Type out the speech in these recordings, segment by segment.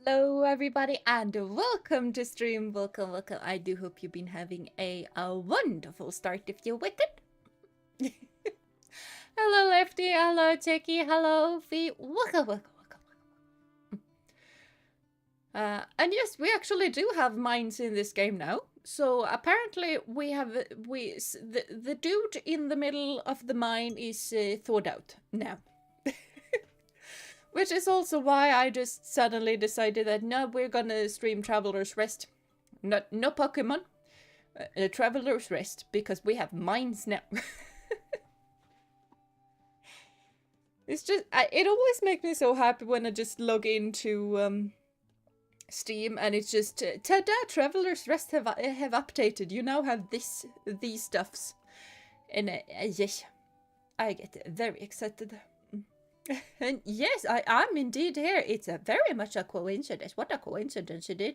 Hello, everybody, and welcome to stream. Welcome. I do hope you've been having a wonderful start if you're wicked. Hello, Lefty. Hello, Techie. Hello, Fee. Welcome. And yes, we actually do have mines in this game now. So apparently we have the dude in the middle of the mine is thawed out now. Which is also why I just suddenly decided that no, we're gonna stream Traveler's Rest. No Pokemon. Traveler's Rest, because we have mines now. It's just, it always makes me so happy when I just log into Steam and it's just, ta-da, Traveler's Rest have updated. You now have these stuffs. And yes, I get very excited. And yes, I'm indeed here. It's very much a coincidence. What a coincidence it is.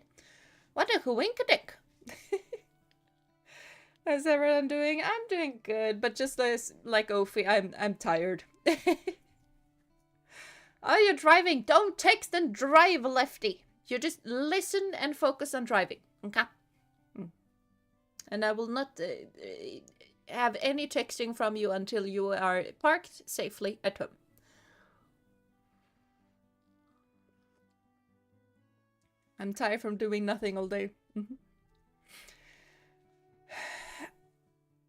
What a coinkadink. How's everyone doing? I'm doing good, but just as like Ophi, I'm tired. Are you driving? Don't text and drive, Lefty. You just listen and focus on driving, okay? And I will not have any texting from you until you are parked safely at home. I'm tired from doing nothing all day.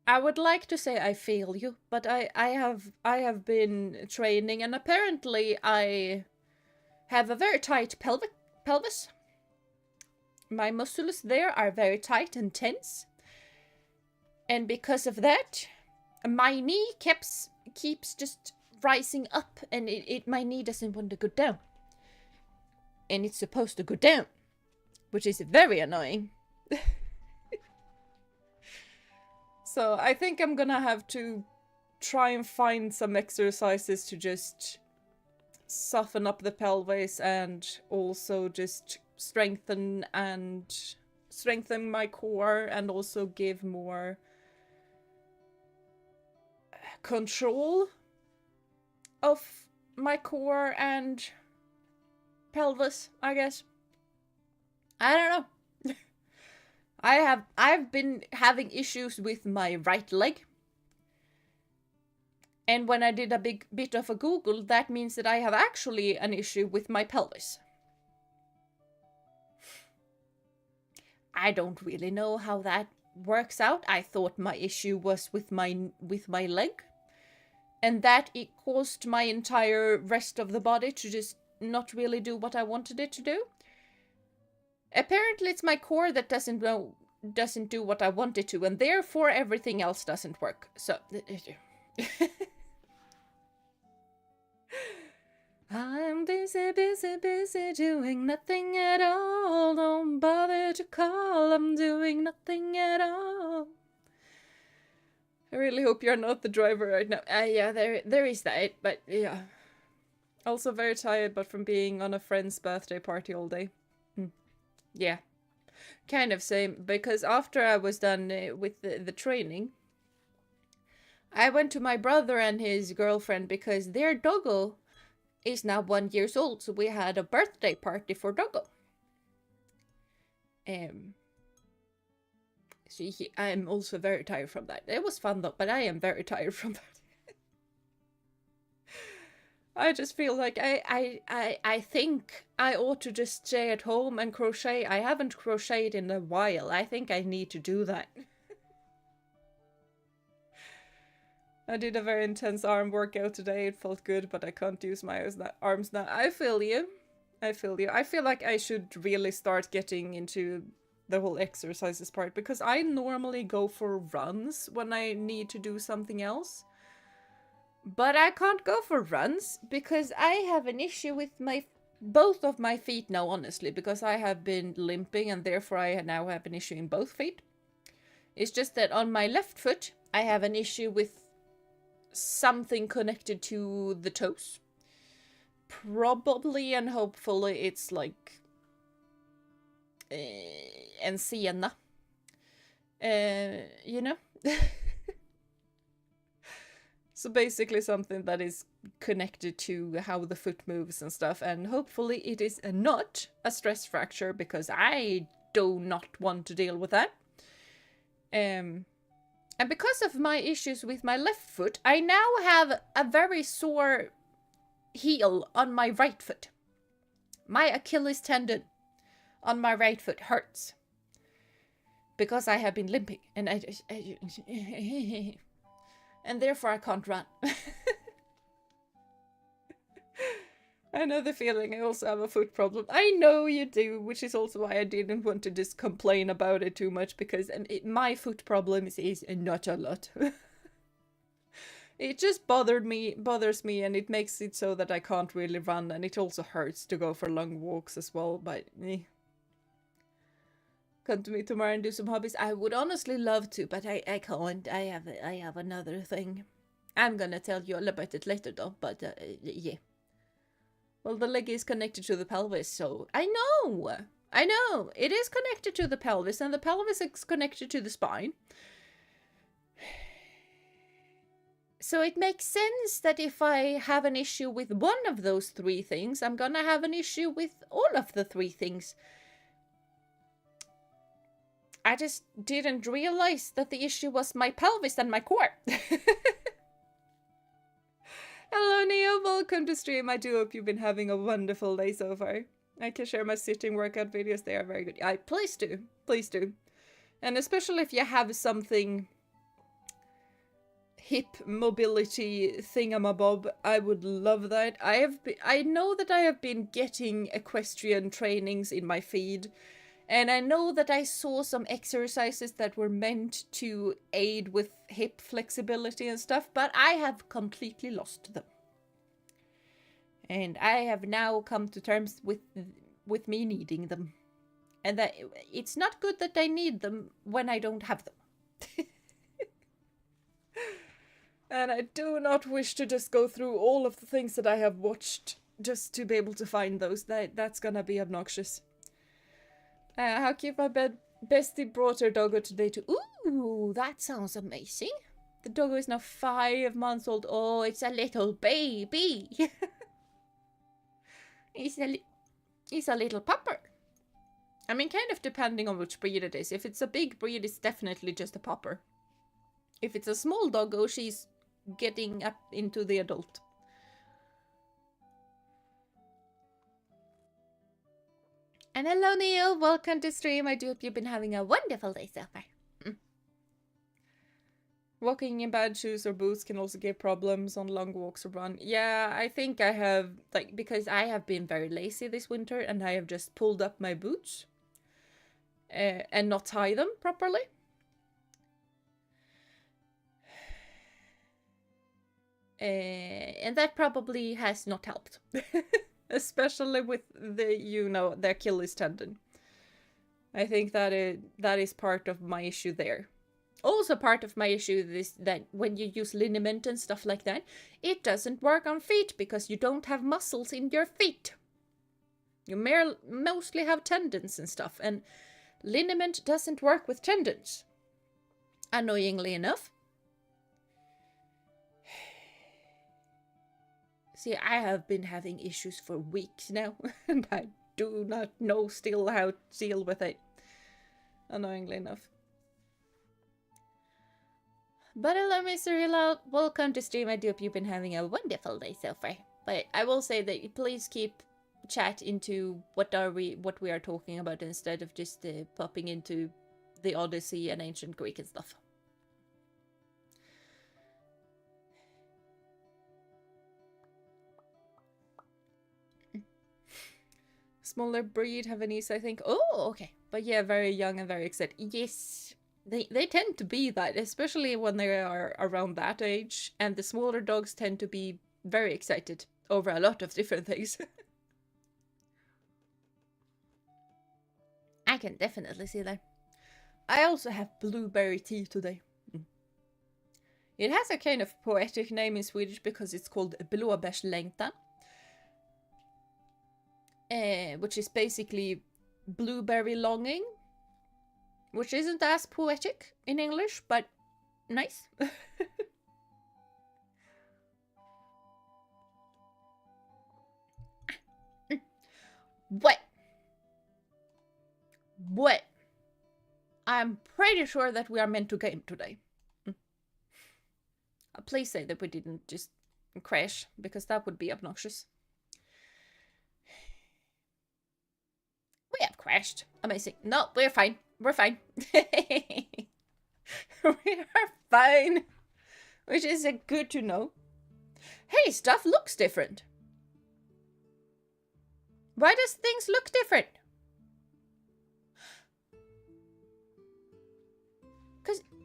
I would like to say I feel you, but I have been training, and apparently I have a very tight pelvis. My muscles there are very tight and tense, and because of that, my knee keeps just rising up, and my knee doesn't want to go down, and it's supposed to go down, which is very annoying. So I think I'm gonna have to try and find some exercises to just soften up the pelvis and also just strengthen my core and also give more control of my core and pelvis, I guess. I don't know. I've been having issues with my right leg. And when I did a big bit of a Google, that means that I have actually an issue with my pelvis. I don't really know how that works out. I thought my issue was with my leg. And that it caused my entire rest of the body to just not really do what I wanted it to do. Apparently it's my core that doesn't do what I want it to, and therefore everything else doesn't work. So I'm busy doing nothing at all. Don't bother to call, I'm doing nothing at all. I really hope you're not the driver right now. Yeah, there is that, but yeah. Also very tired, but from being on a friend's birthday party all day. Yeah, kind of same, because after I was done with the training, I went to my brother and his girlfriend because their doggo is now 1 year old, so we had a birthday party for doggo. So I'm also very tired from that. It was fun though, but I am very tired from that. I just feel like I think I ought to just stay at home and crochet. I haven't crocheted in a while. I think I need to do that. I did a very intense arm workout today. It felt good, but I can't use my arms now. I feel you. I feel like I should really start getting into the whole exercises part, because I normally go for runs when I need to do something else. But I can't go for runs because I have an issue with both of my feet now, honestly, because I have been limping and therefore I now have an issue in both feet. It's just that on my left foot, I have an issue with something connected to the toes. Probably and hopefully it's like encena. You know? So basically something that is connected to how the foot moves and stuff, and hopefully it is not a stress fracture, because I do not want to deal with that. And because of my issues with my left foot, I now have a very sore heel on my right foot. My Achilles tendon on my right foot hurts because I have been limping, and and therefore I can't run. I know the feeling. I also have a foot problem. I know you do, which is also why I didn't want to just complain about it too much, because my foot problem is not a lot. It just bothers me, and it makes it so that I can't really run, and it also hurts to go for long walks as well, but come to me tomorrow and do some hobbies. I would honestly love to, but I can't. I have another thing. I'm gonna tell you all about it later though, but yeah. Well, the leg is connected to the pelvis, so I know, it is connected to the pelvis, and the pelvis is connected to the spine. So it makes sense that if I have an issue with one of those three things, I'm gonna have an issue with all of the three things. I just didn't realize that the issue was my pelvis and my core. Hello Neo, welcome to stream. I do hope you've been having a wonderful day so far. I can share my sitting workout videos, they are very good. Please do, please do. And especially if you have something hip mobility thingamabob, I would love that. I know that I have been getting equestrian trainings in my feed, and I know that I saw some exercises that were meant to aid with hip flexibility and stuff, but I have completely lost them. And I have now come to terms with me needing them. And that it's not good that I need them when I don't have them. And I do not wish to just go through all of the things that I have watched just to be able to find those. That's gonna be obnoxious. How cute, my bestie brought her doggo today to... Ooh, that sounds amazing. The doggo is now 5 months old. Oh, it's a little baby. He's a little pupper. I mean, kind of depending on which breed it is. If it's a big breed, it's definitely just a pupper. If it's a small doggo, she's getting up into the adult. And hello Neil, welcome to stream. I do hope you've been having a wonderful day so far. Walking in bad shoes or boots can also give problems on long walks or run. Yeah, I think I have, like, because I have been very lazy this winter and I have just pulled up my boots and not tie them properly. And that probably has not helped. Especially with the Achilles tendon. I think that is part of my issue there. Also part of my issue is that when you use liniment and stuff like that, it doesn't work on feet because you don't have muscles in your feet. You mostly have tendons and stuff, and liniment doesn't work with tendons. Annoyingly enough. See, I have been having issues for weeks now, and I do not know still how to deal with it. Annoyingly enough. But hello, Mr. Hilal. Welcome to stream. I do hope you've been having a wonderful day so far. But I will say that please keep chat into what we are talking about instead of just popping into the Odyssey and ancient Greek and stuff. Smaller breed have an ease, I think. Oh, okay. But yeah, very young and very excited. Yes, they tend to be that, especially when they are around that age. And the smaller dogs tend to be very excited over a lot of different things. I can definitely see that. I also have blueberry tea today. It has a kind of poetic name in Swedish because it's called blåbärslängtan. Which is basically blueberry longing, which isn't as poetic in English, but nice. What? What? I'm pretty sure that we are meant to game today. Please say that we didn't just crash, because that would be obnoxious. We have crashed. Amazing. No, we're fine. We're fine. We are fine. Which is good to know. Hey, stuff looks different. Why does things look different?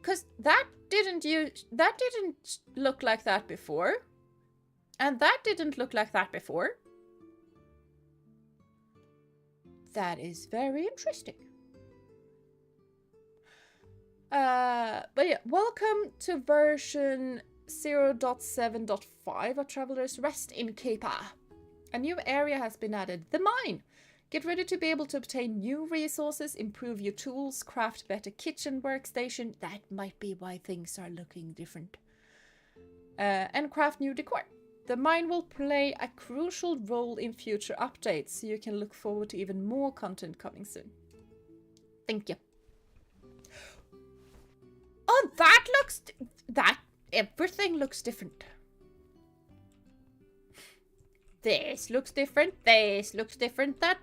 Cause that didn't look like that before. And that didn't look like that before. That is very interesting. But yeah, welcome to version 0.7.5 of Traveler's Rest in Keeper. A new area has been added, the mine. Get ready to be able to obtain new resources, improve your tools, craft better kitchen workstation. That might be why things are looking different. And craft new decor. The mine will play a crucial role in future updates, so you can look forward to even more content coming soon. Thank you. Oh, that looks... everything looks different. This looks different. This looks different. That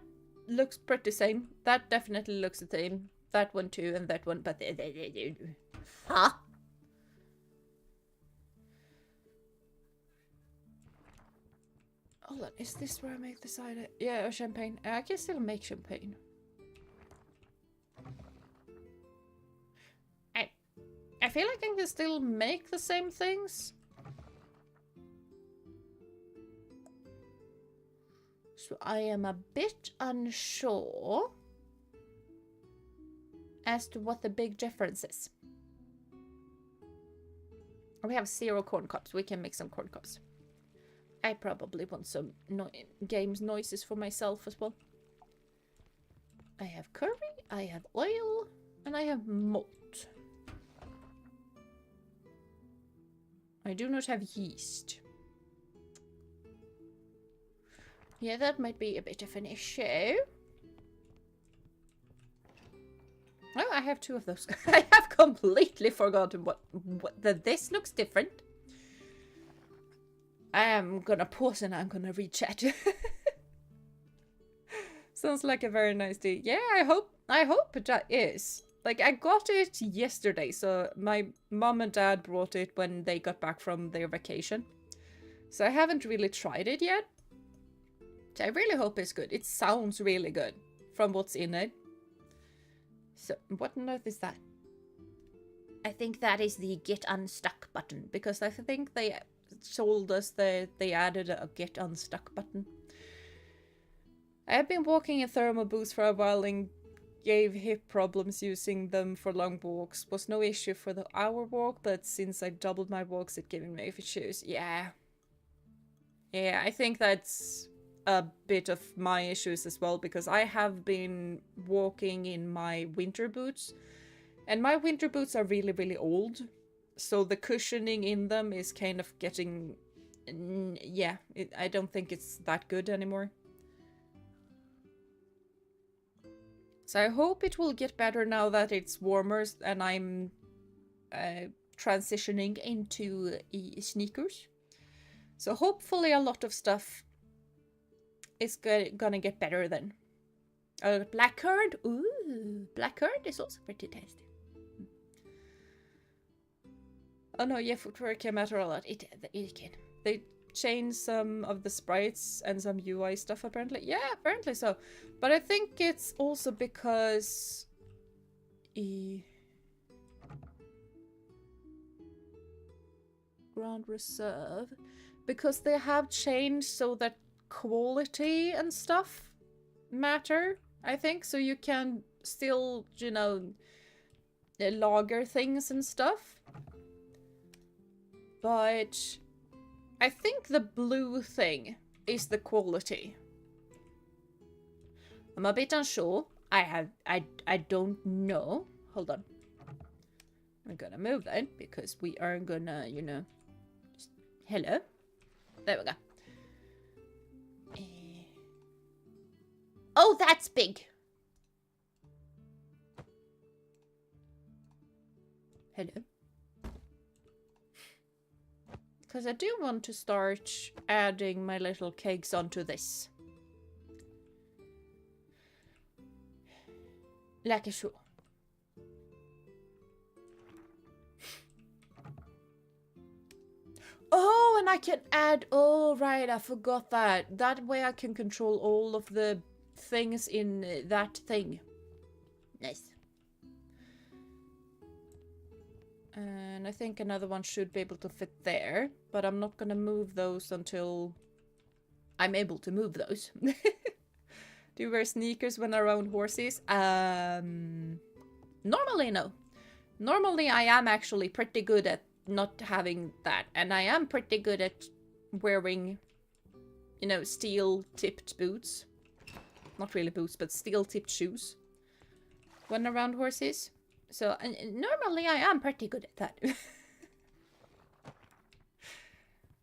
looks pretty same. That definitely looks the same. That one too, and that one, but... Huh? Hold on, is this where I make the cider? Yeah, champagne. I can still make champagne. I feel like I can still make the same things. So I am a bit unsure as to what the big difference is. We have 0 corn cups. We can make some corn cups. I probably want some games noises for myself as well. I have curry, I have oil, and I have malt. I do not have yeast. Yeah, that might be a bit of an issue. Oh, I have 2 of those. I have completely forgotten that this looks different. I am gonna pause and I'm gonna read chat. Sounds like a very nice day. Yeah, I hope that is. Like, I got it yesterday, so my mom and dad brought it when they got back from their vacation. So I haven't really tried it yet. So I really hope it's good. It sounds really good from what's in it. So, what on earth is that? I think that is the get unstuck button, because I think they told us that they added a get unstuck button. I have been walking in thermal boots for a while and gave hip problems using them for long walks. Was no issue for the hour walk, but since I doubled my walks, it gave me issues. Yeah. Yeah, I think that's a bit of my issues as well, because I have been walking in my winter boots, and my winter boots are really, really old. So the cushioning in them is kind of getting... yeah, I don't think it's that good anymore. So I hope it will get better now that it's warmer and I'm transitioning into sneakers. So hopefully a lot of stuff is gonna get better then. Blackcurrant? Ooh, blackcurrant is also pretty tasty. Oh no, yeah, footwear can matter a lot. It can. They changed some of the sprites and some UI stuff apparently. Yeah, apparently so. But I think it's also because... Grand Reserve. Because they have changed so that quality and stuff matter, I think. So you can still, you know, lager things and stuff. But I think the blue thing is the quality. I'm a bit unsure. I don't know. Hold on. I'm gonna move that because we are gonna, you know, just, hello. There we go. Oh, that's big. Hello. Because I do want to start adding my little cakes onto this. Like a shoe. Oh, and I can add... Oh, right, I forgot that. That way I can control all of the things in that thing. Nice. And I think another one should be able to fit there. But I'm not gonna move those until I'm able to move those. Do you wear sneakers when around horses? Normally, no. Normally, I am actually pretty good at not having that. And I am pretty good at wearing, you know, steel-tipped boots. Not really boots, but steel-tipped shoes when around horses. So, normally I am pretty good at that.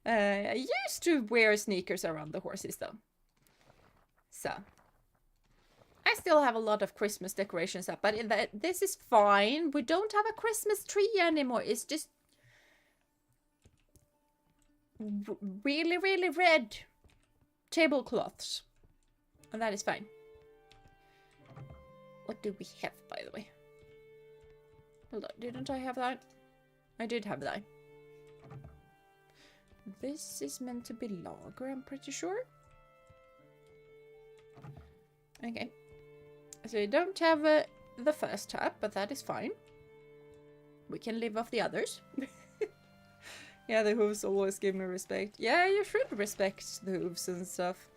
I used to wear sneakers around the horses, though. So, I still have a lot of Christmas decorations up, but this is fine. We don't have a Christmas tree anymore. It's just really, really red tablecloths. And that is fine. What do we have, by the way? Hold on, didn't I have that? I did have that. This is meant to be lager, I'm pretty sure. Okay. So you don't have the first tap, but that is fine. We can live off the others. Yeah, the hooves always give me respect. Yeah, you should respect the hooves and stuff.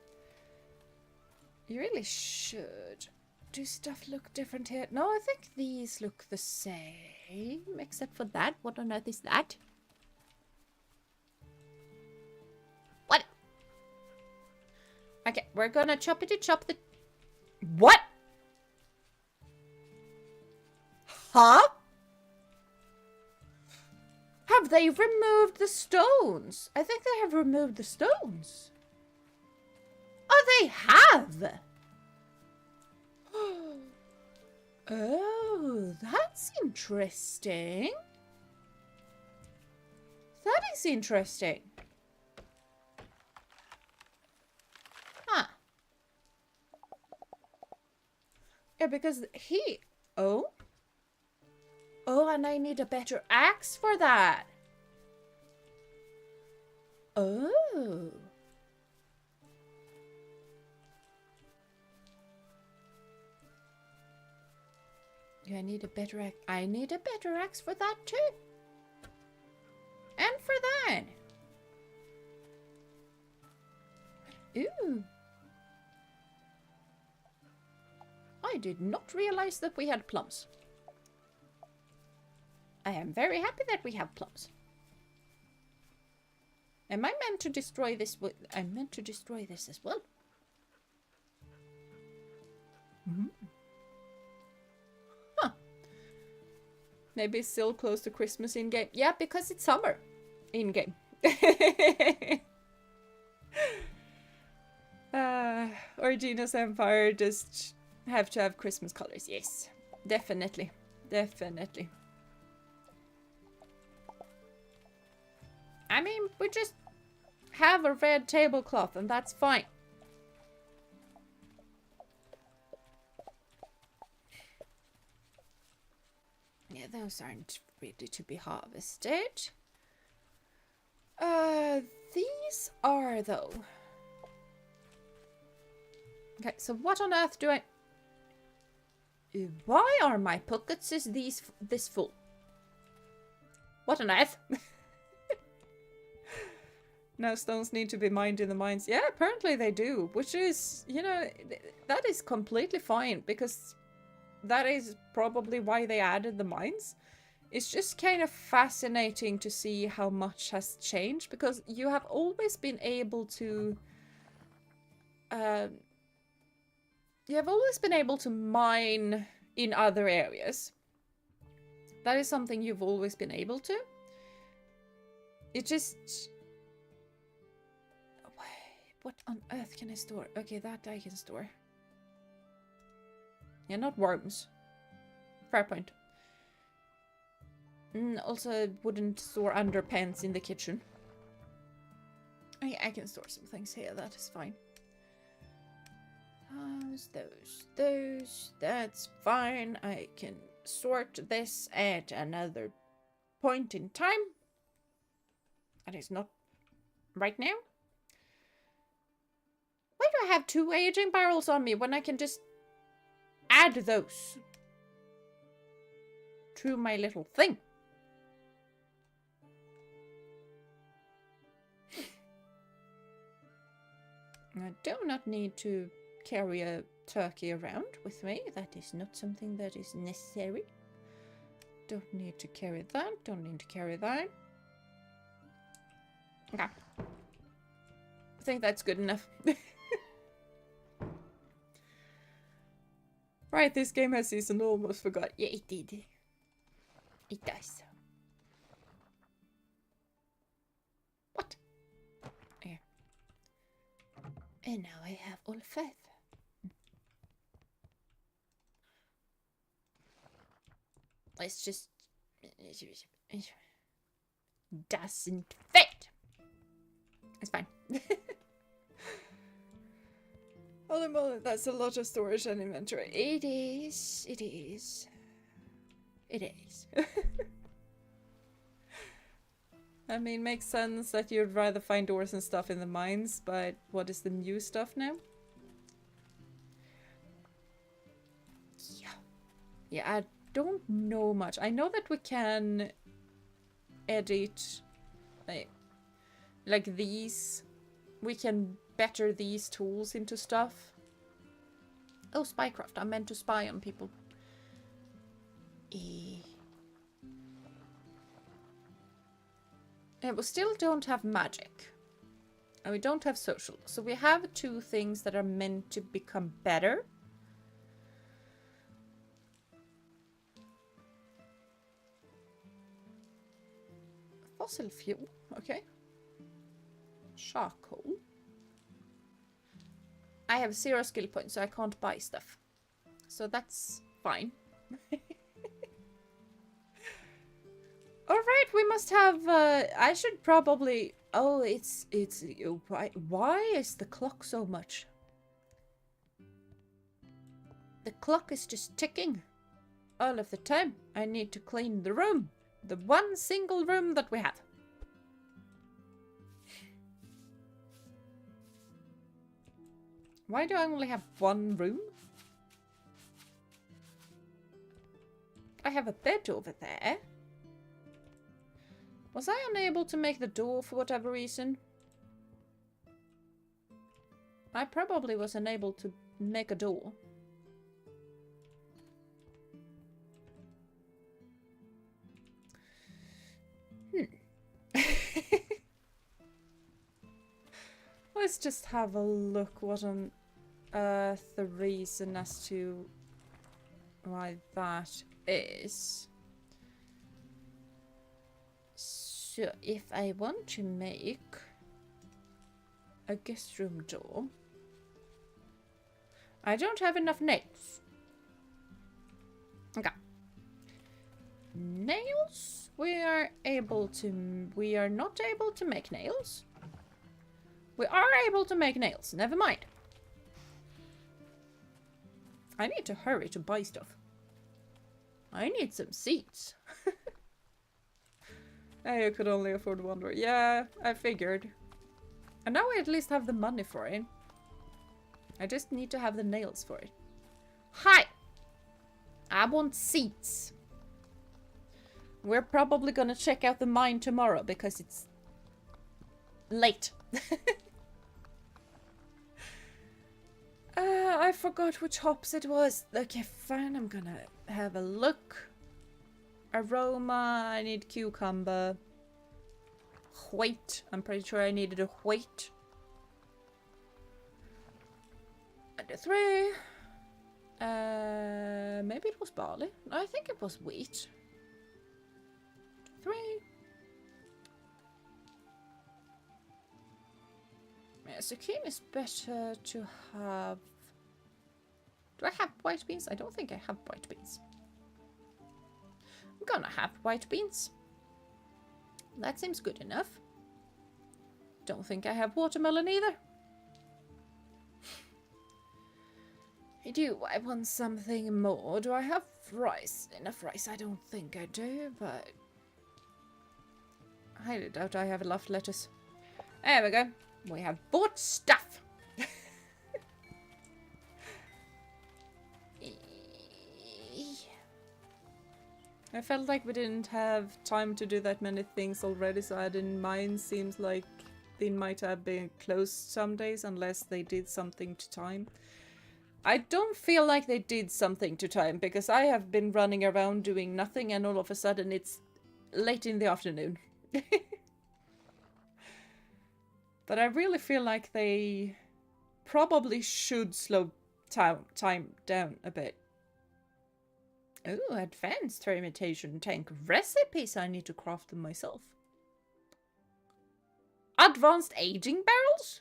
You really should. Do stuff look different here? No, I think these look the same, except for that. What on earth is that? What? Okay, we're gonna choppity-chop the... What? Huh? Have they removed the stones? I think they have removed the stones. Oh, they have! Oh, that's interesting. That is interesting. Huh. Yeah, because he... Oh? Oh, and I need a better axe for that. Oh. Yeah, I need a better axe. I need a better axe for that too. And for that. Ooh. I did not realize that we had plums. I am very happy that we have plums. Am I meant to destroy this? I'm meant to destroy this as well. Mm-hmm. Huh. Maybe it's still close to Christmas in-game. Yeah, because it's summer in-game. Origina's Empire just have to have Christmas colors. Yes, definitely. Definitely. I mean, we just have a red tablecloth and that's fine. Yeah, those aren't ready to be harvested. These are though. Okay, so what on earth do I... Why are my pockets this full? What on earth? Now stones need to be mined in the mines. Yeah, apparently they do, which is, you know, that is completely fine because that is probably why they added the mines. It's just kind of fascinating to see how much has changed because you have always been able to mine in other areas. That is something you've always been able to. It just... What on earth can I store? Okay, that I can store. Yeah, not worms. Fair point. Also, I wouldn't store underpants in the kitchen. I can store some things here, that is fine. Those, that's fine. I can sort this at another point in time. That is not right now. Why do I have 2 aging barrels on me when I can just add those to my little thing? I do not need to carry a turkey around with me. That is not something that is necessary. Don't need to carry that. Don't need to carry that. Okay. I think that's good enough. Right, this game has season almost forgot. Yeah, it did. It does. What? Yeah. And now I have all 5. Let's just... doesn't fit. It's fine. All in all, that's a lot of storage and inventory. It is. It is. It is. I mean, makes sense that you'd rather find doors and stuff in the mines, but what is the new stuff now? Yeah, I don't know much. I know that we can edit like these. We can better these tools into stuff. Oh, spycraft. I meant to spy on people. And we still don't have magic. And we don't have social. So we have 2 things that are meant to become better. Fossil fuel. Okay. Charcoal. I have 0 skill points, so I can't buy stuff. So that's fine. Alright, we must have... I should probably... Oh, it's... Why is the clock so much? The clock is just ticking. All of the time. I need to clean the room. The one single room that we have. Why do I only have 1 room? I have a bed over there. Was I unable to make the door for whatever reason? I probably was unable to make a door. Let's just have a look what on earth the reason as to why that is. So if I want to make a guest room door, I don't have enough nails. Okay. Nails? We are not able to make nails. We are able to make nails. Never mind. I need to hurry to buy stuff. I need some seeds. I could only afford 1 door. Yeah, I figured. And now I at least have the money for it. I just need to have the nails for it. Hi! I want seeds. We're probably gonna check out the mine tomorrow because it's late. I forgot which hops it was. Okay, fine. I'm gonna have a look. Aroma. I need cucumber. Wheat. I'm pretty sure I needed a wheat. And a 3. Maybe it was barley. I think it was wheat. 3. Yeah, zucchini is better to have Do I have white beans? I don't think I have white beans. I'm gonna have white beans. That seems good enough. Don't think I have watermelon either. Do I want something more? Do I have rice? Enough rice? I don't think I do, but I highly doubt I have enough lettuce. There we go. We have bought stuff. I felt like we didn't have time to do that many things already, so adding mine seems like they might have been closed some days unless they did something to time. I don't feel like they did something to time because I have been running around doing nothing and all of a sudden it's late in the afternoon. But I really feel like they probably should slow time down a bit. Oh, advanced fermentation tank recipes. I need to craft them myself. Advanced aging barrels?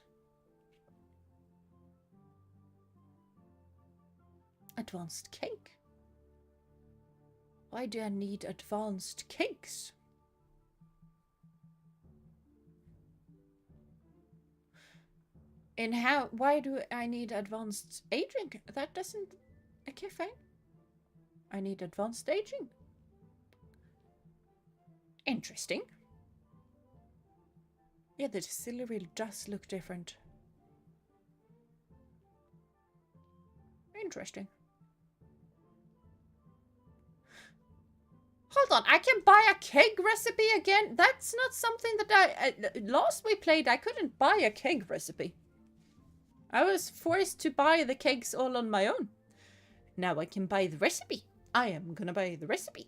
Advanced cake? Why do I need advanced cakes? And how? Why do I need advanced aging? That doesn't... Okay, fine. I need advanced aging. Interesting. Yeah, the distillery does look different. Interesting. Hold on, I can buy a keg recipe again? That's not something that last we played, I couldn't buy a keg recipe. I was forced to buy the kegs all on my own. Now I can buy the recipe. I am gonna buy the recipe.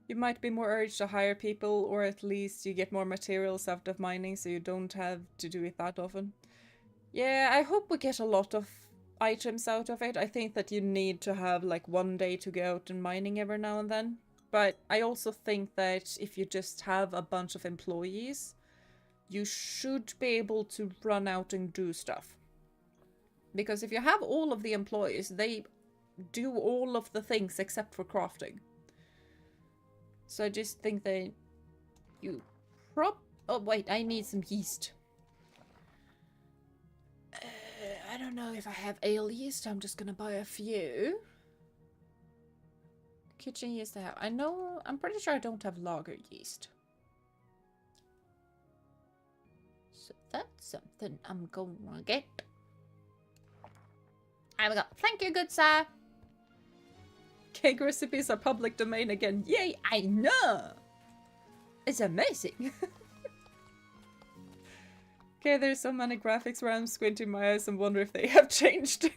You might be more urged to hire people, or at least you get more materials out of mining so you don't have to do it that often. Yeah, I hope we get a lot of items out of it. I think that you need to have like one day to go out and mining every now and then. But I also think that if you just have a bunch of employees, you should be able to run out and do stuff. Because if you have all of the employees, they do all of the things except for crafting. So I just think that you oh wait, I need some yeast. I don't know if I have ale yeast. I'm just gonna buy a few. Kitchen yeast I have. I know, I'm pretty sure I don't have lager yeast. So that's something I'm gonna get. There we go. Thank you, good sir. Cake recipes are public domain again. Yay, I know! It's amazing. Okay, there's so many graphics where I'm squinting my eyes and wonder if they have changed.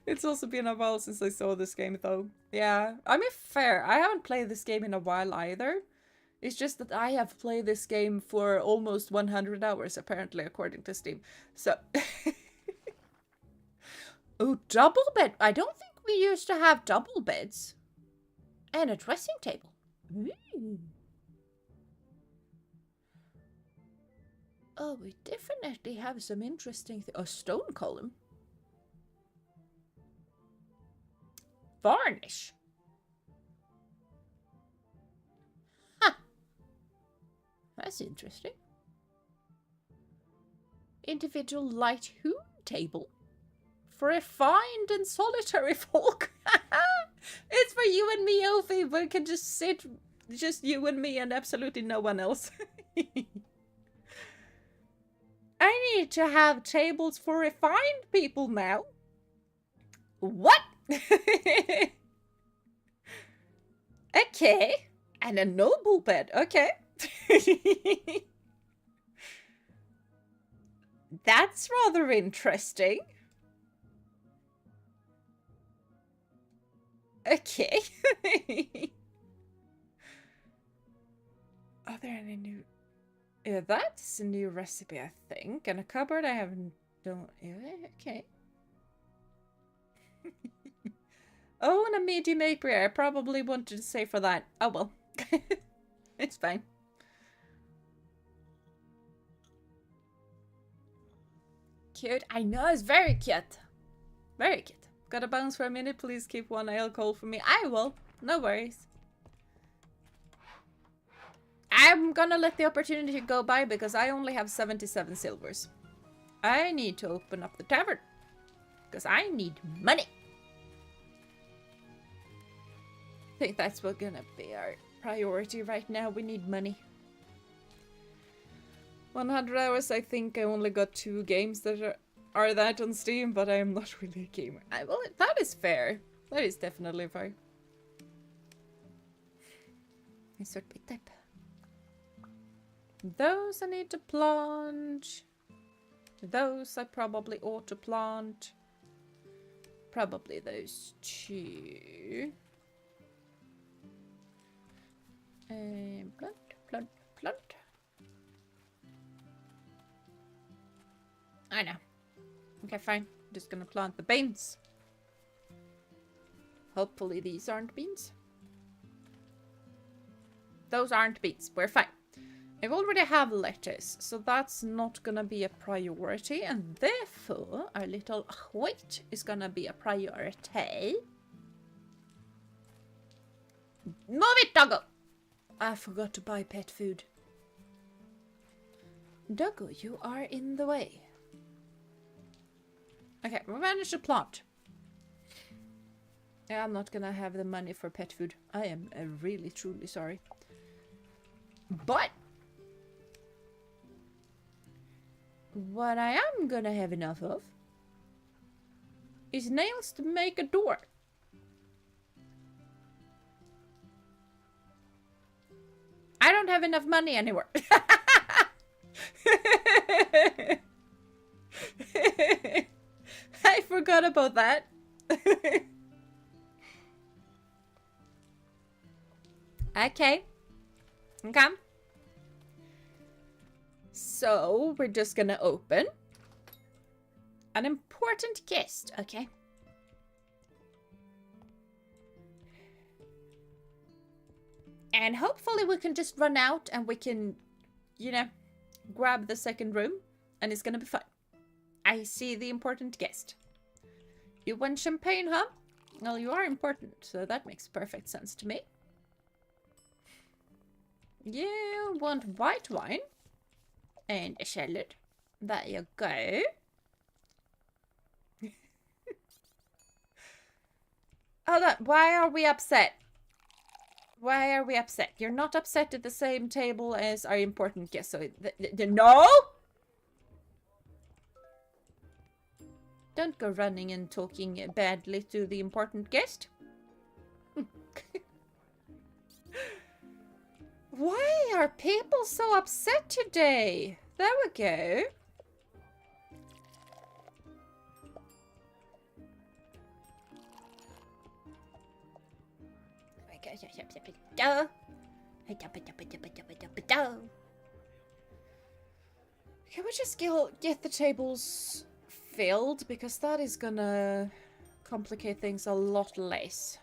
It's also been a while since I saw this game though. Yeah, I mean fair. I haven't played this game in a while either. It's just that I have played this game for almost 100 hours apparently according to Steam. So... Oh, double bed. I don't think we used to have double beds. And a dressing table. Ooh. Oh, we definitely have some interesting a stone column. Varnish. Huh. That's interesting. Individual light hewn table. For refined and solitary folk. It's for you and me, Ophi. We can just sit, just you and me and absolutely no one else. I need to have tables for refined people now. What? Okay. And a noble bed. Okay. That's rather interesting. Okay. Are there any new... Yeah, that's a new recipe, I think. And a cupboard I haven't done... Yeah, okay. Oh, and a medium apiary. I probably wanted to say for that. Oh well. It's fine. Cute. I know, it's very cute. Very cute. Gotta bounce for a minute. Please keep one ale cold for me. I will. No worries. I'm gonna let the opportunity go by because I only have 77 silvers. I need to open up the tavern. Because I need money. I think that's what's gonna be our priority right now. We need money. 100 hours. I think I only got 2 games that are that on Steam, but I am not really a gamer. Well, that is fair. That is definitely fair. Insert bit type. Those I need to plant. Those I probably ought to plant. Probably those 2. Plant, plant, plant. I know. Okay, fine. I'm just gonna plant the beans. Hopefully these aren't beans. Those aren't beans. We're fine. I already have lettuce, so that's not gonna be a priority, and therefore our little wheat is gonna be a priority. Move it, doggo! I forgot to buy pet food. Doggo, you are in the way. Okay, we managed to plant. Yeah, I'm not gonna have the money for pet food. I am really, truly sorry. But what I am gonna have enough of is nails to make a door. I don't have enough money anywhere. I forgot about that. Okay. Okay. So, we're just gonna open an important guest, okay? And hopefully we can just run out and we can, you know, grab the second room and it's gonna be fun. I see the important guest. You want champagne, huh? Well, you are important, so that makes perfect sense to me. You want white wine and a salad. There you go. Hold on, why are we upset? Why are we upset? You're not upset at the same table as our important guest, so no? Don't go running and talking badly to the important guest. Why are people so upset today? There we go. Can we just get the tables filled? Because that is gonna complicate things a lot less.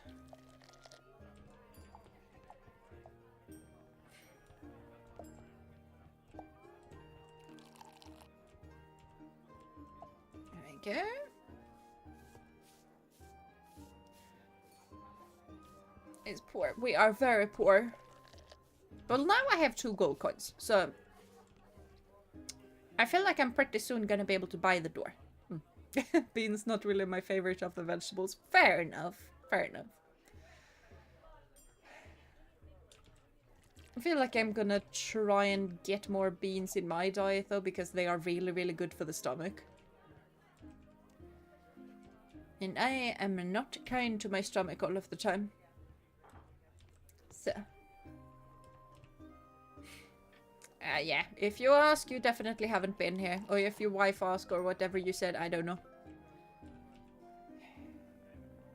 There we go. It's poor. We are very poor. But now I have 2 gold coins, so I feel like I'm pretty soon gonna be able to buy the door. Beans not really my favorite of the vegetables. Fair enough. Fair enough. I feel like I'm gonna try and get more beans in my diet though, because they are really, really good for the stomach. And I am not kind to my stomach all of the time. So. Yeah, if you ask, you definitely haven't been here. Or if your wife asks or whatever you said, I don't know.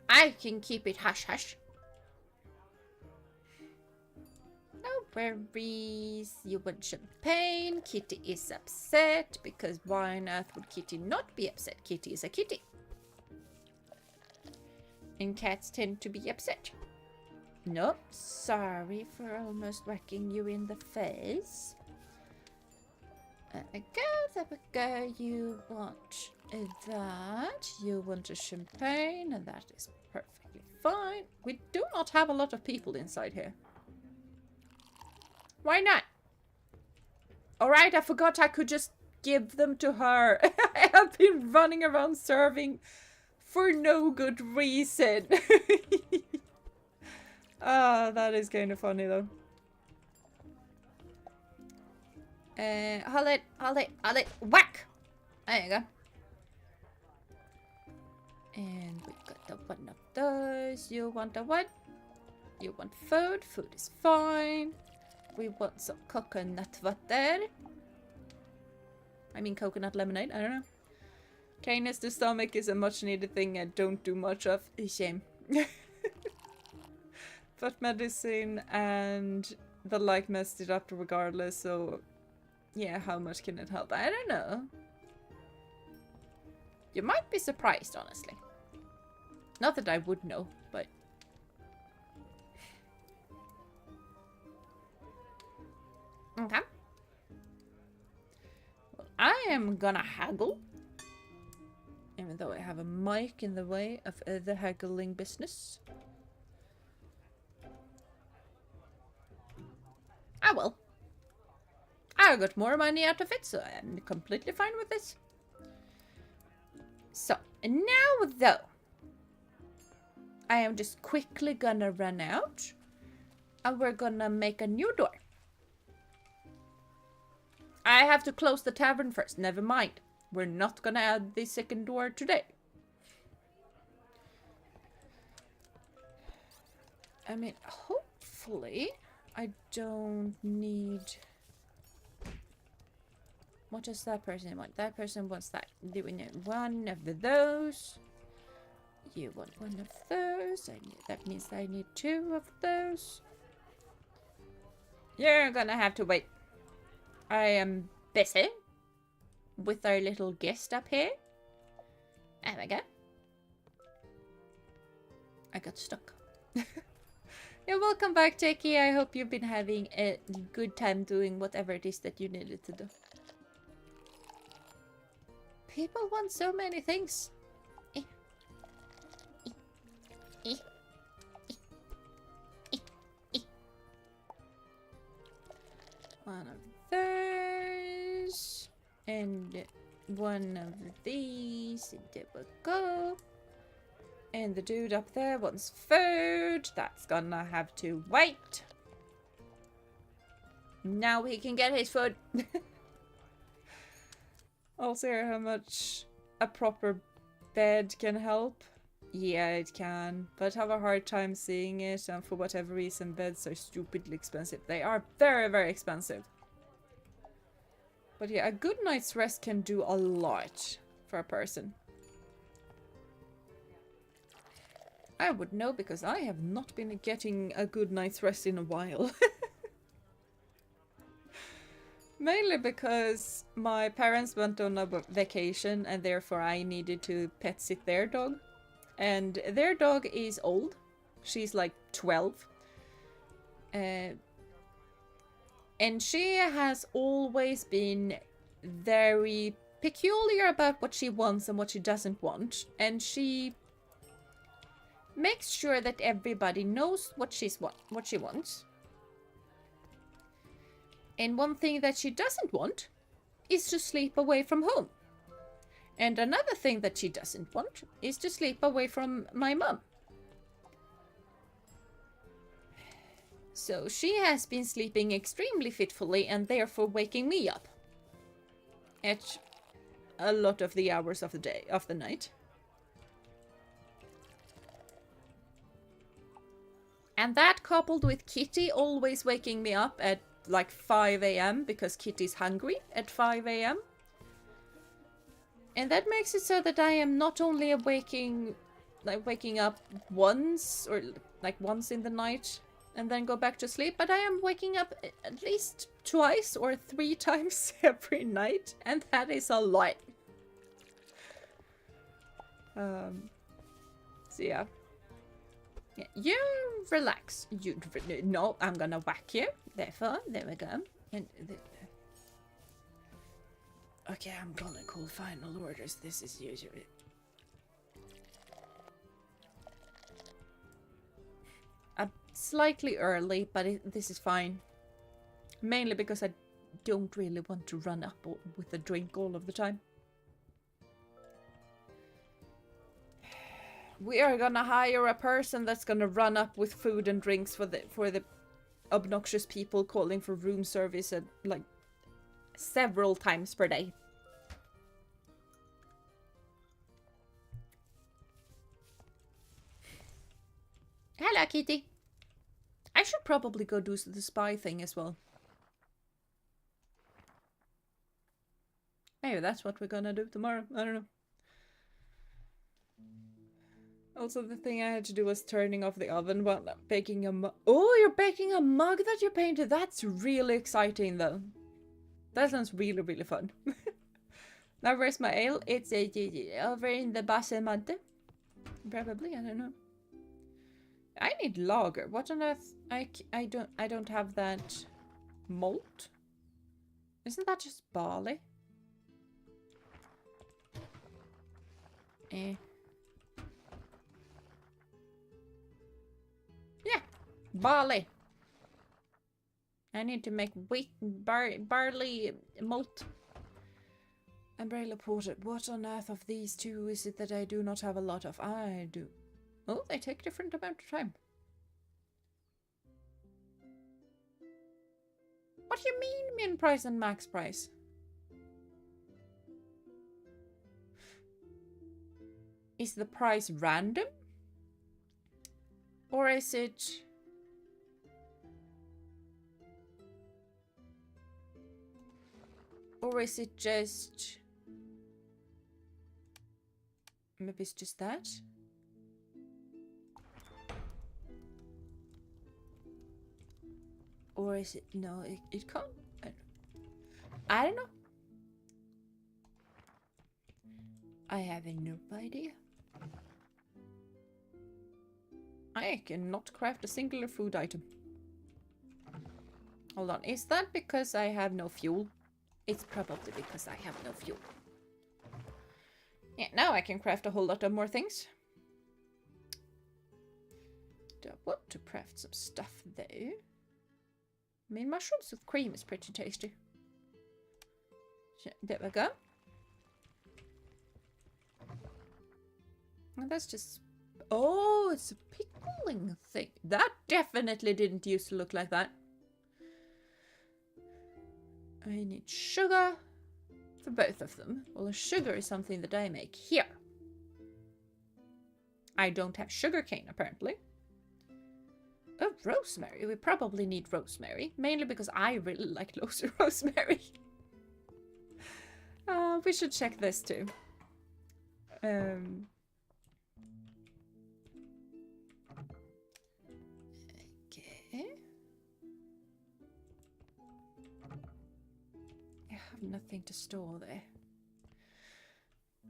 I can keep it hush-hush. No worries. You want champagne. Kitty is upset. Because why on earth would Kitty not be upset? Kitty is a kitty. And cats tend to be upset. Nope, sorry for almost whacking you in the face. There we go. You want that. You want a champagne, and that is perfectly fine. We do not have a lot of people inside here. Why not? Alright, I forgot I could just give them to her. I have been running around serving for no good reason. Ah, that is kind of funny though. Hold it, whack! There you go. And we got the one of those. You want a what? You want food? Food is fine. We want some coconut water. I mean coconut lemonade, I don't know. Kindness to stomach is a much needed thing I don't do much of. Shame. But medicine and the like messed it up regardless, so yeah, how much can it help? I don't know. You might be surprised, honestly. Not that I would know, but... Okay. Well, I am gonna haggle. Even though I have a mic in the way of the haggling business. I will. I got more money out of it, so I'm completely fine with this. So, and now though, I am just quickly gonna run out, and we're gonna make a new door. I have to close the tavern first, never mind. We're not gonna add the second door today. I mean, hopefully I don't need... What does that person want? That person wants that. Do we need one of those? You want one of those? That means I need two of those. You're gonna have to wait. I am busy with our little guest up here. There we go. I got stuck. Yeah, welcome back, Jackie. I hope you've been having a good time doing whatever it is that you needed to do. People want so many things. One of those. And one of these. And there we go. And the dude up there wants food. That's gonna have to wait. Now he can get his food. Also, how much a proper bed can help. Yeah, it can. But I have a hard time seeing it. And for whatever reason, beds are stupidly expensive. They are very, very expensive. But yeah, a good night's rest can do a lot for a person. I would know because I have not been getting a good night's rest in a while. Mainly because my parents went on a vacation and therefore I needed to pet sit their dog. And their dog is old. She's like 12. And she has always been very peculiar about what she wants and what she doesn't want. And she makes sure that everybody knows what she wants. And one thing that she doesn't want is to sleep away from home. And another thing that she doesn't want is to sleep away from my mum. So she has been sleeping extremely fitfully and therefore waking me up at a lot of the hours of the night. And that coupled with Kitty always waking me up at like 5 AM because Kitty's hungry at 5 AM. And that makes it so that I am not only waking up once or like once in the night and then go back to sleep, but I am waking up at least twice or 3 times every night, and that is a lot. So yeah. Yeah, you relax. You no, I'm gonna whack you. Therefore, there we go. And okay, I'm gonna call final orders. This is usually slightly early, but this is fine. Mainly because I don't really want to run up with a drink all of the time. We are gonna hire a person that's gonna run up with food and drinks for the obnoxious people calling for room service at like several times per day. Hello, Kitty. I should probably go do the spy thing as well. Maybe that's what we're gonna do tomorrow. I don't know. Also, the thing I had to do was turning off the oven while baking a mug. Oh, you're baking a mug that you painted. That's really exciting, though. That sounds really, really fun. Now, where's my ale? It's over in the basemate. Probably, I don't know. I need lager. What on earth? I don't have that malt. Isn't that just barley? Eh. Yeah, barley. I need to make wheat barley malt. Umbrella porter. What on earth of these two is it that I do not have a lot of? I do. Oh, they take different amount of time. What do you mean min price and max price? Is the price random? Or is it... Or is it just... Maybe it's just that? Or is it... No, it can't... I don't know. I have no idea. I cannot craft a singular food item. Hold on, is that because I have no fuel? It's probably because I have no fuel. Yeah, now I can craft a whole lot of more things. Do I want to craft some stuff though? I mean, mushrooms with cream is pretty tasty. So, there we go. And that's just... Oh, it's a pickling thing. That definitely didn't used to look like that. I need sugar for both of them. Well, the sugar is something that I make here. I don't have sugarcane, apparently. Oh, rosemary. We probably need rosemary. Mainly because I really like rosemary. We should check this too. Okay. I have nothing to store there.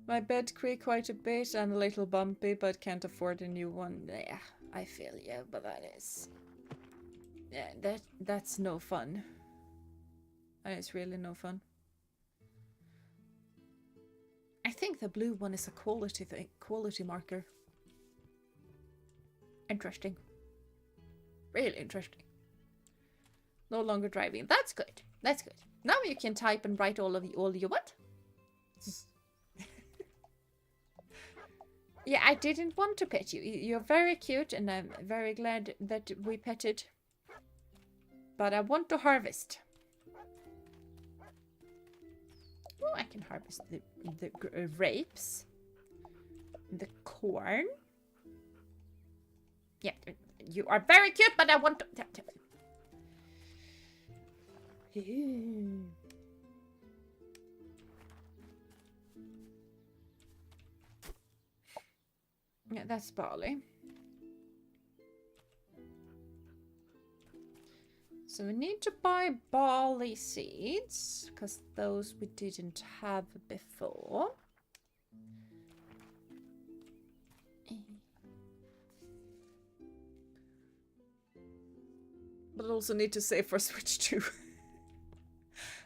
My bed creaked quite a bit and a little bumpy, but can't afford a new one. Yeah, I feel you, but that is... Yeah, that's no fun. That is really no fun. I think the blue one is a quality thing, quality marker. Interesting. Really interesting. No longer driving. That's good. That's good. Now you can type and write all you want. Yeah, I didn't want to pet you. You're very cute and I'm very glad that we petted. But I want to harvest. Oh, I can harvest the grapes. The corn. Yeah, you are very cute, but I want to... Yeah, that's barley. So we need to buy barley seeds, because those we didn't have before. But also need to save for Switch 2.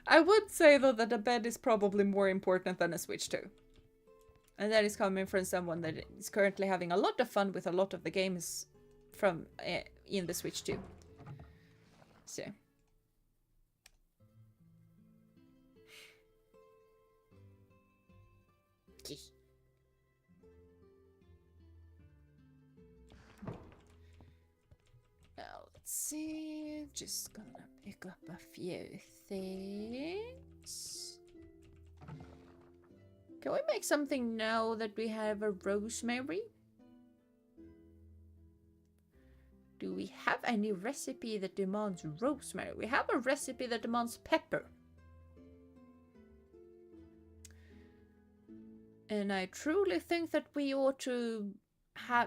I would say, though, that a bed is probably more important than a Switch 2. And that is coming from someone that is currently having a lot of fun with a lot of the games from in the Switch 2. So. Now, let's see. Just gonna pick up a few things. Can we make something now that we have a rosemary? Do we have any recipe that demands rosemary? We have a recipe that demands pepper. And I truly think that we ought to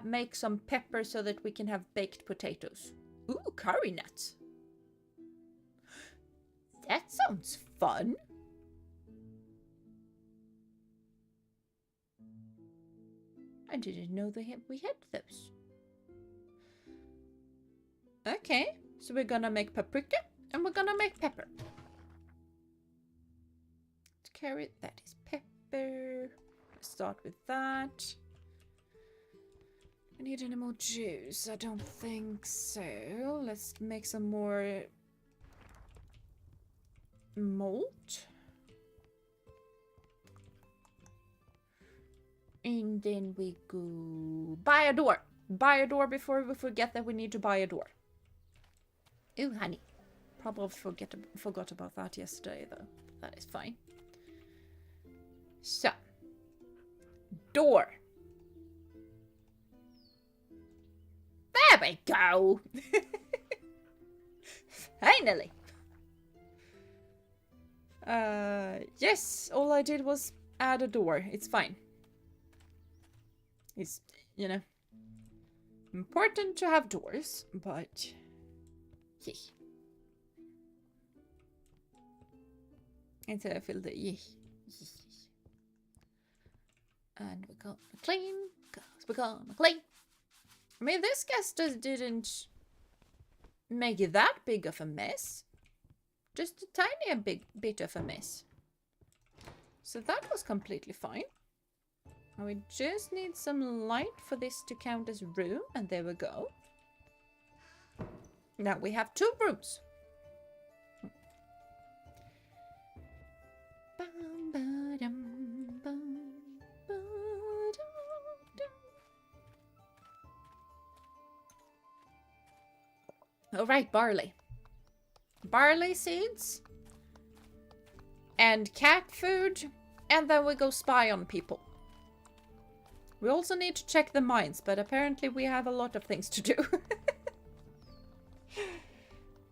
make some pepper so that we can have baked potatoes. Ooh, curry nuts. That sounds fun. I didn't know we had those. Okay, so we're gonna make paprika and we're gonna make pepper. Carrot, that is pepper. Let's start with that. I need any more juice? I don't think so. Let's make some more malt. And then we go buy a door. Buy a door before we forget that we need to buy a door. Ooh, honey. Probably forgot about that yesterday, though. That is fine. So. Door. There we go. Finally. Yes, all I did was add a door. It's fine. It's, you know, important to have doors, but yeah. Until I feel the yeah. And we're gonna clean, because we're gonna clean. I mean, this guest didn't make it that big of a mess. Just a tiny bit of a mess. So that was completely fine. And we just need some light for this to count as room. And there we go. Now we have 2 rooms. Alright, barley. Barley seeds. And cat food. And then we go spy on people. We also need to check the mines, but apparently we have a lot of things to do.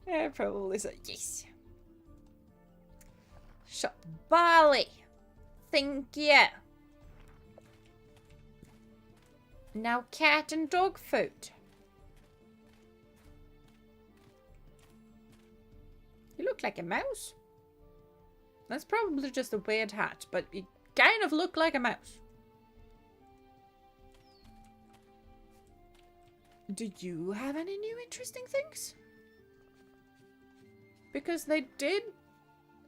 Yeah, probably so. Yes. Shop barley. Thank you. Now cat and dog food. You look like a mouse. That's probably just a weird hat, but it kind of looked like a mouse. Do you have any new interesting things? Because they did...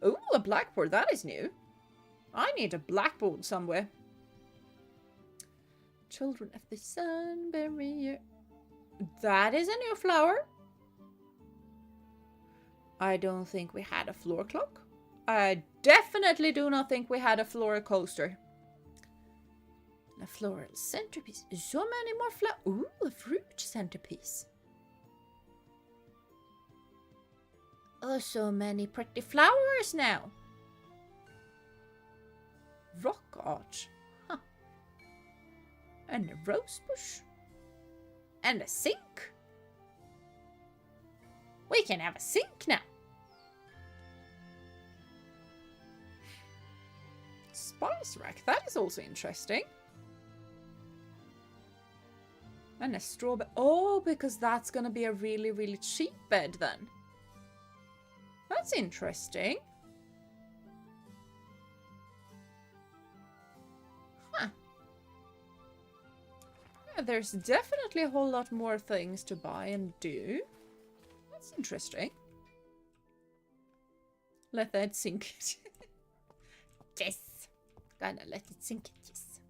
Ooh, a blackboard. That is new. I need a blackboard somewhere. Children of the sun barrier. That is a new flower. I don't think we had a floor clock. I definitely do not think we had a floor coaster. A floral centerpiece. So many more flowers. Ooh, a fruit centerpiece. Oh, so many pretty flowers now. Rock art. Huh. And a rose bush. And a sink. We can have a sink now. Spice rack. That is also interesting. And a strawberry. Oh, because that's going to be a really, really cheap bed then. That's interesting. Huh. Yeah, there's definitely a whole lot more things to buy and do. That's interesting. Let that sink. Yes. Gonna let it sink. Yes.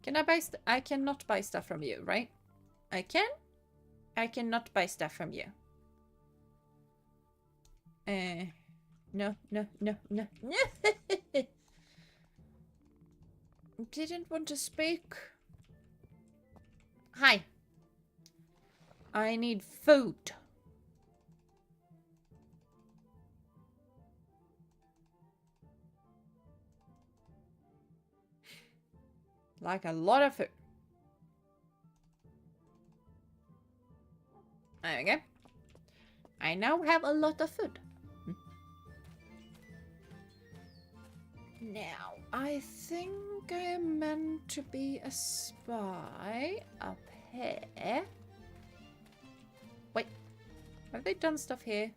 Can I buy I cannot buy stuff from you, right? I can? I cannot buy stuff from you. No. Didn't want to speak. Hi. I need food. Like a lot of food. There we go. I now have a lot of food. Now, I think I am meant to be a spy up here. Wait, have they done stuff here?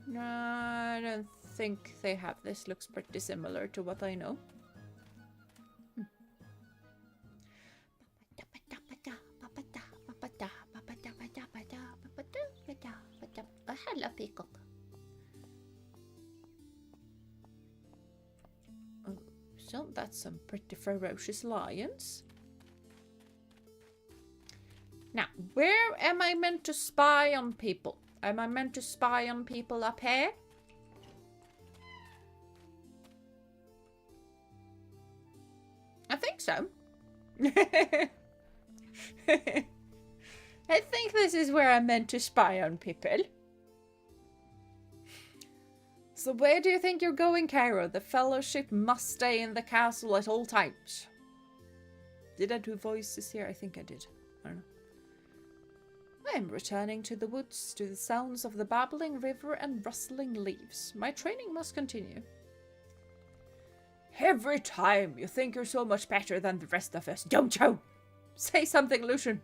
No, I don't think they have. This looks pretty similar to what I know. Hello, Peacock. Oh, so that's some pretty ferocious lions. Now, where am I meant to spy on people? Am I meant to spy on people up here? I think so. I think this is where I'm meant to spy on people. So where do you think you're going, Cairo? The fellowship must stay in the castle at all times. Did I do voices here? I think I did. I don't know. I am returning to the woods, to the sounds of the babbling river and rustling leaves. My training must continue. Every time you think you're so much better than the rest of us, don't you? Say something, Lucian.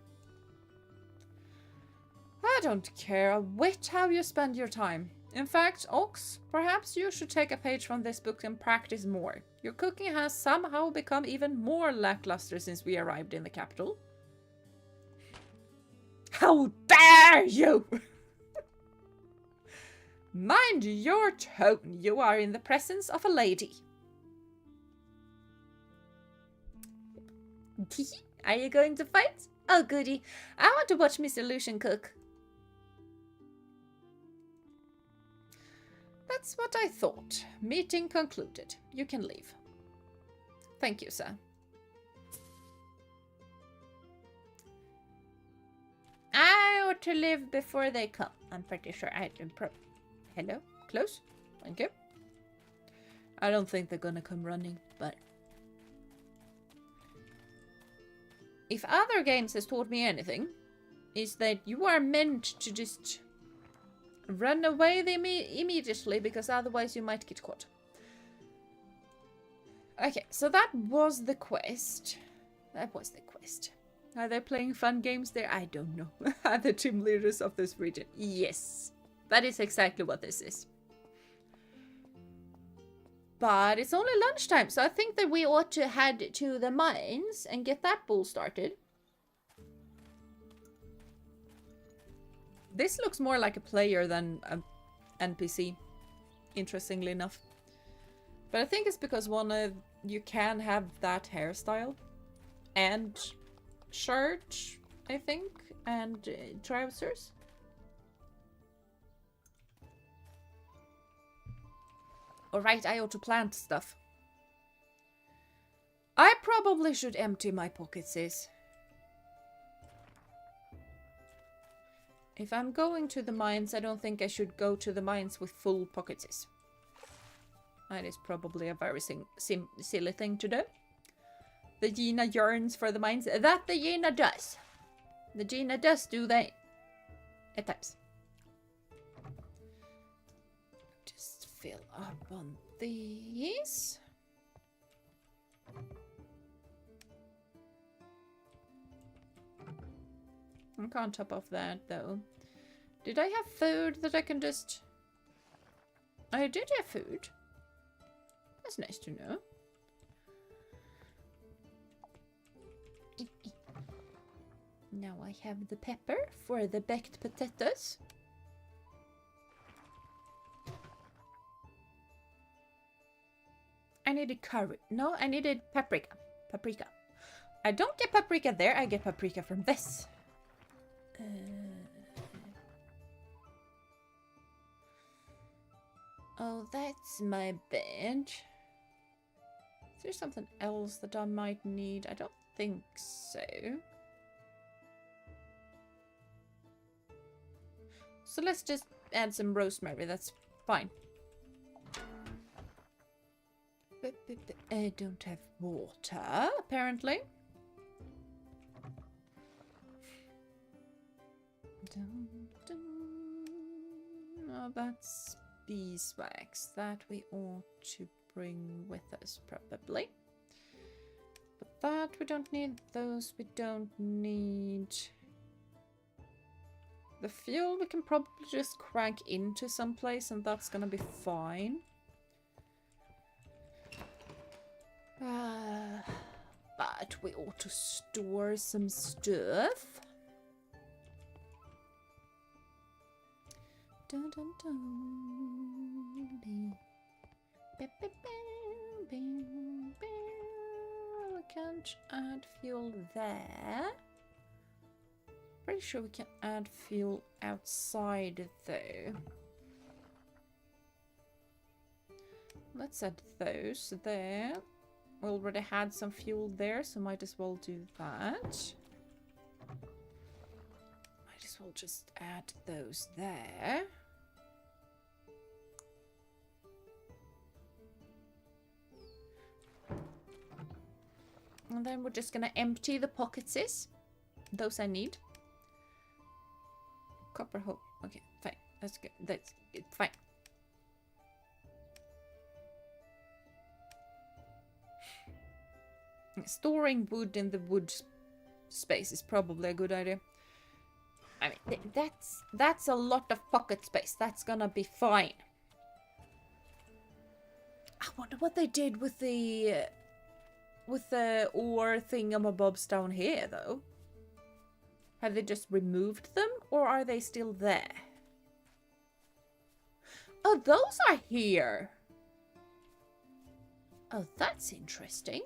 I don't care a whit how you spend your time. In fact, Ox, perhaps you should take a page from this book and practice more. Your cooking has somehow become even more lackluster since we arrived in the capital. How dare you! Mind your tone. You are in the presence of a lady. Are you going to fight? Oh, goody. I want to watch Mr. Lucian cook. That's what I thought. Meeting concluded. You can leave. Thank you, sir. I ought to leave before they come. I'm pretty sure I can Hello? Close? Thank you. I don't think they're gonna come running, but... If other games has taught me anything, is that you are meant to just run away immediately, because otherwise you might get caught. Okay, so that was the quest. That was the quest. Are they playing fun games there? I don't know. Are the team leaders of this region? Yes. That is exactly what this is. But it's only lunchtime, so I think that we ought to head to the mines and get that bull started. This looks more like a player than an NPC, interestingly enough. But I think it's because you can have that hairstyle and shirt, I think, and trousers. Alright, I ought to plant stuff. I probably should empty my pockets. If I'm going to the mines, I don't think I should go to the mines with full pockets. That is probably a very silly thing to do. The Gina yearns for the mines. That the Gina does. The Gina does do that. At times. Just fill up on these. I can't top off that though. Did I have food that I can just... I did have food. That's nice to know. Now I have the pepper for the baked potatoes. I needed curry. No, I needed paprika. Paprika. I don't get paprika there, I get paprika from this. Oh, that's my bad. Is there something else that I might need? I don't think so. So let's just add some rosemary, that's fine. I don't have water, apparently. Dun, dun. Oh, that's beeswax. That we ought to bring with us, probably. But that we don't need. Those we don't need. The fuel we can probably just crank into someplace and that's gonna be fine. But we ought to store some stuff. Dun, dun, dun. We can't add fuel there. Pretty sure we can add fuel outside though. Let's add those there. We already had some fuel there, so might as well do that. Might as well just add those there. And then we're just gonna empty the pockets. Those I need. Copper hope. Okay, fine. That's good. That's it. Fine. Storing wood in the wood space is probably a good idea. I mean, that's a lot of pocket space. That's gonna be fine. I wonder what they did with the ore thingamabobs down here, though. Have they just removed them, or are they still there? Oh, those are here. Oh, that's interesting.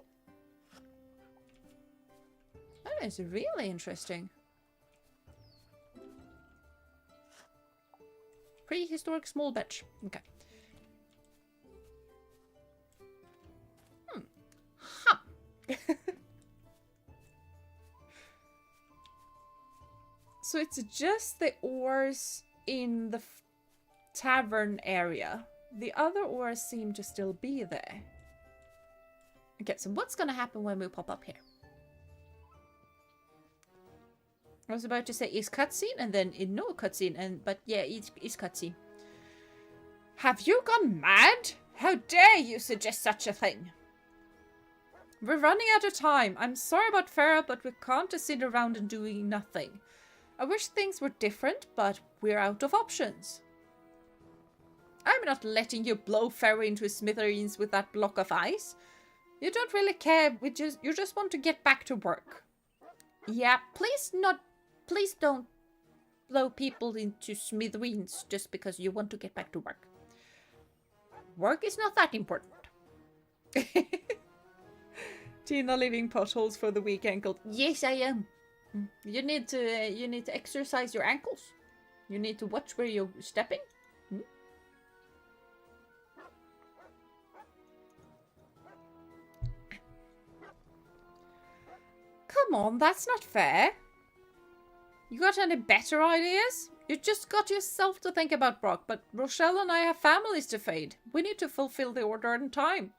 That is really interesting. Prehistoric small bench. Okay. Huh. So it's just the ores in the tavern area. The other ores seem to still be there. Okay, so what's gonna happen when we pop up here? I was about to say is cutscene and then no cutscene, but yeah, it's cutscene. Have you gone mad? How dare you suggest such a thing? We're running out of time. I'm sorry about Farah, but we can't just sit around and doing nothing. I wish things were different, but we're out of options. I'm not letting you blow Farah into smithereens with that block of ice. You don't really care. You just want to get back to work. Yeah, please don't blow people into smithereens just because you want to get back to work. Work is not that important. Tina leaving potholes for the weak ankle. Yes, I am. You need to exercise your ankles. You need to watch where you're stepping. Come on, that's not fair. You got any better ideas? You just got yourself to think about, Brock, but Rochelle and I have families to feed. We need to fulfill the order in time.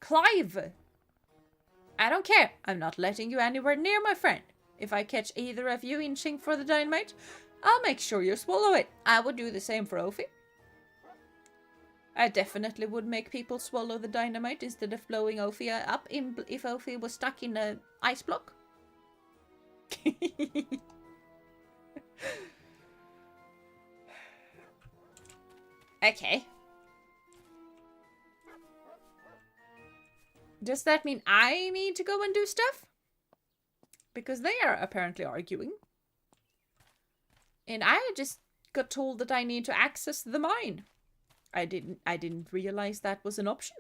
Clive! I don't care. I'm not letting you anywhere near my friend. If I catch either of you inching for the dynamite, I'll make sure you swallow it. I would do the same for Ophi. I definitely would make people swallow the dynamite instead of blowing Ophi up if Ophi was stuck in an ice block. Okay. Does that mean I need to go and do stuff? because they are apparently arguing. And I just got told that I need to access the mine. I didn't realize that was an option.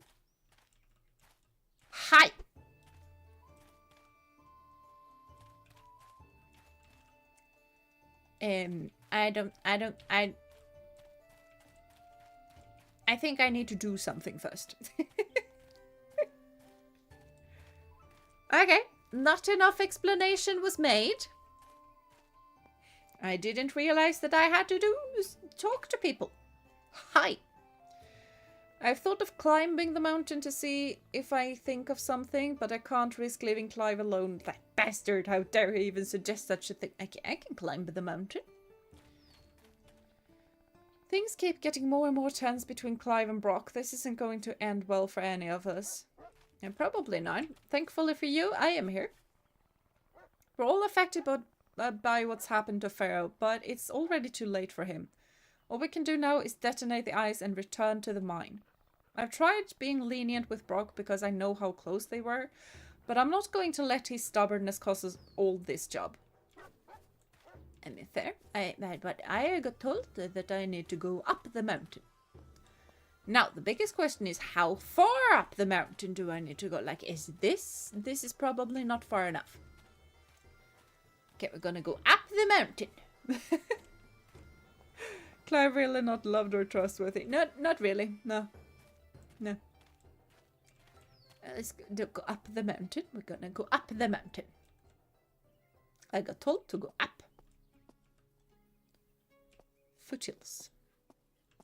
Hi. I think I need to do something first. Okay, not enough explanation was made. I didn't realize that I had to talk to people. Hi. I've thought of climbing the mountain to see if I think of something, but I can't risk leaving Clive alone. That bastard, how dare he even suggest such a thing. I can climb the mountain. Things keep getting more and more tense between Clive and Brock. This isn't going to end well for any of us. And probably not. Thankfully for you, I am here. We're all affected by what's happened to Pharaoh, but it's already too late for him. All we can do now is detonate the ice and return to the mine. I've tried being lenient with Brock because I know how close they were, but I'm not going to let his stubbornness cause us all this job. I mean, fair. But I got told that I need to go up the mountain. Now, the biggest question is, how far up the mountain do I need to go? Like, is this? This is probably not far enough. Okay, we're gonna go up the mountain. Clive really not loved or trustworthy. Not really. No. No. Let's go up the mountain. We're gonna go up the mountain. I got told to go up. Foothills.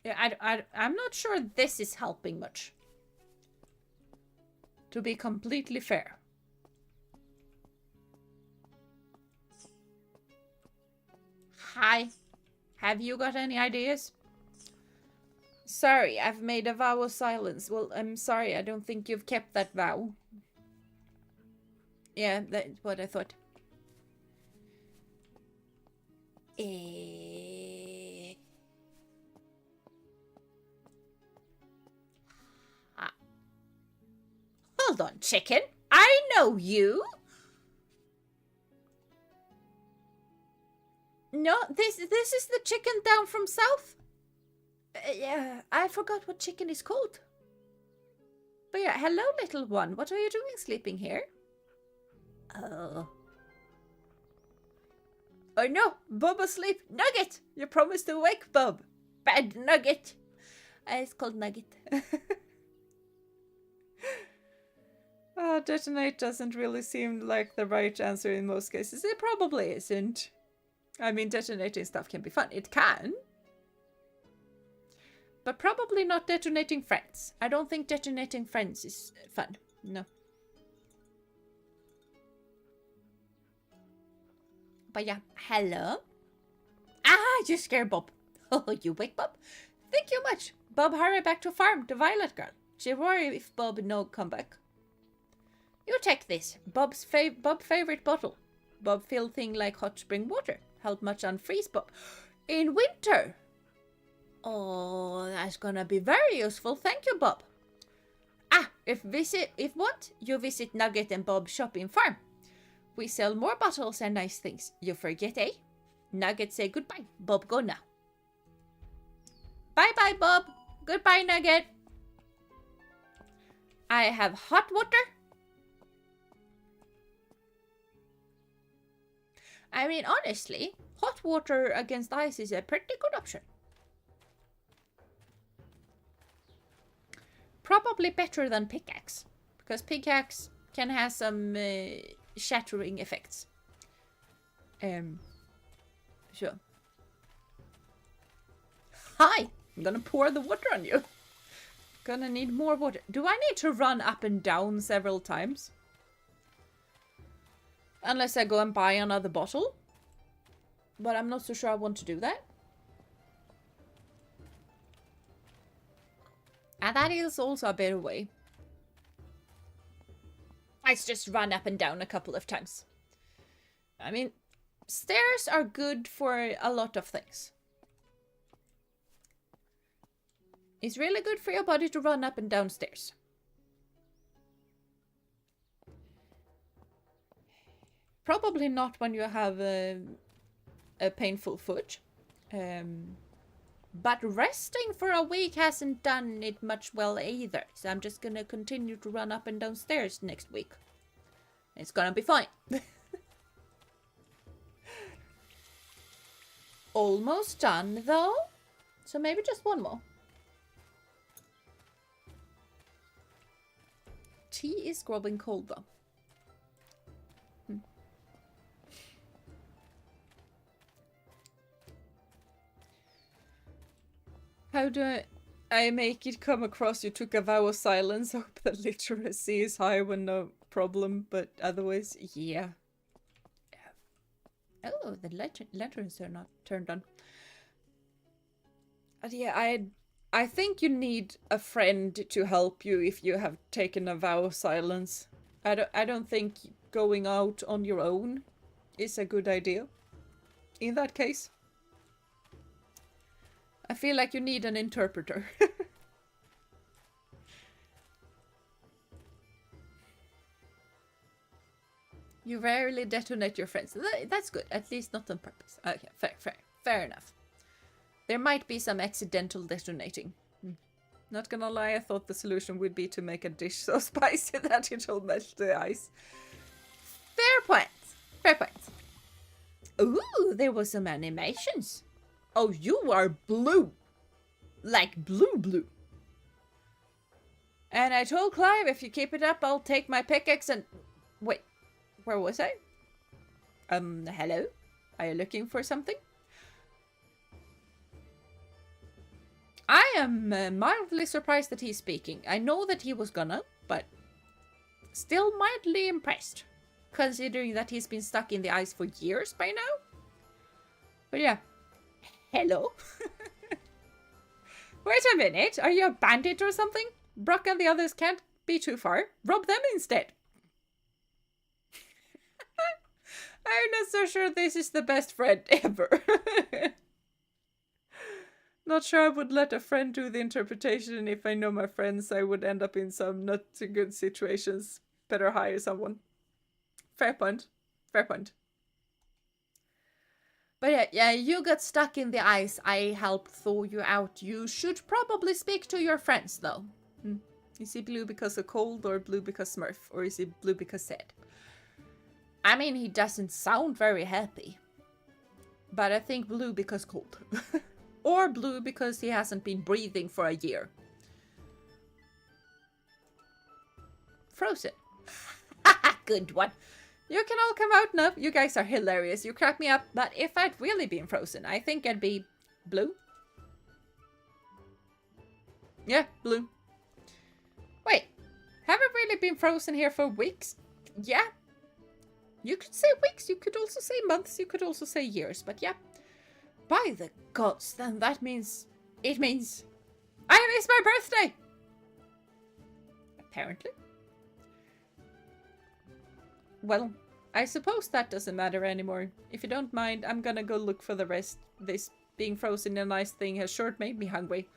Yeah, I'm not sure this is helping much. To be completely fair. Hi. Have you got any ideas? Sorry, I've made a vow of silence. Well, I'm sorry, I don't think you've kept that vow. Yeah, that's what I thought. Hold on, chicken. I know you. No, this is the chicken down from south. Yeah, I forgot what chicken is called. But yeah, hello, little one. What are you doing sleeping here? Oh. Oh no, Bob asleep. Nugget! You promised to wake Bob. Bad Nugget. It's called Nugget. Detonate doesn't really seem like the right answer in most cases. It probably isn't. I mean, detonating stuff can be fun. It can. But probably not detonating friends. I don't think detonating friends is fun. No. But yeah, hello. Ah, you scared Bob. Oh, you wake Bob? Thank you much. Bob, hurry back to farm, the Violet Girl. She worry if Bob no come back. You take this. Bob's favorite bottle. Bob feel thing like hot spring water. Help much unfreeze Bob. In winter. Oh, that's gonna be very useful. Thank you, Bob. Ah, if what? You visit Nugget and Bob's shopping farm. We sell more bottles and nice things. You forget, eh? Nugget say goodbye. Bob go now. Bye-bye, Bob. Goodbye, Nugget. I have hot water. I mean, honestly, hot water against ice is a pretty good option. Probably better than pickaxe, because pickaxe can have some shattering effects. Sure. Hi! I'm gonna pour the water on you. Gonna need more water. Do I need to run up and down several times? Unless I go and buy another bottle. But I'm not so sure I want to do that. And that is also a better way. Let's just run up and down a couple of times. I mean, stairs are good for a lot of things. It's really good for your body to run up and down stairs. Probably not when you have a painful foot. But resting for a week hasn't done it much well either. So I'm just gonna continue to run up and down stairs next week. It's gonna be fine. Almost done though. So maybe just one more. Tea is growing cold though. How do I make it come across you took a vow of silence? Hope the literacy is high when no problem, but otherwise, yeah. Oh, the lanterns are not turned on. Yeah, I think you need a friend to help you if you have taken a vow of silence. I don't think going out on your own is a good idea. In that case. I feel like you need an interpreter. You rarely detonate your friends. That's good. At least not on purpose. Okay, fair enough. There might be some accidental detonating. Not gonna lie, I thought the solution would be to make a dish so spicy that it'll melt the ice. Fair point. Fair point. Ooh, there were some animations. Oh, you are blue. Like blue. And I told Clive, if you keep it up, I'll take my pickaxe and... Wait, where was I? Hello? Are you looking for something? I am mildly surprised that he's speaking. I know that he was gonna, but still mildly impressed. Considering that he's been stuck in the ice for years by now. But yeah. Hello? Wait a minute, are you a bandit or something? Brock and the others can't be too far. Rob them instead. I'm not so sure this is the best friend ever. Not sure I would let a friend do the interpretation. If I know my friends, I would end up in some not too good situations. Better hire someone. Fair point. Fair point. But yeah, you got stuck in the ice. I helped thaw you out. You should probably speak to your friends, though. Is he blue because of cold or blue because Smurf? Or is he blue because sad? I mean, he doesn't sound very happy. But I think blue because cold. Or blue because he hasn't been breathing for a year. Frozen. Good one. You can all come out now. You guys are hilarious. You crack me up. But if I'd really been frozen, I think I'd be blue. Yeah, blue. Wait, haven't really been frozen here for weeks? Yeah. You could say weeks. You could also say months. You could also say years. But yeah. By the gods, then that means... It means... I missed my birthday! Apparently. Well, I suppose that doesn't matter anymore. If you don't mind, I'm gonna go look for the rest. This being frozen in a nice thing has sure made me hungry.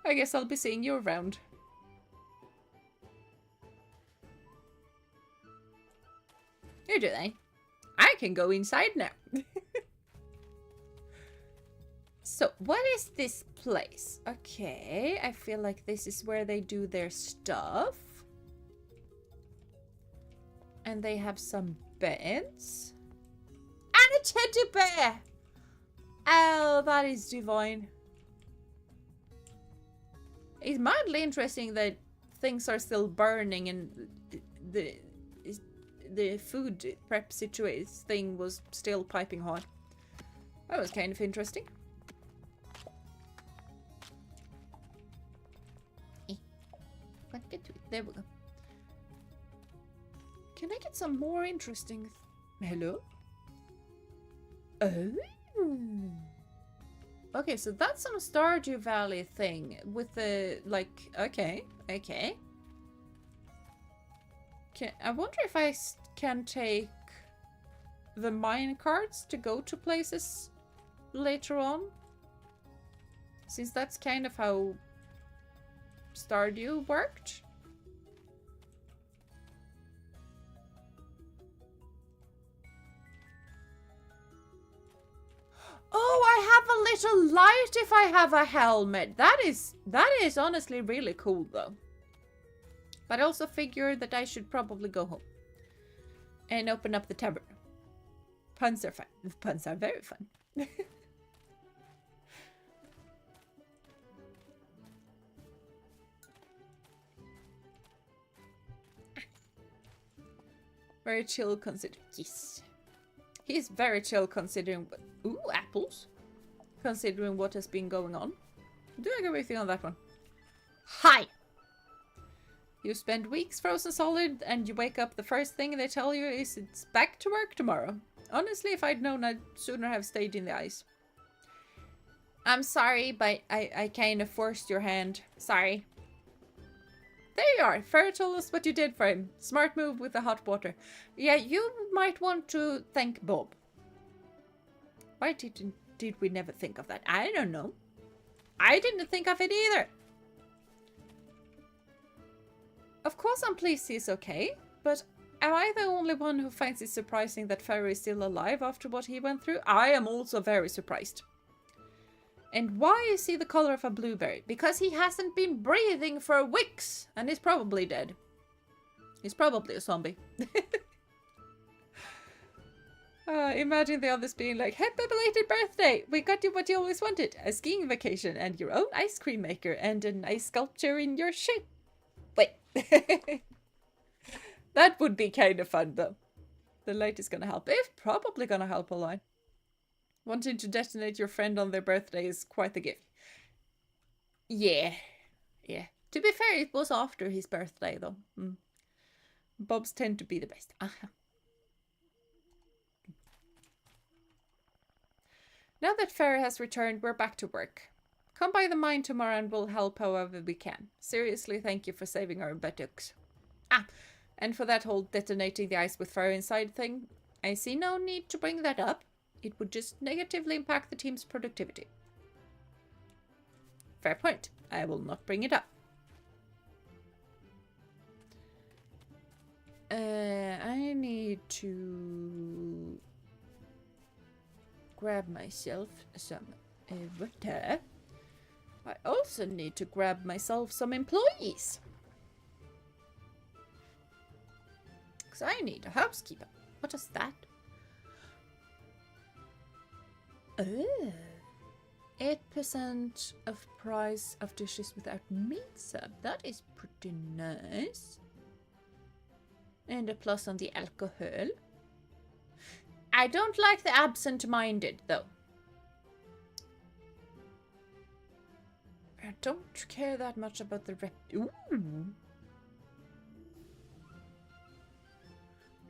I guess I'll be seeing you around. You do they? I can go inside now. So, what is this place? Okay, I feel like this is where they do their stuff. And they have some beds. And a teddy bear! Oh, that is divine. It's mildly interesting that things are still burning and the food prep situation thing was still piping hot. That was kind of interesting. Can't get to it. There we go. Can I get some more interesting... Hello? Oh. Okay, so that's some Stardew Valley thing with the, like, okay. I wonder if I can take the mine carts to go to places later on. Since that's kind of how Stardew worked. 'Cause little light if I have a helmet. That is honestly really cool though. But I also figure that I should probably go home and open up the tavern. Puns are fun. Puns are very fun. Very chill considering. Yes. He's very chill considering. Ooh, apples. Considering what has been going on. Do I agree with you on that one? Hi! You spend weeks frozen solid and you wake up, the first thing they tell you is it's back to work tomorrow. Honestly, if I'd known, I'd sooner have stayed in the ice. I'm sorry, but I kind of forced your hand. Sorry. There you are. Fer told us what you did for him. Smart move with the hot water. Yeah, you might want to thank Bob. Why did we never think of that? I don't know. I didn't think of it either. Of course I'm pleased he's okay, but am I the only one who finds it surprising that Fer is still alive after what he went through? I am also very surprised. And why is he the color of a blueberry? Because he hasn't been breathing for weeks and he's probably dead. He's probably a zombie. Imagine the others being like, happy belated birthday! We got you what you always wanted. A skiing vacation and your own ice cream maker and an ice sculpture in your shape. Wait. That would be kind of fun though. The light is gonna help. It's probably gonna help a lot. Wanting to detonate your friend on their birthday is quite the gift. Yeah. Yeah. To be fair, it was after his birthday, though. Bobs tend to be the best. Now that Fer has returned, we're back to work. Come by the mine tomorrow and we'll help however we can. Seriously, thank you for saving our buttocks. And for that whole detonating the ice with Fer inside thing, I see no need to bring that up. It would just negatively impact the team's productivity. Fair point. I will not bring it up. I need to grab myself some water. I also need to grab myself some employees. Because I need a housekeeper. What is that? 8% of price of dishes without meat sub. That is pretty nice. And a plus on the alcohol. I don't like the absent-minded though. I don't care that much about the rep. Ooh.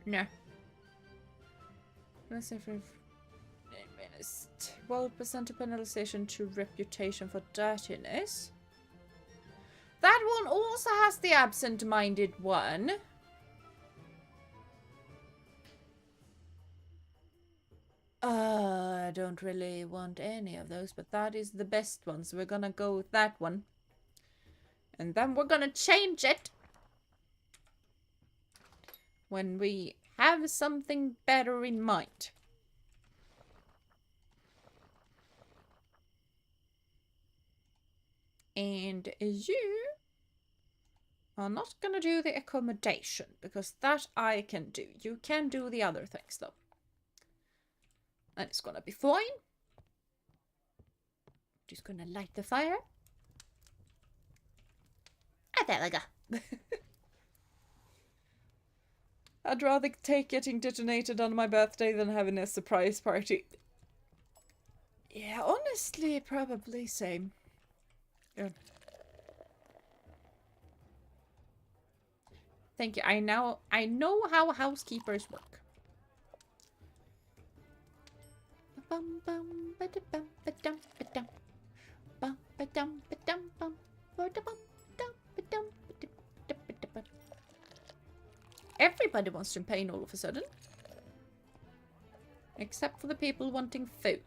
No. Let's say for 12% penalization to reputation for dirtiness. That one also has the absent-minded one. I don't really want any of those, but that is the best one, so we're gonna go with that one. And then we're gonna change it when we have something better in mind. And you are not gonna do the accommodation, because that I can do. You can do the other things, though. And it's gonna be fine. Just gonna light the fire. Ah, there we go. I'd rather take getting detonated on my birthday than having a surprise party. Yeah, honestly, probably same. Yeah. Thank you. I know how housekeepers work. Everybody wants champagne all of a sudden. Except for the people wanting food.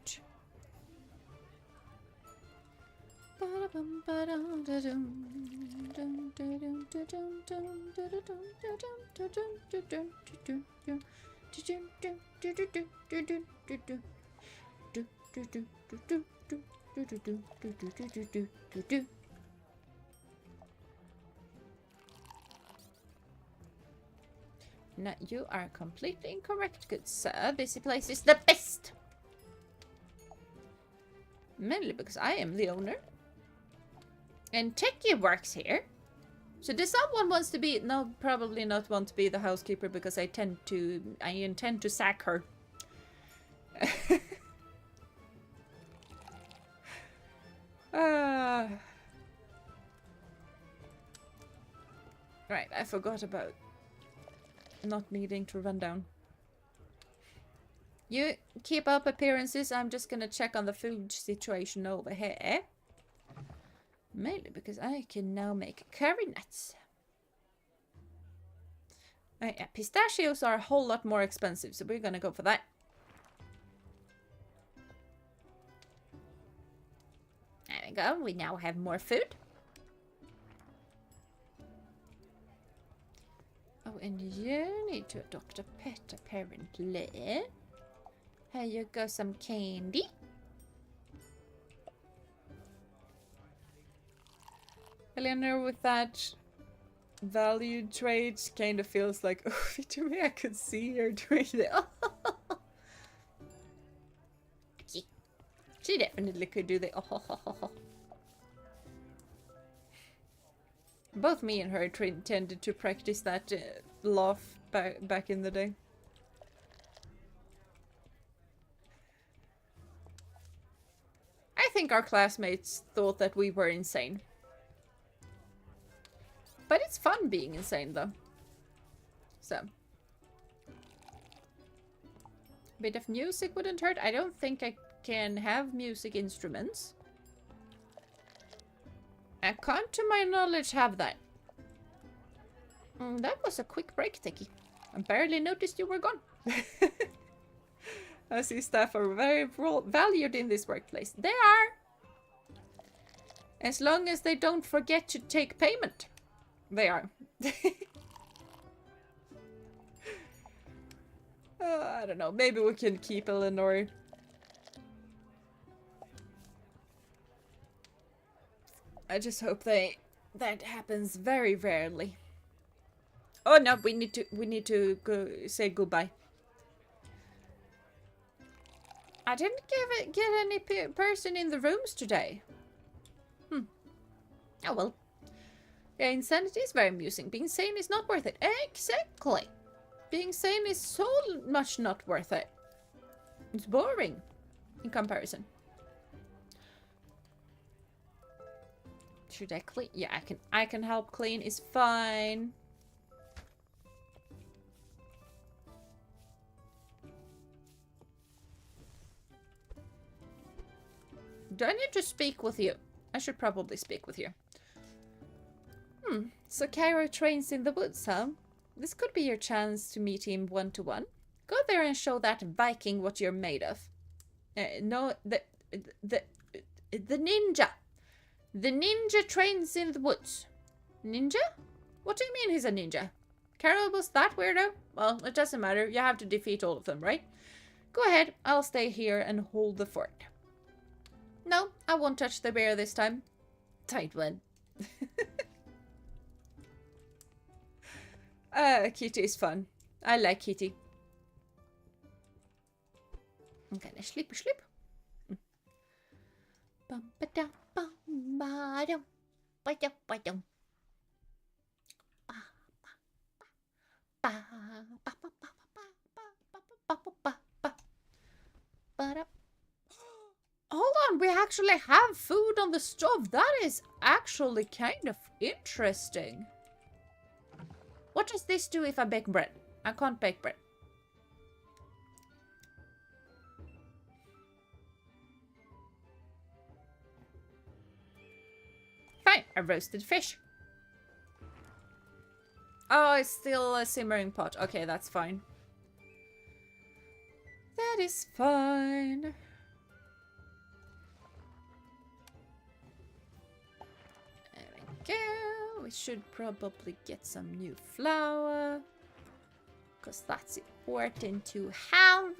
No, you are completely incorrect, good sir. This place is the best. Mainly because I am the owner. And Techie works here. So does someone wants to be... No, probably not want to be the housekeeper because I intend to sack her. Right, I forgot about not needing to run down. You keep up appearances. I'm just gonna check on the food situation over here. Mainly because I can now make curry nuts. Yeah, pistachios are a whole lot more expensive, so we're gonna go for that. There we go. We now have more food. Oh, and you need to adopt a pet, apparently. Here you go, some candy. Eleanor, with that value trade, kind of feels like, oh, to me, I could see her doing it. She definitely could do the oh. Both me and her tended to practice that laugh back in the day. I think our classmates thought that we were insane. But it's fun being insane, though. So. A bit of music wouldn't hurt. I don't think I can have music instruments. I can't, to my knowledge, have that. That was a quick break, Techie. I barely noticed you were gone. I see staff are very valued in this workplace. They are. As long as they don't forget to take payment. They are. I don't know. Maybe we can keep Eleanor. I just hope that happens very rarely. Oh no, we need to go say goodbye. I didn't get any person in the rooms today. Oh well. Yeah, insanity is very amusing. Being sane is not worth it. Exactly. Being sane is so much not worth it. It's boring in comparison. Should I clean? Yeah, I can help clean. Is fine. Do I need to speak with you? I should probably speak with you. So Cairo trains in the woods, huh? This could be your chance to meet him one-to-one. Go there and show that Viking what you're made of. No, the ninja. The ninja trains in the woods. Ninja? What do you mean he's a ninja? Carol was that weirdo? Well, it doesn't matter. You have to defeat all of them, right? Go ahead. I'll stay here and hold the fort. No, I won't touch the bear this time. Tight one. Kitty is fun. I like Kitty. I'm gonna sleep. Hold on, we actually have food on the stove. That is actually kind of interesting. What does this do if I bake bread? I can't bake bread. Fine, a roasted fish. Oh, it's still a simmering pot. Okay, that's fine. That is fine. There we go. We should probably get some new flour. Because that's important to have.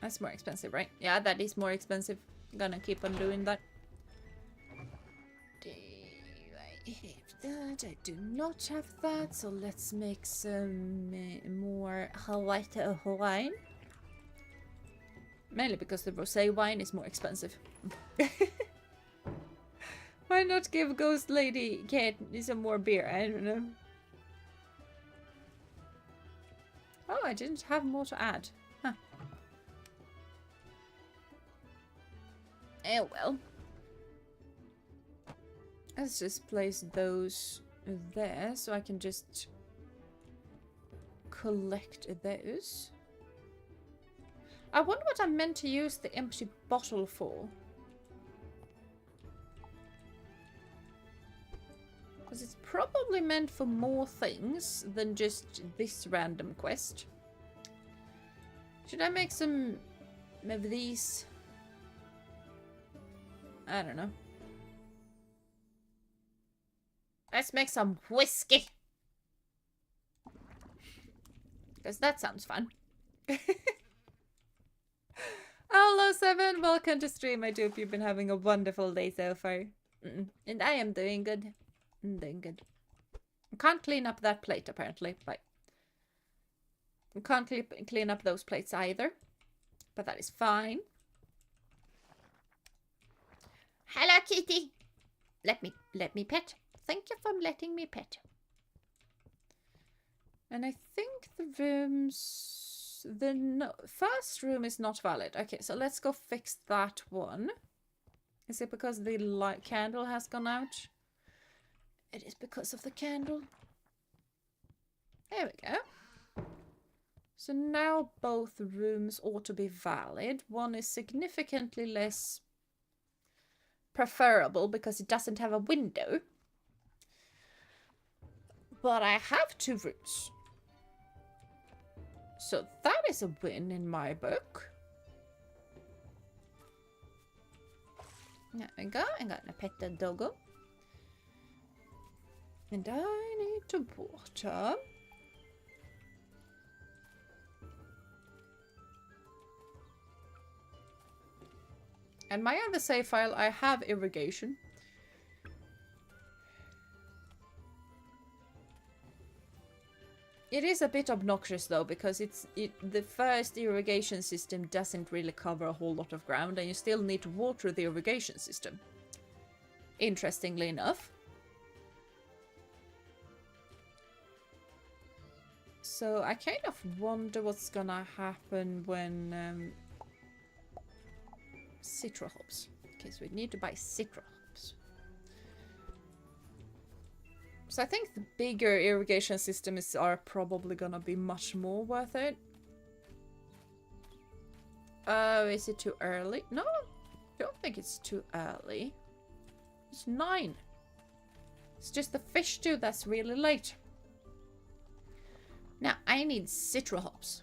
That's more expensive, right? Yeah, that is more expensive. Gonna keep on doing that. Do I have that? I do not have that. So let's make some more white wine. Mainly because the rosé wine is more expensive. Why not give Ghost Lady Kate some more beer? I don't know. Oh, I didn't have more to add. Huh. Oh well. Let's just place those there so I can just collect those. I wonder what I meant to use the empty bottle for. Because it's probably meant for more things than just this random quest. Should I make some of these? I don't know. Let's make some whiskey. Because that sounds fun. Hello, Seven. Welcome to stream. I do hope you've been having a wonderful day so far. And I am doing good. I'm doing good. I can't clean up that plate, apparently. But I can't clean up those plates either. But that is fine. Hello, kitty. Let me pet. Thank you for letting me pet. And I think the rooms... The first room is not valid. Okay, so let's go fix that one. Is it because the light candle has gone out? It is because of the candle. There we go. So now both rooms ought to be valid. One is significantly less preferable because it doesn't have a window. But I have 2 rooms. So that is a win in my book. There we go. I'm gonna pet the doggo. And I need to water. And my other save file, I have irrigation. It is a bit obnoxious though, because the first irrigation system doesn't really cover a whole lot of ground, and you still need to water the irrigation system. Interestingly enough. So I kind of wonder what's gonna happen when citro hops. Okay, so we need to buy citro hops. So I think the bigger irrigation systems are probably gonna be much more worth it. Oh, is it too early? No, I don't think it's too early. It's 9. It's just the fish stew that's really late. Now, I need citro hops.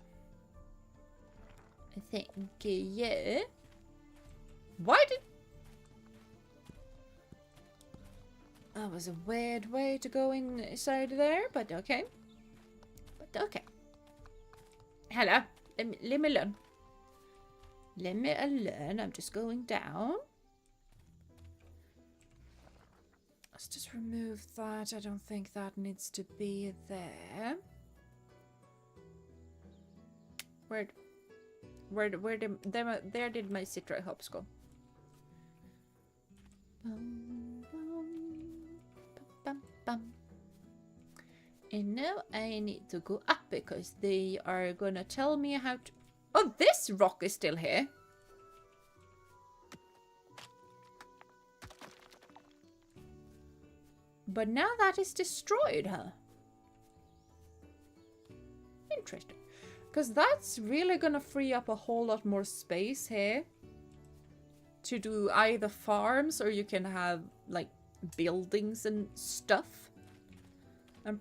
I think, yeah. Why did... That was a weird way to go inside there, but okay. But okay. Hello. Let me alone. Let me alone. I'm just going down. Let's just remove that. I don't think that needs to be there. Where did my citro hops go? And now I need to go up because they are gonna tell me how to... Oh, this rock is still here. But now that is destroyed, huh? Interesting. Because that's really gonna free up a whole lot more space here. To do either farms or you can have, like, buildings and stuff. And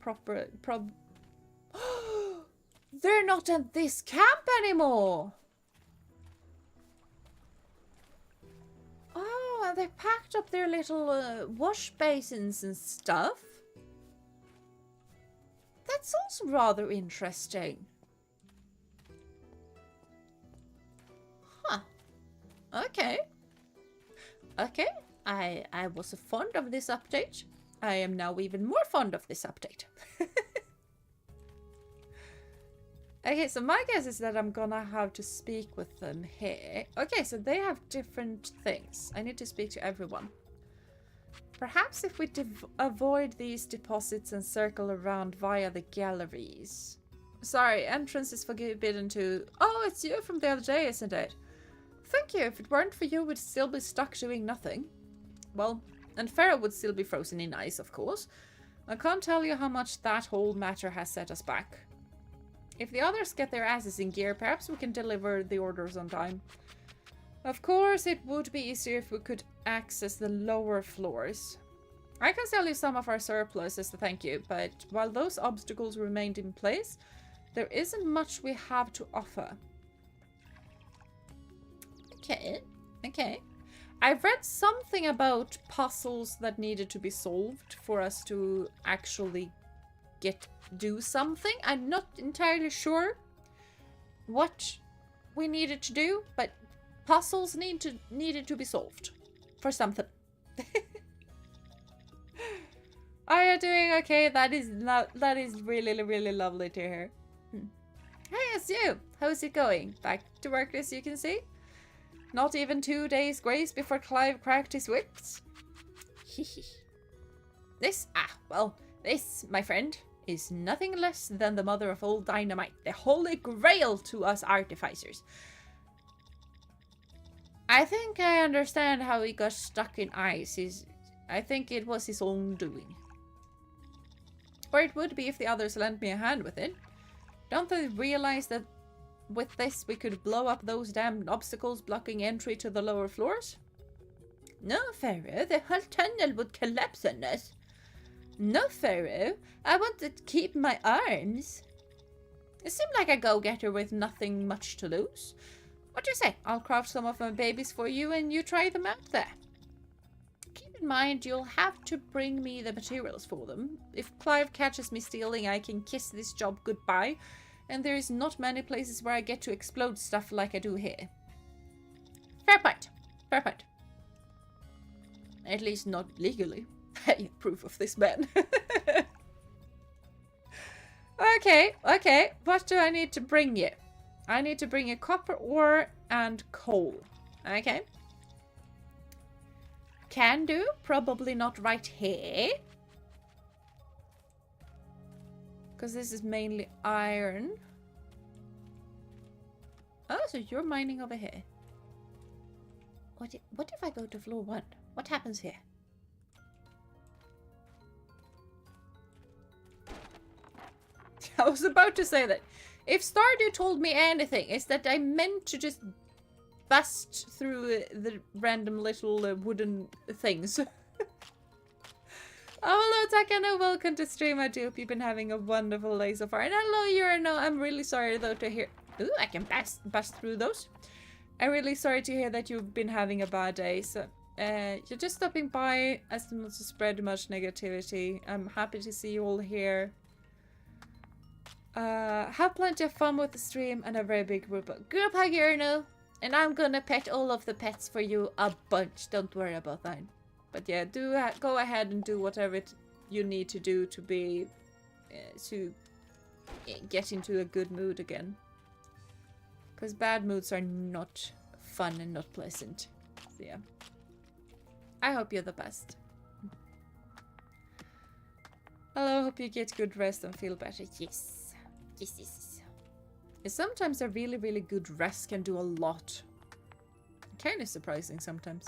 They're not at this camp anymore! Oh, and they packed up their little wash basins and stuff. That's also rather interesting. Okay. Okay. I was fond of this update. I am now even more fond of this update. Okay, so my guess is that I'm gonna have to speak with them here. Okay, so they have different things. I need to speak to everyone. Perhaps if we avoid these deposits and circle around via the galleries. Sorry, entrance is forbidden to... Oh, it's you from the other day, isn't it? Thank you. If it weren't for you, we'd still be stuck doing nothing. Well, and Pharaoh would still be frozen in ice, of course. I can't tell you how much that whole matter has set us back. If the others get their asses in gear, perhaps we can deliver the orders on time. Of course, it would be easier if we could access the lower floors. I can sell you some of our surplus as a thank you, but while those obstacles remained in place, there isn't much we have to offer. Okay, okay. I've read something about puzzles that needed to be solved for us to actually do something. I'm not entirely sure what we needed to do, but puzzles needed to be solved for something. Are you doing okay? That is really, really lovely to hear. Hey, it's you. How's it going? Back to work, as you can see. Not even 2 days grace before Clive cracked his whips. This, my friend, is nothing less than the mother of all dynamite, the holy grail to us artificers. I think I understand how he got stuck in ice. I think it was his own doing. Or it would be if the others lent me a hand with it. Don't they realize that with this we could blow up those damned obstacles blocking entry to the lower floors? No, Pharaoh, the whole tunnel would collapse on us. No, Pharaoh, I want to keep my arms. You seem like a go-getter with nothing much to lose. What do you say? I'll craft some of my babies for you and you try them out there. Keep in mind, you'll have to bring me the materials for them. If Clive catches me stealing, I can kiss this job goodbye. And there is not many places where I get to explode stuff like I do here. Fair point. Fair point. At least not legally. I approve of this man. Okay, okay. What do I need to bring you? I need to bring you copper ore and coal. Okay. Can do. Probably not right here. Because this is mainly iron. Oh, so you're mining over here. What if I go to floor 1? What happens here? I was about to say that. If Stardew told me anything, it's that I meant to just bust through the random little wooden things. Oh, hello, Takano. Welcome to stream. I do hope you've been having a wonderful day so far. And hello, Urano. I'm really sorry, though, to hear... Ooh, I can bust through those. I'm really sorry to hear that you've been having a bad day. So, you're just stopping by as not to spread much negativity. I'm happy to see you all here. Have plenty of fun with the stream and a very big group hug, Urano. And I'm gonna pet all of the pets for you a bunch. Don't worry about that. But yeah, do go ahead and do whatever you need to do to be to get into a good mood again. Because bad moods are not fun and not pleasant. So yeah, I hope you're the best. Hello, hope you get good rest and feel better. Yes, yes, yes. And sometimes a really, really good rest can do a lot. Kind of surprising sometimes.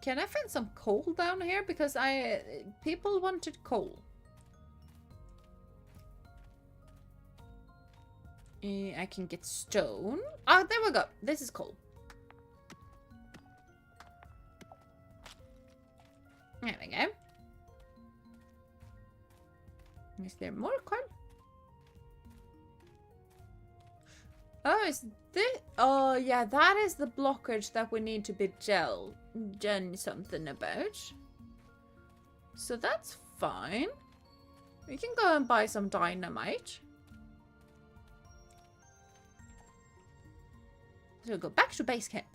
Can I find some coal down here? Because people wanted coal. I can get stone. Oh, there we go. This is coal. There we go. Is there more coal? Oh, is this? Oh, yeah, that is the blockage that we need to be done something about. So that's fine. We can go and buy some dynamite. So go back to base camp.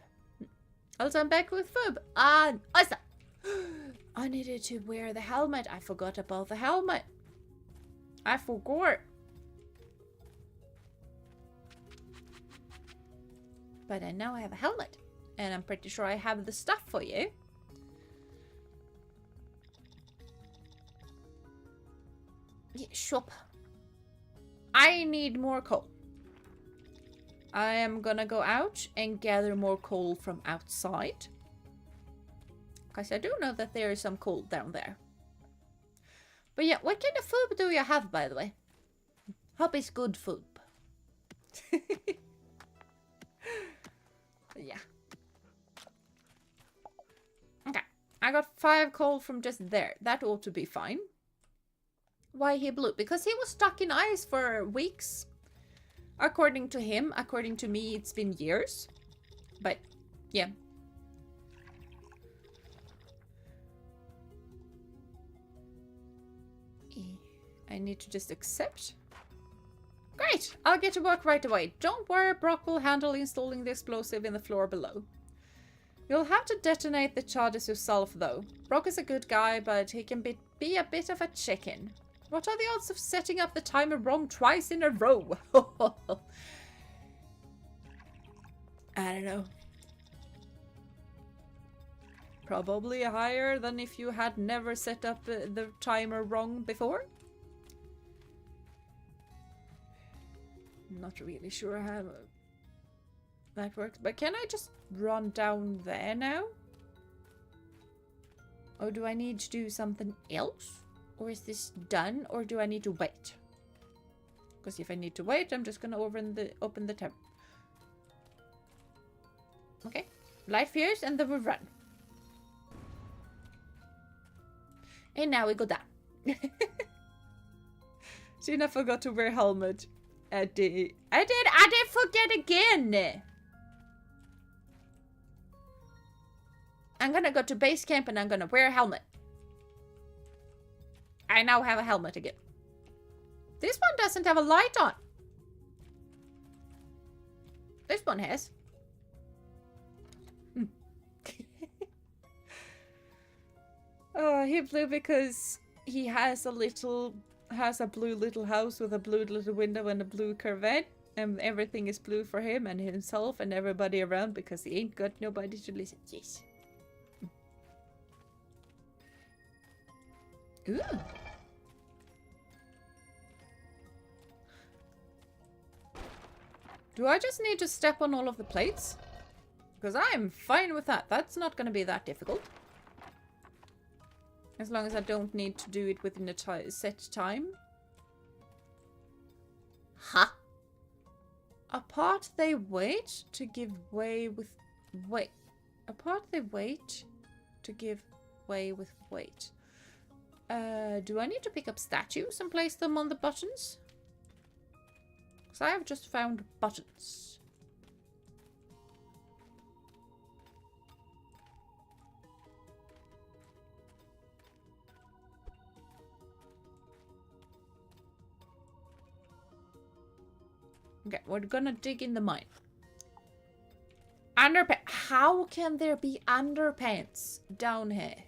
Also, I'm back with food. Awesome. I needed to wear the helmet. I forgot about the helmet. I forgot. But I now have a helmet. And I'm pretty sure I have the stuff for you. Yeah, shop. I need more coal. I am gonna go out and gather more coal from outside. Because I do know that there is some coal down there. But yeah, what kind of food do you have, by the way? Hope it's good food. Yeah. Okay. I got 5 coal from just there. That ought to be fine. Why he blew? Because he was stuck in ice for weeks. According to him. According to me, it's been years. But, yeah. I need to just accept. Great! I'll get to work right away. Don't worry, Brock will handle installing the explosive in the floor below. You'll have to detonate the charges yourself, though. Brock is a good guy, but he can be a bit of a chicken. What are the odds of setting up the timer wrong twice in a row? I don't know. Probably higher than if you had never set up the timer wrong before. Not really sure how that works, but can I just run down there now? Or do I need to do something else? Or is this done? Or do I need to wait? Because if I need to wait, I'm just gonna open the tab. Okay. Light fuse and then we run. And now we go down. Gina forgot to wear helmet. I did forget again. I'm gonna go to base camp and I'm gonna wear a helmet. I now have a helmet again. This one doesn't have a light on. This one has. Oh, he blew because he has a blue little house with a blue little window and a blue Corvette. And everything is blue for him and himself and everybody around because he ain't got nobody to listen. Yes. Ooh. Do I just need to step on all of the plates? Because I'm fine with that. That's not going to be that difficult. As long as I don't need to do it within a set time. Huh? Apart they wait to give way with weight. Apart they wait to give way with weight. Do I need to pick up statues and place them on the buttons? Because I have just found buttons. Okay, we're gonna dig in the mine. Underpants. How can there be underpants down here?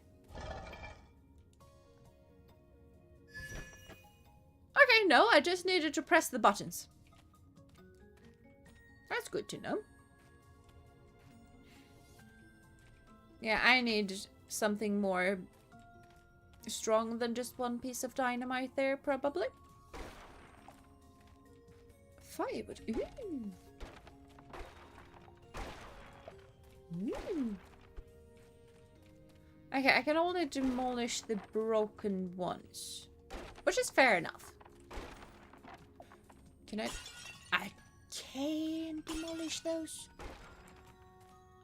Okay, no, I just needed to press the buttons. That's good to know. Yeah, I need something more strong than just one piece of dynamite there, probably. Firewood. Ooh. Ooh. Okay, I can only demolish the broken ones. Which is fair enough. Can I can demolish those.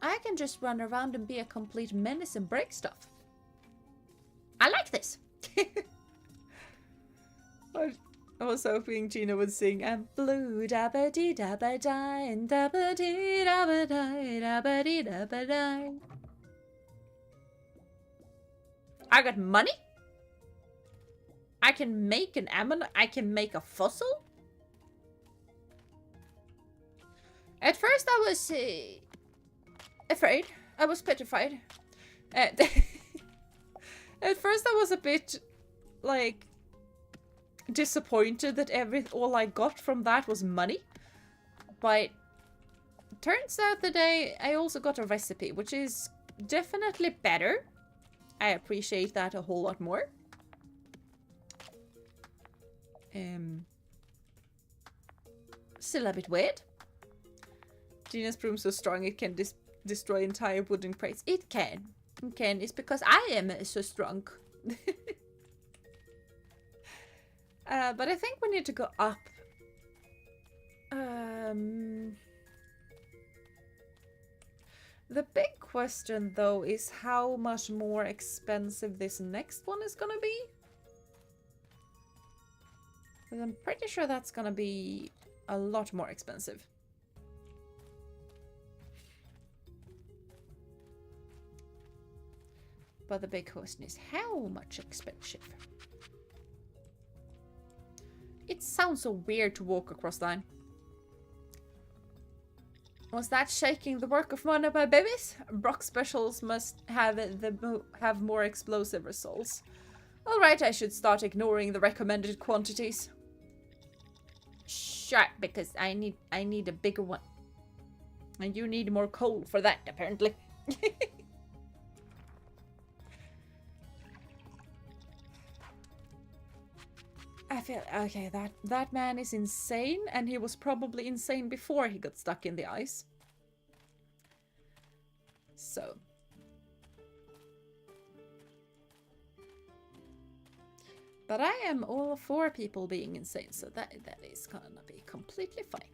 I can just run around and be a complete menace and break stuff. I like this. I was hoping Gina would sing "I'm blue dabba dee dabba die and dabba dee dabba die dabba dee dabba die." I got money. I can make an ammonite. I can make a fossil. At first I was afraid. I was petrified. At first I was a bit like disappointed that all I got from that was money. But turns out that I also got a recipe, which is definitely better. I appreciate that a whole lot more. Still a bit weird. Genius broom so strong it can destroy entire wooden crates. It can. It can. It's because I am so strong. But I think we need to go up. The big question, though, is how much more expensive this next one is gonna be. Because I'm pretty sure that's gonna be a lot more expensive. But the big question is how much expensive? It sounds so weird to walk across the line. Was that shaking the work of one of my babies? Brock specials must have more explosive results. Alright, I should start ignoring the recommended quantities. Sure, because I need a bigger one. And you need more coal for that, apparently. I feel okay, that man is insane, and he was probably insane before he got stuck in the ice. So. But I am all for people being insane, so that is gonna be completely fine.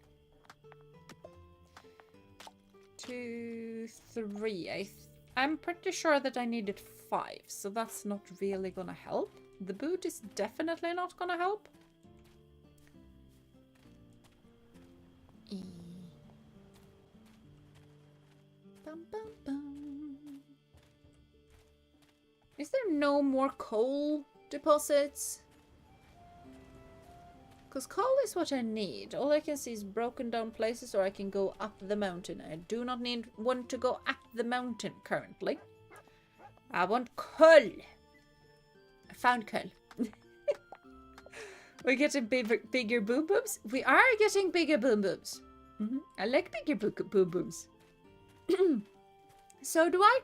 2, 3. I'm pretty sure that I needed 5, so that's not really gonna help. The boot is definitely not gonna help. Bum, bum, bum. Is there no more coal deposits? Because coal is what I need. All I can see is broken down places, or I can go up the mountain. I do not want to go up the mountain currently. I want coal. I found coal. We're getting bigger boom booms. We are getting bigger boom booms. I like bigger boom booms. So do I.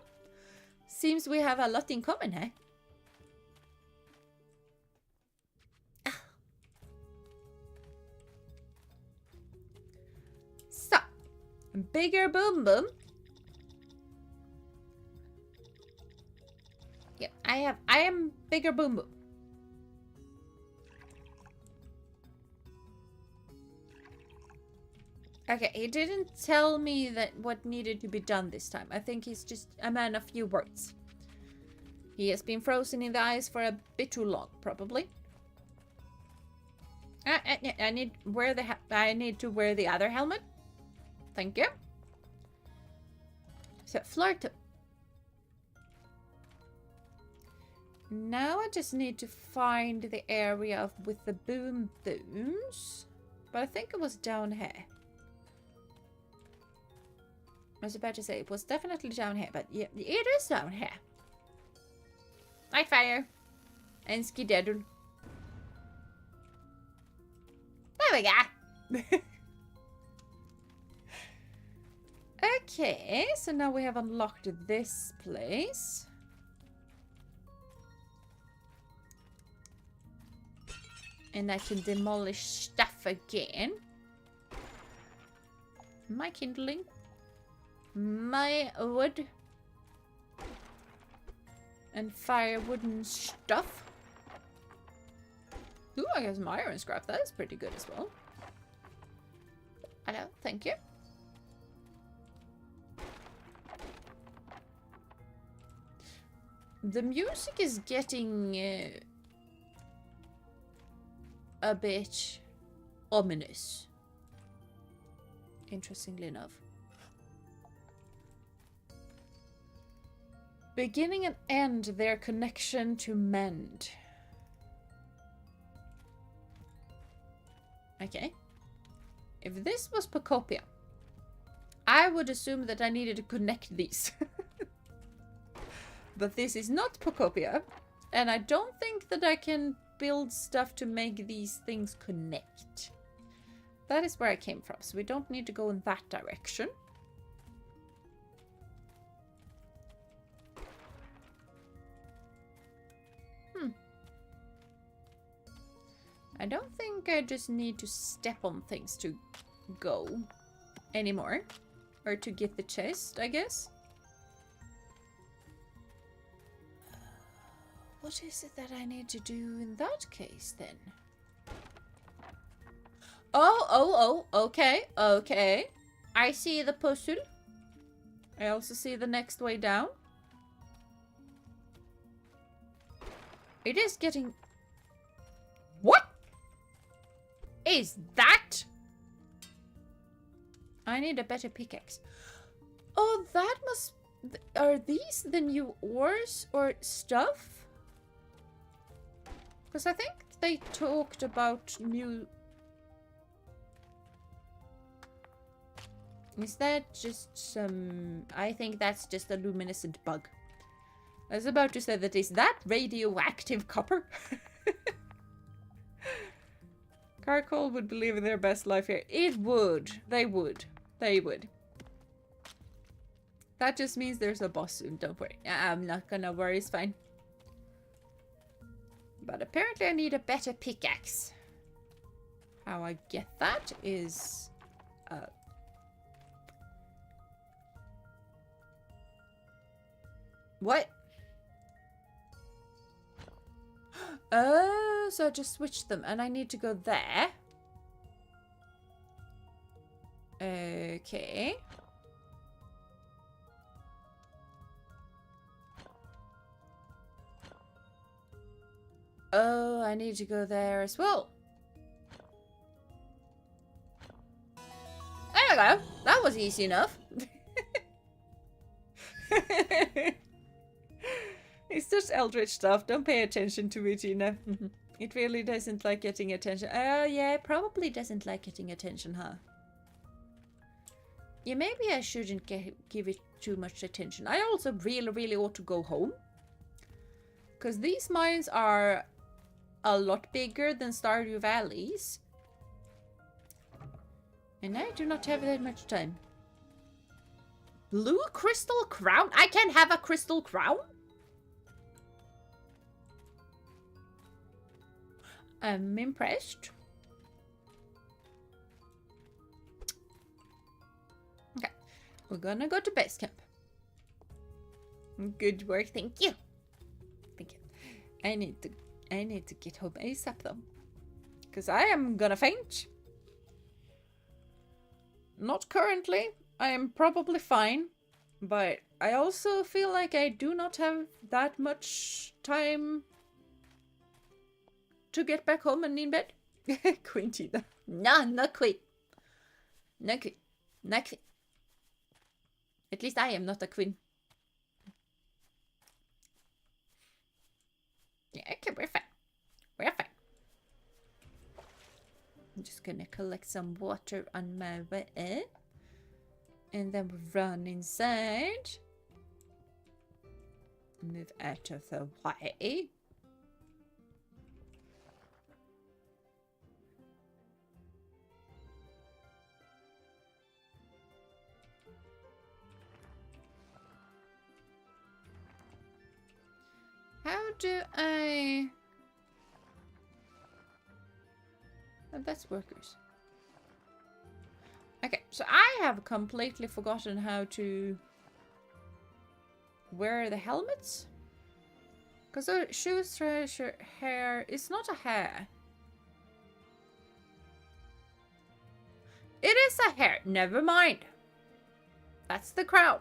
Seems we have a lot in common, eh? So, bigger boom boom. Yeah, I am bigger boom boom. Okay, he didn't tell me that what needed to be done this time. I think he's just a man of few words. He has been frozen in the ice for a bit too long, probably. I need to wear the other helmet. Thank you. So flirt. Now I just need to find the area with the boom booms. But I think it was down here. I was about to say it was definitely down here, but yeah, it is down here. Night fire. And skedaddle. There we go. Okay, so now we have unlocked this place. And I can demolish stuff again. My kindling. My wood. And firewood and stuff. Ooh, I got some iron scrap. That is pretty good as well. Hello, thank you. The music is getting a bit ominous. Interestingly enough. Beginning and end their connection to mend. Okay. If this was Pocopia, I would assume that I needed to connect these. But this is not Pocopia, and I don't think that I can build stuff to make these things connect. That is where I came from, so we don't need to go in that direction. I don't think I just need to step on things to go anymore. Or to get the chest, I guess. What is it that I need to do in that case, then? Oh, okay. I see the puzzle. I also see the next way down. It is getting... What is that? I need a better pickaxe. Oh, that must... Are these the new ores or stuff? Because I think they talked about new... Is that just some... I think that's just a luminescent bug. I was about to say that. Is that radioactive copper? Carcoal would be living their best life here. It would. They would. They would. That just means there's a boss soon. Don't worry. I'm not gonna worry. It's fine. But apparently I need a better pickaxe. How I get that is... What? Oh, so I just switched them and I need to go there. Okay. Oh, I need to go there as well. There we go. That was easy enough. It's just eldritch stuff. Don't pay attention to it, you know. It really doesn't like getting attention. Oh, yeah, it probably doesn't like getting attention, huh? Yeah, maybe I shouldn't give it too much attention. I also really ought to go home. Because these mines are a lot bigger than Stardew Valley's. And I do not have that much time. Blue crystal crown? I can have a crystal crown? I'm impressed. Okay, we're gonna go to base camp. Good work, thank you. Thank you. I need to get home ASAP though, because I am gonna faint. Not currently. I am probably fine, but I also feel like I do not have that much time to get back home and in bed. Quintina. No, not queen. No queen. Not queen. At least I am not a queen. Yeah, okay, we're fine. We're fine. I'm just gonna collect some water on my way. And then we run inside. Move out of the way. How do I... Oh, that's workers. Okay, so I have completely forgotten how to wear the helmets. Because the shoes, treasure, hair... It's not a hair. It is a hair. Never mind. That's the crown.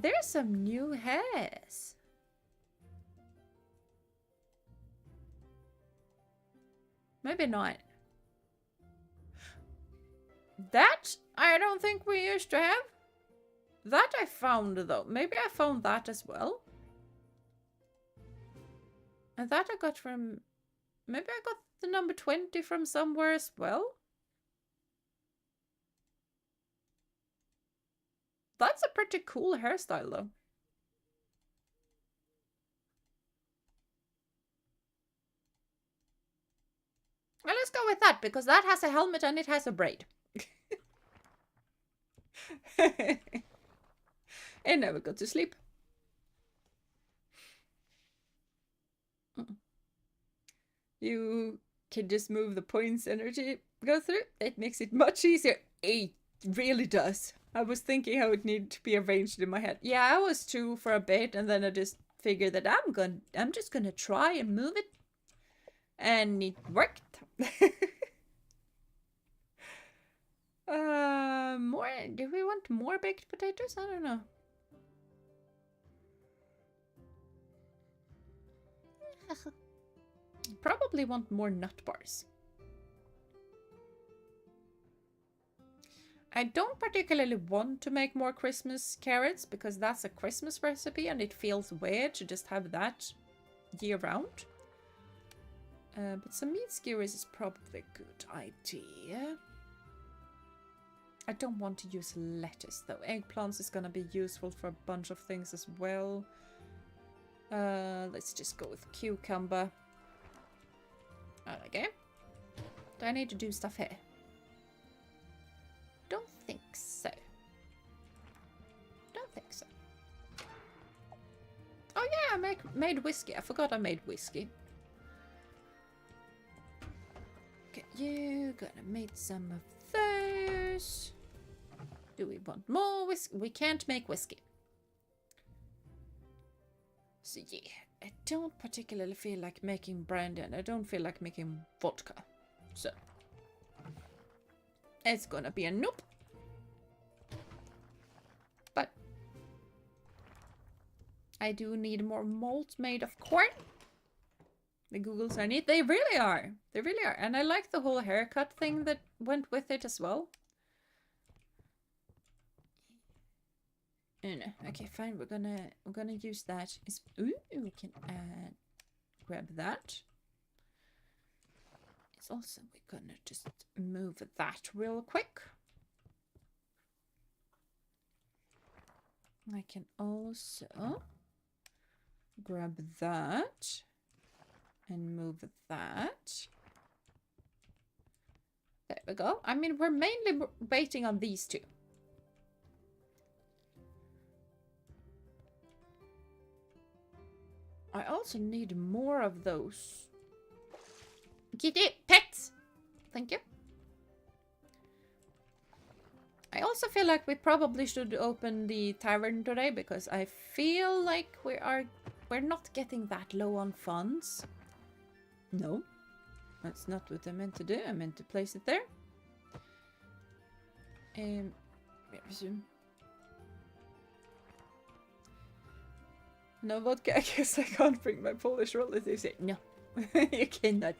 There's some new hairs. Maybe not. That I don't think we used to have. That I found though. Maybe I found that as well. And that I got from... Maybe I got the number 20 from somewhere as well? That's a pretty cool hairstyle, though. Well, let's go with that, because that has a helmet and it has a braid. And now we go to sleep. You can just move the points energy go through. It makes it much easier. It really does. I was thinking how it needed to be arranged in my head. Yeah, I was too for a bit, and then I just figured that I'm just gonna try and move it. And it worked. More. Do we want more baked potatoes? I don't know. Probably want more nut bars. I don't particularly want to make more Christmas carrots because that's a Christmas recipe and it feels weird to just have that year round. But some meat skewers is probably a good idea. I don't want to use lettuce though. Eggplants is gonna be useful for a bunch of things as well. Let's just go with cucumber. Okay. Do I need to do stuff here? Don't think so. Don't think so. Oh yeah, I made whiskey. I forgot I made whiskey. Okay, you gonna make some of those. Do we want more whiskey? We can't make whiskey. So yeah, I don't particularly feel like making brandy and I don't feel like making vodka. So it's gonna be a nope. But I do need more malt made of corn. The Googles are neat. They really are. They really are. And I like the whole haircut thing that went with it as well. No. Okay, fine. We're gonna use that. Ooh, we can grab that. It's also we're gonna just move that real quick. I can also grab that and move that. There we go. I mean, we're mainly waiting on these two. I also need more of those. Kitty, pets! Thank you. I also feel like we probably should open the tavern today because I feel like we're not getting that low on funds. No, that's not what I meant to do. I meant to place it there. Resume. No vodka. I guess I can't bring my Polish relatives here. No, you cannot.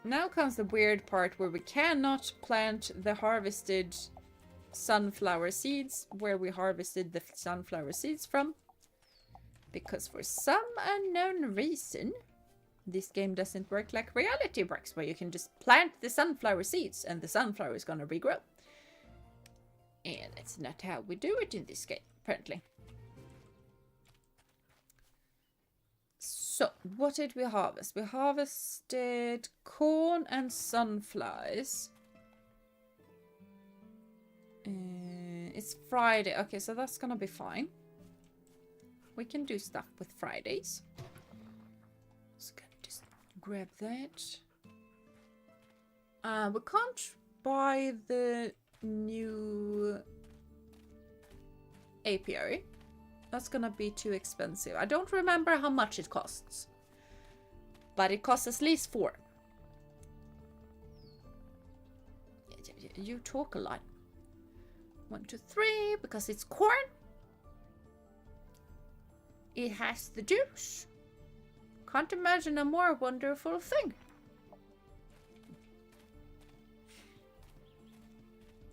Now comes the weird part where we cannot plant the harvested sunflower seeds where we harvested the sunflower seeds from. Because for some unknown reason, this game doesn't work like reality works, where you can just plant the sunflower seeds and the sunflower is gonna regrow. And that's not how we do it in this game, apparently. So, what did we harvest? We harvested corn and sunflowers. It's Friday. Okay, so that's gonna be fine. We can do stuff with Fridays. So gonna just grab that. We can't buy the new apiary. That's gonna be too expensive. I don't remember how much it costs. But it costs at least 4. You talk a lot. 1, 2, 3, because it's corn. It has the juice. Can't imagine a more wonderful thing.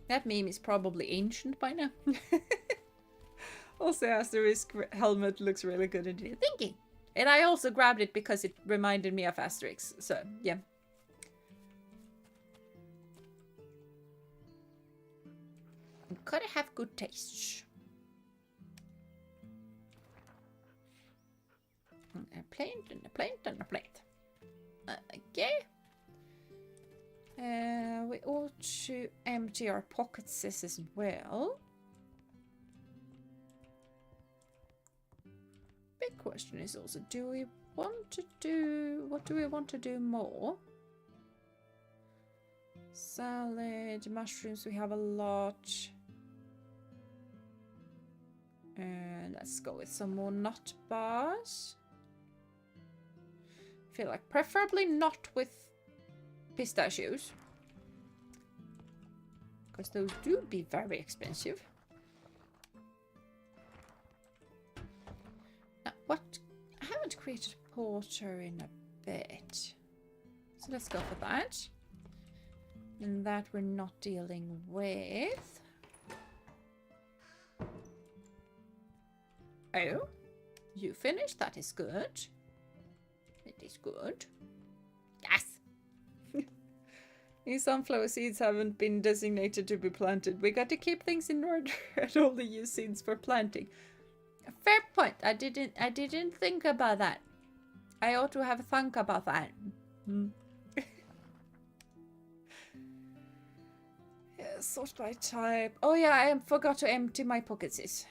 That meme is probably ancient by now. Also, Asterisk helmet looks really good indeed. Thank you. And I also grabbed it because it reminded me of Asterix. So, yeah. You gotta have good taste. A plate and a plate and a plate. Okay. We ought to empty our pockets as well. Big question is also, do we want to do... What do we want to do more? Salad, mushrooms, we have a lot. And let's go with some more nut bars. I feel like preferably not with pistachios. Because those do be very expensive. Now, what? I haven't created a porter in a bit. So let's go for that. And that we're not dealing with. Oh, you finished? That is good. It is good. Yes! These sunflower seeds haven't been designated to be planted. We got to keep things in order and only use seeds for planting. Fair point. I didn't think about that. I ought to have thunk about that. Yeah, sort by type. Oh yeah, I forgot to empty my pockets.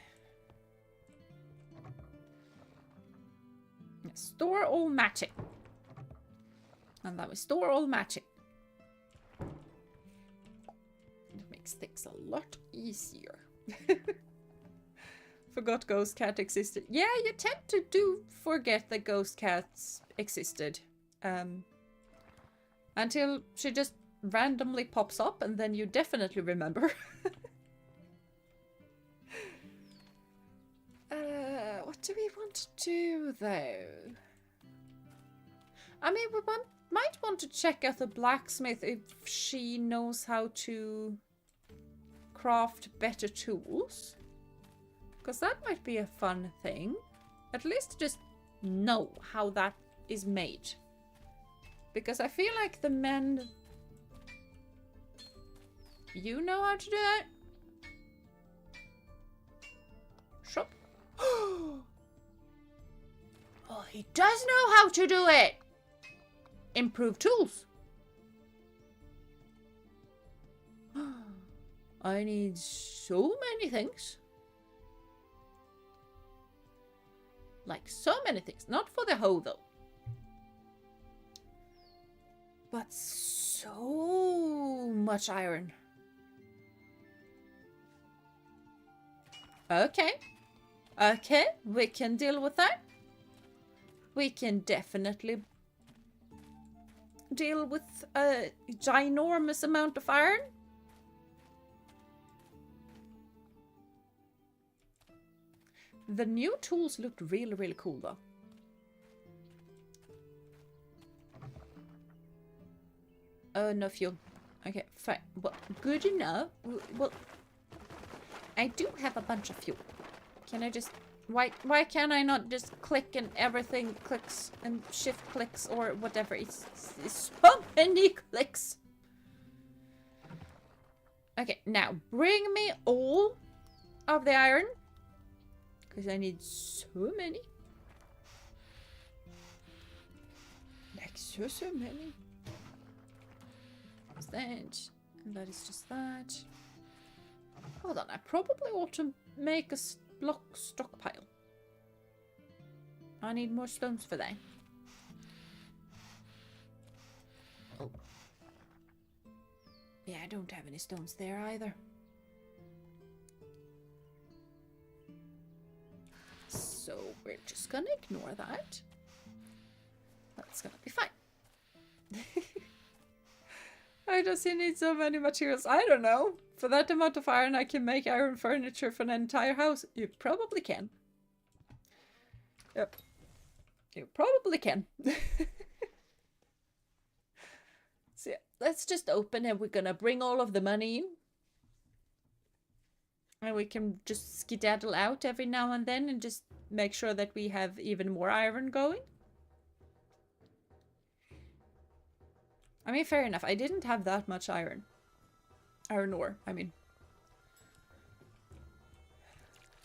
Store all matching. And that we store all matching. It makes things a lot easier. Forgot Ghost Cat existed. Yeah, you tend to forget that Ghost Cats existed. Until she just randomly pops up and then you definitely remember. What do we want to do, though? I mean, we might want to check out the blacksmith if she knows how to craft better tools. Because that might be a fun thing. At least to just know how that is made. Because I feel like the men... You know how to do that? Shop. Oh, he does know how to do it! Improve tools. I need so many things. Like so many things. Not for the hoe though. But so much iron. Okay. Okay, we can deal with that. We can definitely deal with a ginormous amount of iron. The new tools looked really, really cool though. No fuel. Okay, fine. Well, good enough. Well, I do have a bunch of fuel. Can I just... Why can't I not just click and everything clicks and shift clicks or whatever? It's so many clicks. Okay, now bring me all of the iron. Because I need so many. Like so many. What's that? And that is just that. Hold on, I probably ought to make a block stockpile. I need more stones for that. Oh. Yeah, I don't have any stones there either. So we're just gonna ignore that. That's gonna be fine. Why does he need so many materials? I don't know. For that amount of iron, I can make iron furniture for an entire house. You probably can. Yep. You probably can. So yeah, let's just open and we're gonna bring all of the money in. And we can just skedaddle out every now and then and just make sure that we have even more iron going. I mean, fair enough. I didn't have that much iron. Iron ore, I mean.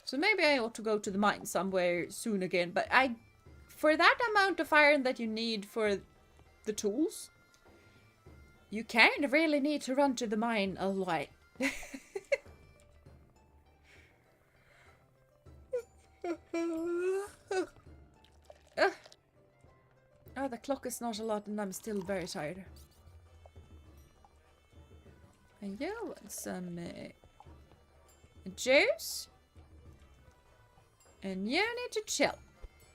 So maybe I ought to go to the mine somewhere soon again. But for that amount of iron that you need for the tools, you kind of really need to run to the mine a lot. Oh, the clock is not a lot and I'm still very tired. And you want some juice? And you need to chill.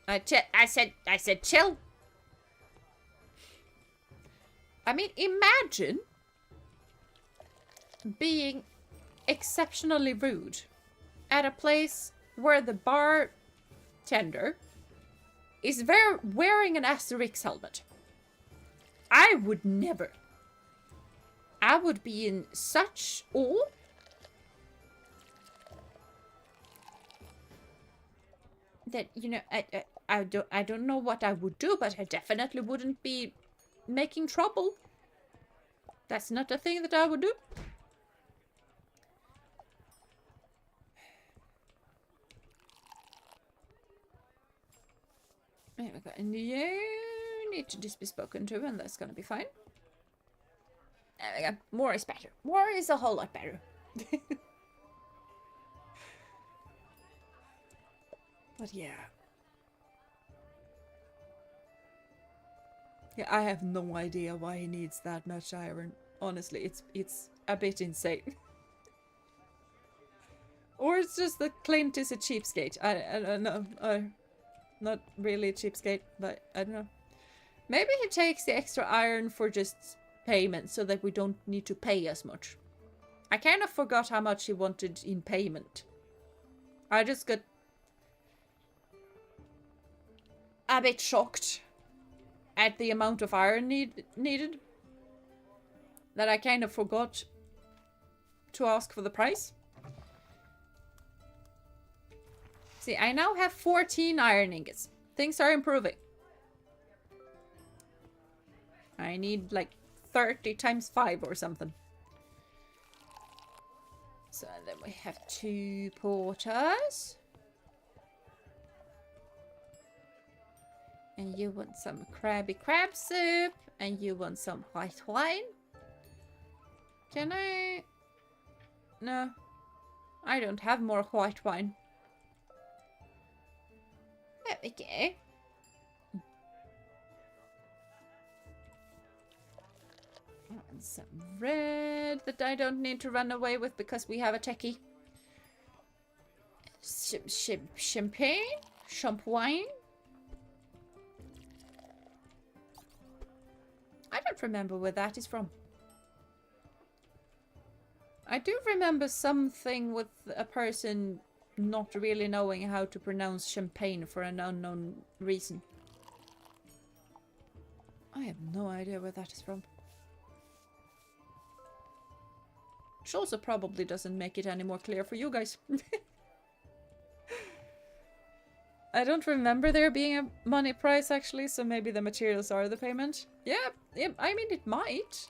I said chill. I mean, imagine being exceptionally rude at a place where the bartender is wearing an Asterix helmet. I would never. I would be in such awe. That, you know, I don't know what I would do, but I definitely wouldn't be making trouble. That's not a thing that I would do. There we go. And you need to just be spoken to, and that's gonna be fine. There we go. More is better. More is a whole lot better. But yeah. Yeah, I have no idea why he needs that much iron. Honestly, it's a bit insane. Or it's just that Clint is a cheapskate. I don't know. Not really a cheapskate, but I don't know. Maybe he takes the extra iron for just payment so that we don't need to pay as much. I kind of forgot how much he wanted in payment. I just got a bit shocked at the amount of iron needed that I kind of forgot to ask for the price. See, I now have 14 iron ingots. Things are improving. I need like 30 times 5 or something. So then we have 2 porters. And you want some Krabby Crab soup. And you want some white wine. Can I? No. I don't have more white wine. There we go. And some red that I don't need to run away with because we have a techie. Champagne? Champagne? I don't remember where that is from. I do remember something with a person not really knowing how to pronounce champagne for an unknown reason. I have no idea where that is from. Which also probably doesn't make it any more clear for you guys. I don't remember there being a money price actually, so maybe the materials are the payment. Yeah, I mean it might.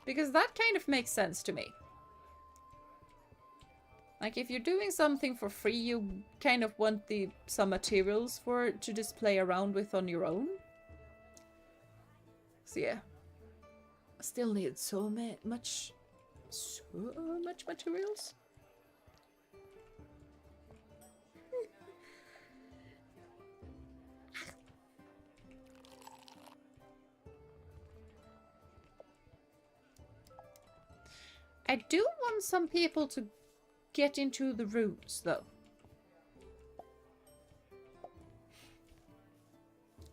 Because that kind of makes sense to me. Like, if you're doing something for free, you kind of want some materials to just play around with on your own. So yeah. I still need so much materials. I do want some people to get into the rooms, though.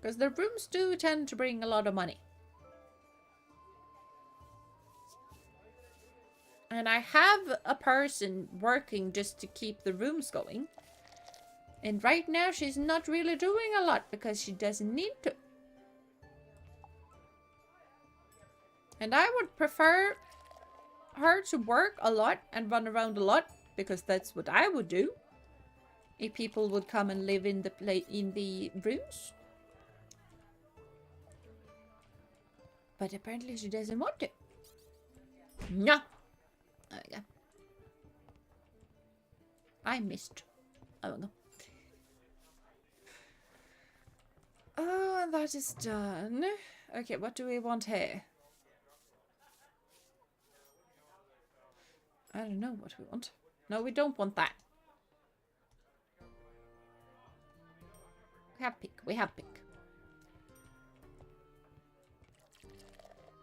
Because the rooms do tend to bring a lot of money. And I have a person working just to keep the rooms going. And right now she's not really doing a lot because she doesn't need to. And I would prefer her to work a lot and run around a lot because that's what I would do if people would come and live in the rooms. But apparently she doesn't want to. No. There we go. I missed. Oh no. Oh, and that is done. Okay, what do we want here? I don't know what we want. No, we don't want that. We have pig. We have pig.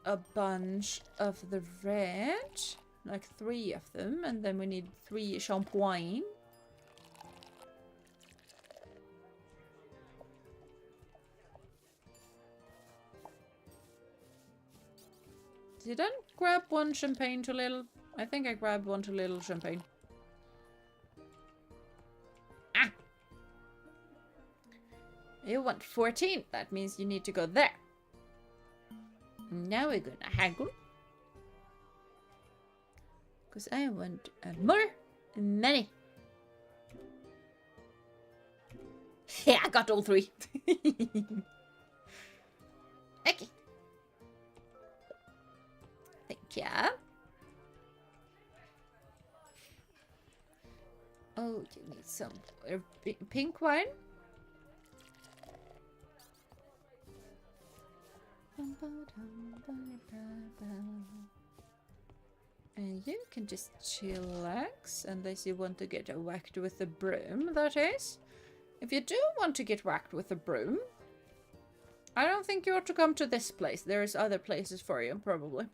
A bunch of the red. Like 3 of them. And then we need 3 champagne. Did I grab 1 champagne too little? I think I grabbed 1 too little champagne. Ah! You want 14. That means you need to go there. Now we're gonna haggle. Because I want more money. Yeah, I got all 3. Okay. Thank you. Oh, you need some pink wine. And you can just chillax, unless you want to get whacked with the broom, that is. If you do want to get whacked with the broom, I don't think you ought to come to this place. There's other places for you, probably.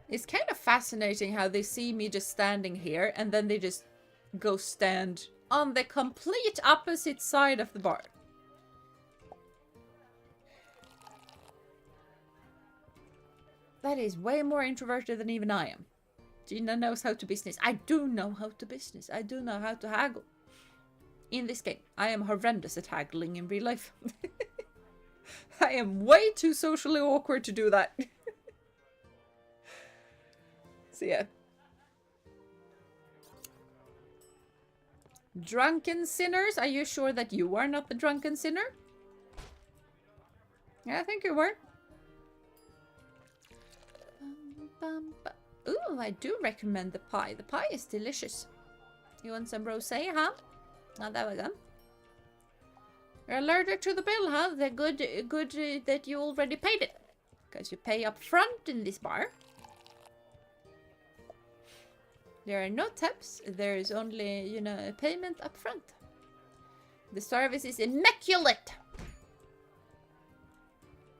It's kind of fascinating how they see me just standing here and then they just go stand on the complete opposite side of the bar. That is way more introverted than even I am. Gina knows how to business. I do know how to business. I do know how to haggle. In this game, I am horrendous at haggling in real life. I am way too socially awkward to do that. So yeah. Drunken sinners? Are you sure that you are not the drunken sinner? Yeah, I think you were. Ooh, I do recommend the pie. The pie is delicious. You want some rosé, huh? Oh, there we go. You're allergic to the bill, huh? The good that you already paid it. Because you pay up front in this bar. There are no tips. There is only, you know, a payment up front. The service is immaculate.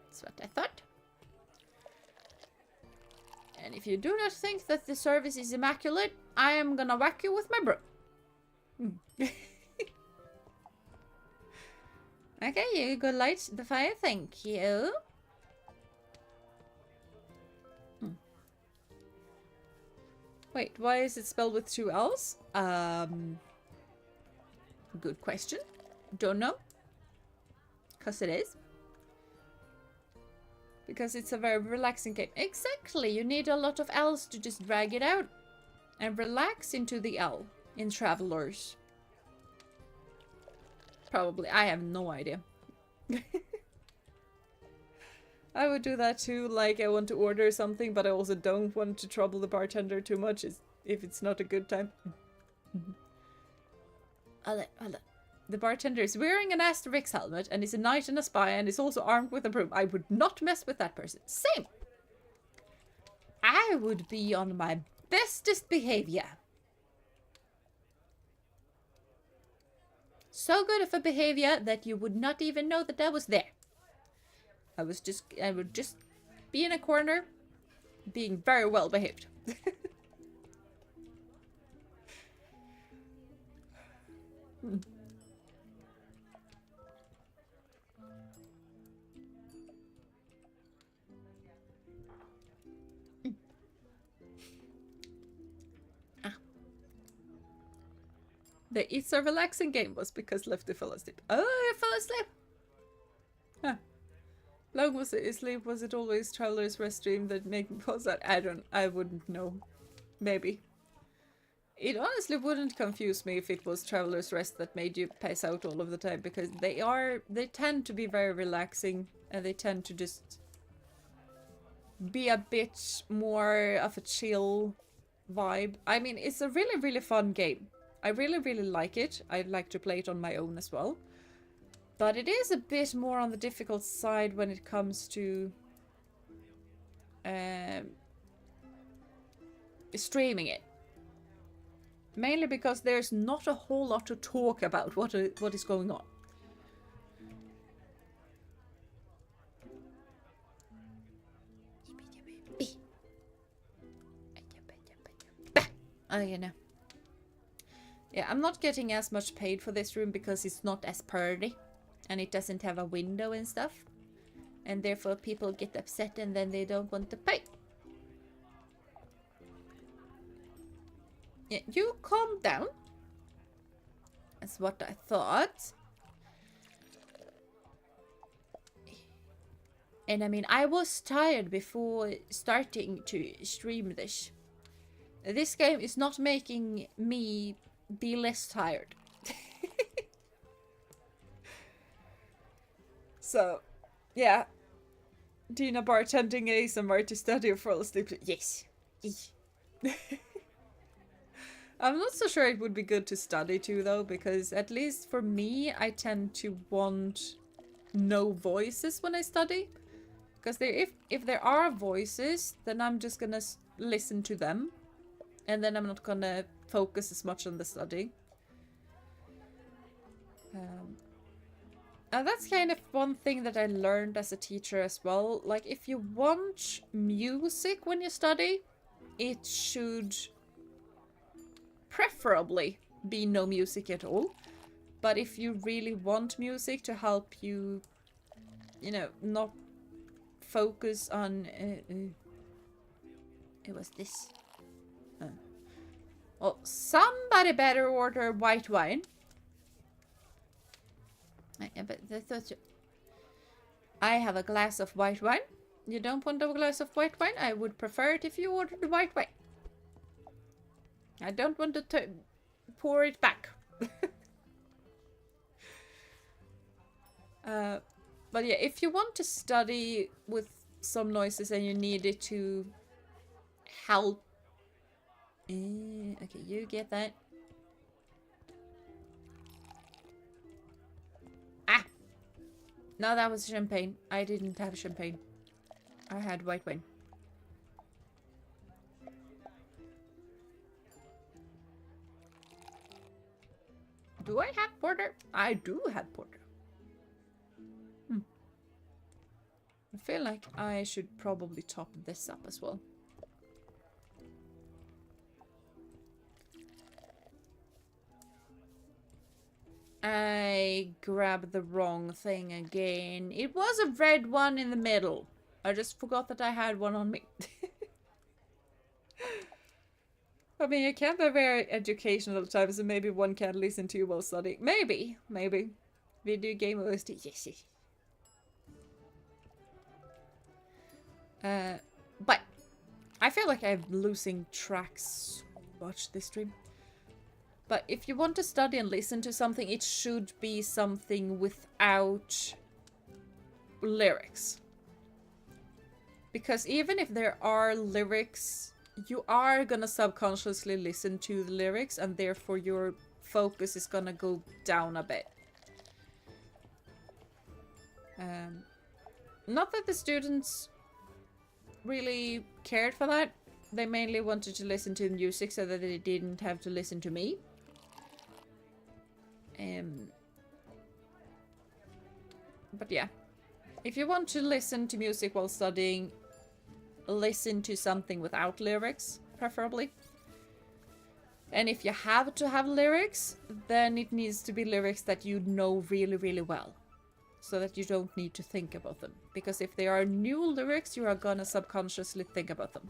That's what I thought. And if you do not think that the service is immaculate, I am gonna whack you with my broom. Okay, you go light the fire. Thank you. Wait, why is it spelled with 2 L's? Good question. Don't know. Because it is. Because it's a very relaxing game. Exactly, you need a lot of L's to just drag it out. And relax into the L in Travelers. Probably, I have no idea. I would do that too, like I want to order something, but I also don't want to trouble the bartender too much if it's not a good time. The bartender is wearing an Asterix helmet and is a knight and a spy and is also armed with a broom. I would not mess with that person. Same! I would be on my bestest behavior. So good of a behavior that you would not even know that I was there. I would just be in a corner, being very well behaved. It's a relaxing game was because Lefty fell asleep. Oh, I fell asleep! Huh. Long was it asleep? Was it always Traveler's Rest stream that made me pause that? I wouldn't know. Maybe. It honestly wouldn't confuse me if it was Traveler's Rest that made you pass out all of the time, because they tend to be very relaxing, and they tend to just be a bit more of a chill vibe. I mean, it's a really, really fun game. I really, really like it. I'd like to play it on my own as well. But it is a bit more on the difficult side when it comes to streaming it. Mainly because there's not a whole lot to talk about what is going on. Oh, you know. Yeah, I'm not getting as much paid for this room because it's not as pretty. And it doesn't have a window and stuff. And therefore people get upset and then they don't want to pay. Yeah, you calm down. That's what I thought. And I mean, I was tired before starting to stream this. This game is not making me be less tired. So, yeah. Dina bartending ASMR to study or fall asleep. Yes. I'm not so sure it would be good to study too, though, because at least for me, I tend to want no voices when I study. Because if there are voices, then I'm just gonna listen to them. And then I'm not gonna focus as much on the study. And that's kind of one thing that I learned as a teacher as well. Like, if you want music when you study, it should preferably be no music at all. But if you really want music to help you, you know, not focus on... it was this. Well, somebody better order white wine. But I have a glass of white wine. You don't want a glass of white wine? I would prefer it if you ordered the white wine. I don't want to pour it back. But yeah, if you want to study with some noises and you need it to help. Okay, you get that. Ah! No, that was champagne. I didn't have champagne. I had white wine. Do I have porter? I do have porter. I feel like I should probably top this up as well. I grabbed the wrong thing again. It was a red one in the middle. I just forgot that I had one on me. I mean, it can be very educational at times, and maybe one can listen to you while studying. Maybe. Video game OST. Yes. But I feel like I'm losing tracks so much this stream. But if you want to study and listen to something, it should be something without lyrics. Because even if there are lyrics, you are gonna subconsciously listen to the lyrics, and therefore your focus is gonna go down a bit. Not that the students really cared for that. They mainly wanted to listen to music so that they didn't have to listen to me. But yeah, if you want to listen to music while studying, listen to something without lyrics, preferably. And if you have to have lyrics, then it needs to be lyrics that you know really, really well, so that you don't need to think about them. Because if they are new lyrics, you are gonna subconsciously think about them.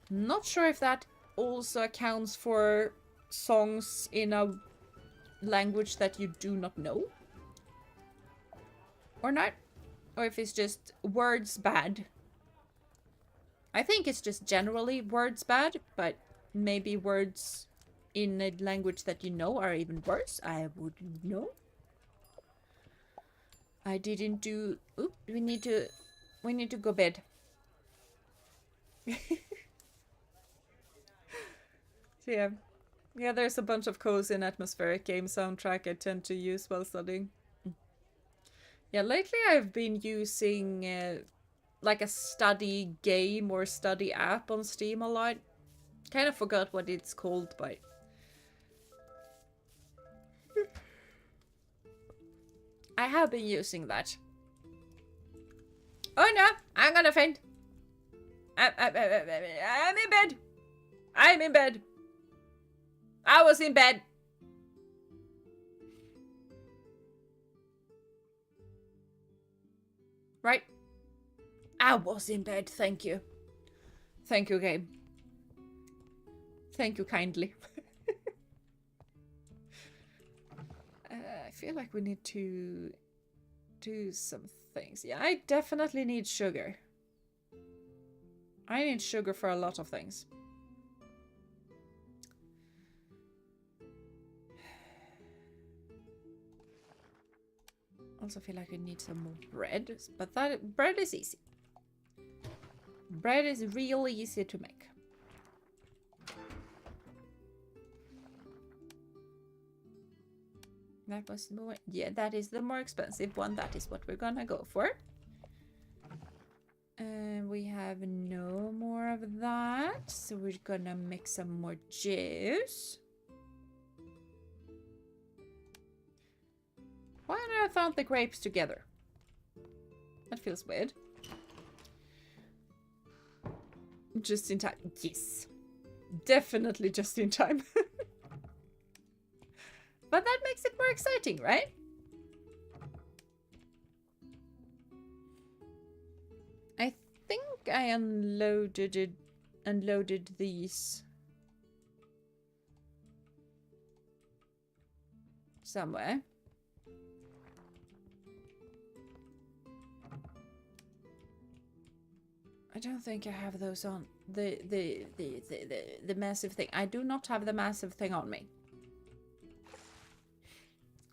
Not sure if that also accounts for songs in a language that you do not know. Or not. Or if it's just words bad. I think it's just generally words bad, but maybe words in a language that you know are even worse. I wouldn't know. I didn't do... Oop, we need to go bed. So yeah. Yeah, there's a bunch of cozy and atmospheric game soundtrack I tend to use while studying. Yeah, lately I've been using like a study game or study app on Steam a lot. Kind of forgot what it's called, but... I have been using that. Oh no, I'm gonna faint. I'm in bed. I'm in bed. I was in bed. Right. I was in bed, thank you. Thank you, game. Thank you kindly. I feel like we need to do some things. Yeah, I definitely need sugar. I need sugar for a lot of things. Also feel like we need some more bread, but that bread is easy. Bread is really easy to make. That was more, yeah, that is the more expensive one. That is what we're gonna go for. And we have no more of that, so we're gonna make some more juice. Why did I found the grapes together? That feels weird. Just in time. Yes. Definitely just in time. But that makes it more exciting, right? I think I unloaded these somewhere. I don't think I have those on the massive thing. I do not have the massive thing on me.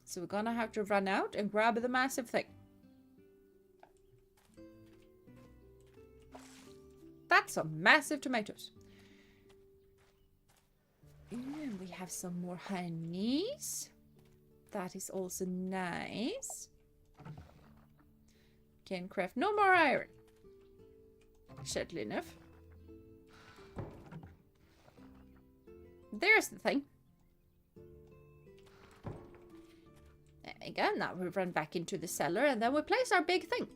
So we're gonna have to run out and grab the massive thing. That's some massive tomatoes. And we have some more honeys. That is also nice. Can craft no more iron. Sadly enough. There's the thing. There we go. Now we run back into the cellar and then we place our big thing.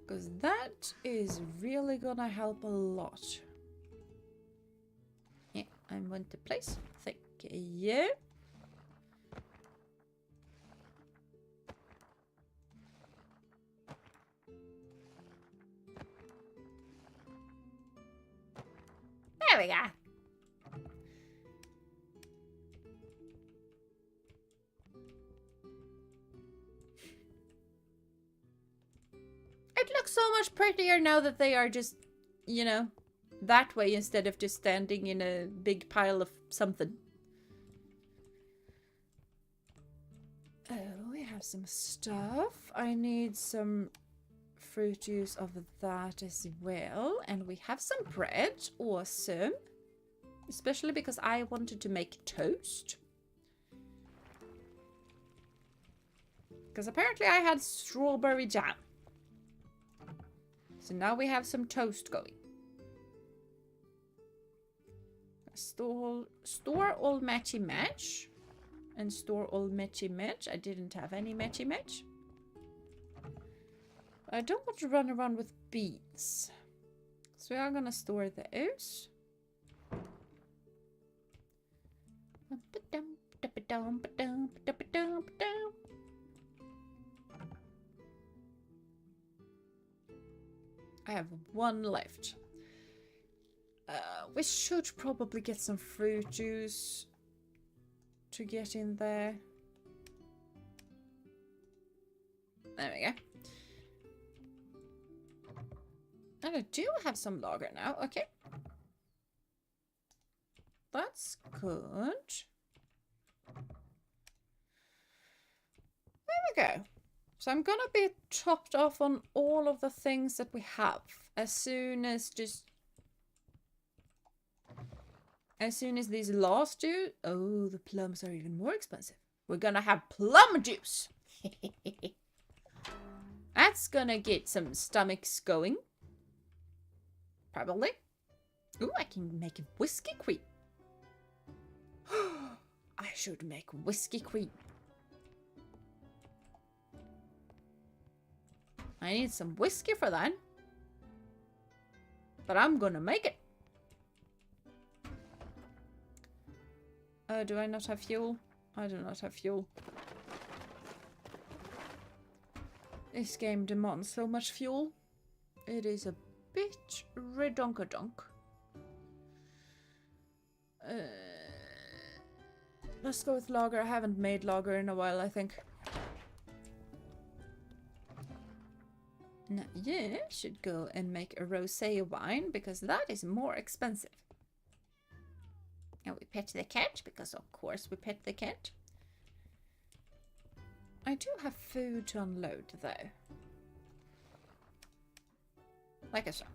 Because that is really gonna help a lot. Yeah, I want to place. Thank you. There we go. It looks so much prettier now that they are just, you know, that way instead of just standing in a big pile of something. Oh, we have some stuff. I need some fruit juice of that as well. And we have some bread. Awesome. Especially because I wanted to make toast. Because apparently I had strawberry jam. So now we have some toast going. Store all matchy match. And store all matchy match. I didn't have any matchy match. I don't want to run around with beans. So we are gonna store those. I have one left. We should probably get some fruit juice to get in there. There we go. And I do have some lager now. Okay. That's good. There we go. So I'm gonna be topped off on all of the things that we have as soon as these last two. Oh, the plums are even more expensive. We're gonna have plum juice. That's gonna get some stomachs going. Probably. Ooh, I can make whiskey cream. I should make whiskey cream. I need some whiskey for that. But I'm gonna make it. Do I not have fuel? I do not have fuel. This game demands so much fuel. It is a bit redonkadonk. Let's go with lager. I haven't made lager in a while, I think. Now you should go and make a rosé wine, because that is more expensive. And we pet the cat, because of course we pet the cat. I do have food to unload, though. Like I said.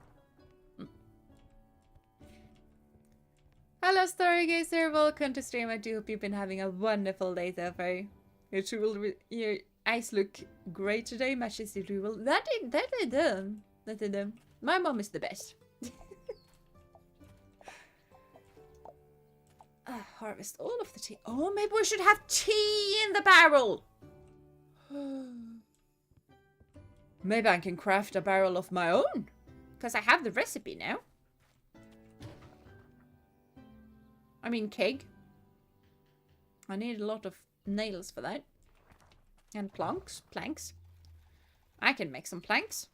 Hello, Stargazer. Welcome to stream. I do hope you've been having a wonderful day so far. Your eyes look great today. Matches the rule. That they do. My mom is the best. Harvest all of the tea. Oh, maybe we should have tea in the barrel. Maybe I can craft a barrel of my own. Because I have the recipe now. I mean keg. I need a lot of nails for that. And planks. I can make some planks.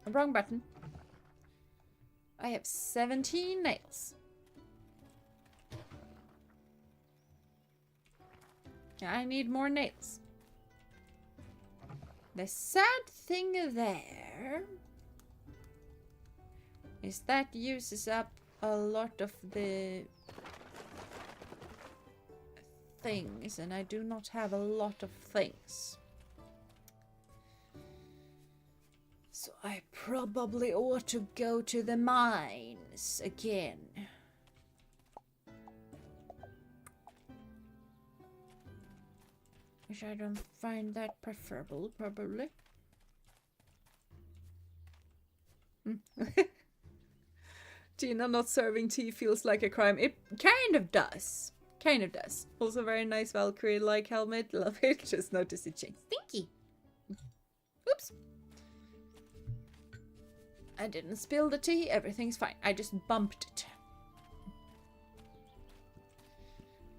Wrong button. I have 17 nails. I need more nails. The sad thing there is that uses up a lot of the things, and I do not have a lot of things. So I probably ought to go to the mines again. Which I don't find that preferable, probably. Gina not serving tea feels like a crime. It kind of does. Kind of does. Also very nice Valkyrie-like helmet. Love it. Just noticed it changed. Stinky. Oops. I didn't spill the tea. Everything's fine. I just bumped it.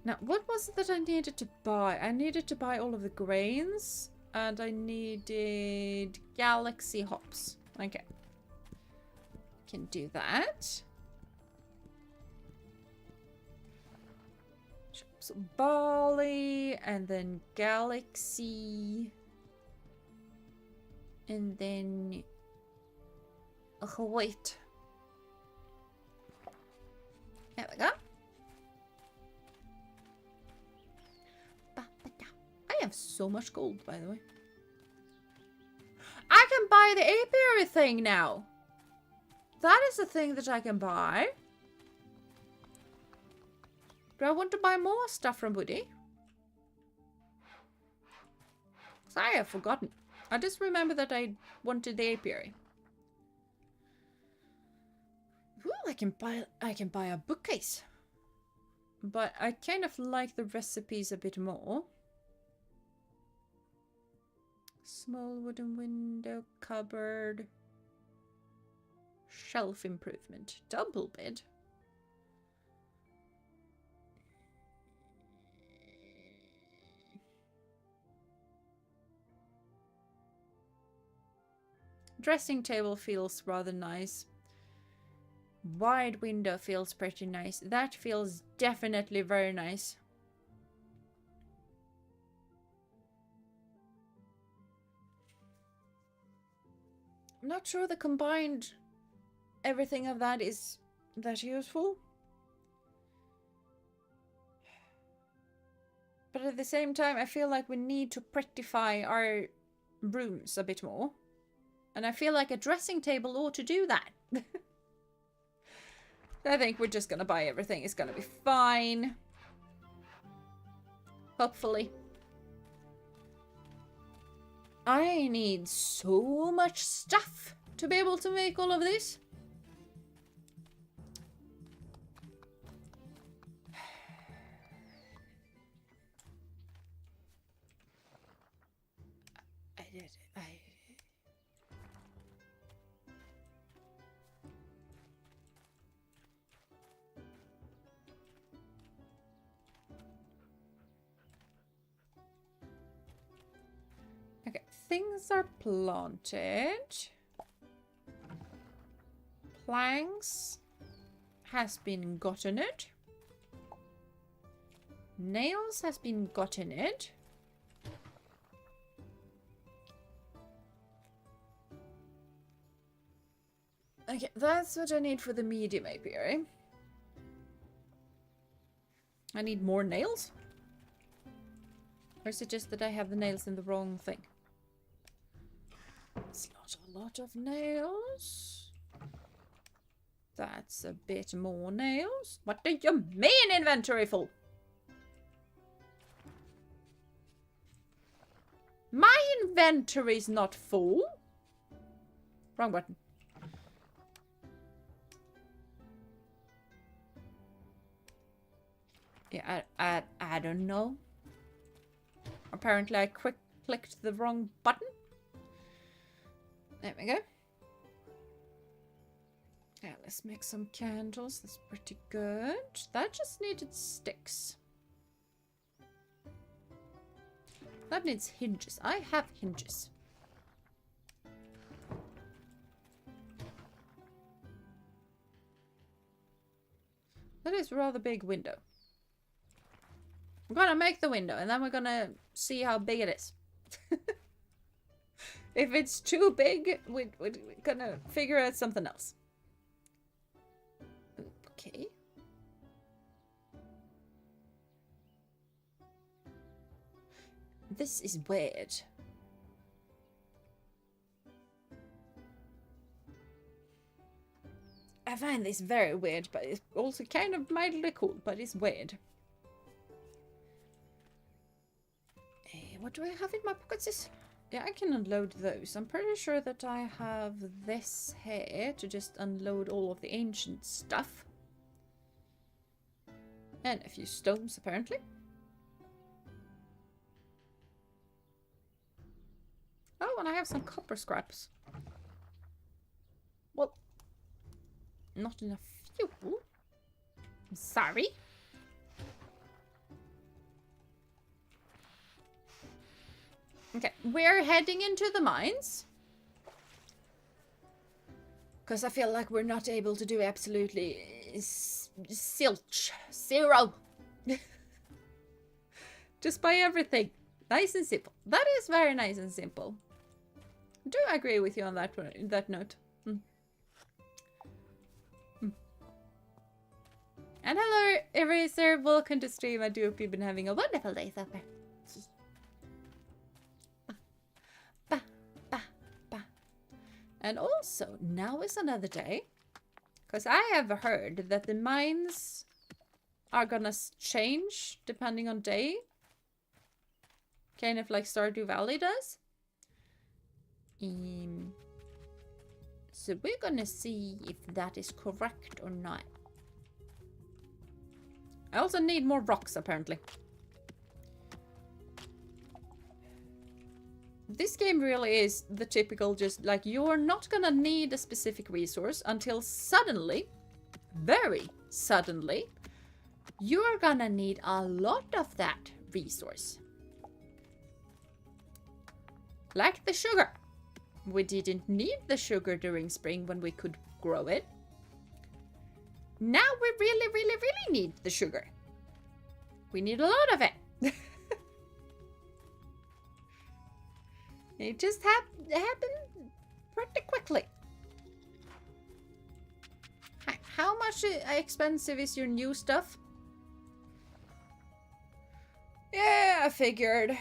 Now, what was it that I needed to buy? I needed to buy all of the grains. And I needed galaxy hops. Okay. Can do that. Some barley. And then galaxy. And then... oh, wait. There we go. I have so much gold, by the way. I can buy the apiary thing now. That is the thing that I can buy. Do I want to buy more stuff from Woody? Because I have forgotten. I just remember that I wanted the apiary. Ooh, I can buy a bookcase. But I kind of like the recipes a bit more. Small wooden window, cupboard, shelf improvement, double bed. Dressing table feels rather nice. Wide window feels pretty nice. That feels definitely very nice. I'm not sure the combined everything of that is that useful. But at the same time, I feel like we need to prettify our rooms a bit more. And I feel like a dressing table ought to do that. I think we're just gonna buy everything. It's gonna be fine. Hopefully. I need so much stuff to be able to make all of this. Okay, things are planted. Planks has been gotten it. Nails has been gotten it. Okay, that's what I need for the medium apiary. I need more nails? Or is it just that I have the nails in the wrong thing? It's not a lot of nails. That's a bit more nails. What do you mean inventory full? My inventory's not full. Wrong button. Yeah, I don't know. Apparently I clicked the wrong button. There we go. Yeah, let's make some candles. That's pretty good. That just needed sticks. That needs hinges. I have hinges. That is a rather big window. We're gonna make the window and then we're gonna see how big it is. If it's too big, we're gonna figure out something else. Okay. This is weird. I find this very weird, but it's also kind of mildly cool, but it's weird. What do I have in my pockets? Yeah, I can unload those. I'm pretty sure that I have this here to just unload all of the ancient stuff. And a few stones, apparently. Oh, and I have some copper scraps. Well, not enough fuel. I'm sorry. Okay, we're heading into the mines. Because I feel like we're not able to do absolutely zilch. Zero. Just buy everything. Nice and simple. That is very nice and simple. I do agree with you on that note. And hello, Eraser. Welcome to stream. I do hope you've been having a wonderful day so far. And also, now is another day. Because I have heard that the mines are gonna change depending on day. Kind of like Stardew Valley does. So we're gonna see if that is correct or not. I also need more rocks, apparently. This game really is the typical just like you're not gonna need a specific resource until suddenly, very suddenly, you're gonna need a lot of that resource. Like the sugar. We didn't need the sugar during spring when we could grow it. Now we really, really, really need the sugar. We need a lot of it. It just happened pretty quickly. How much expensive is your new stuff? Yeah, I figured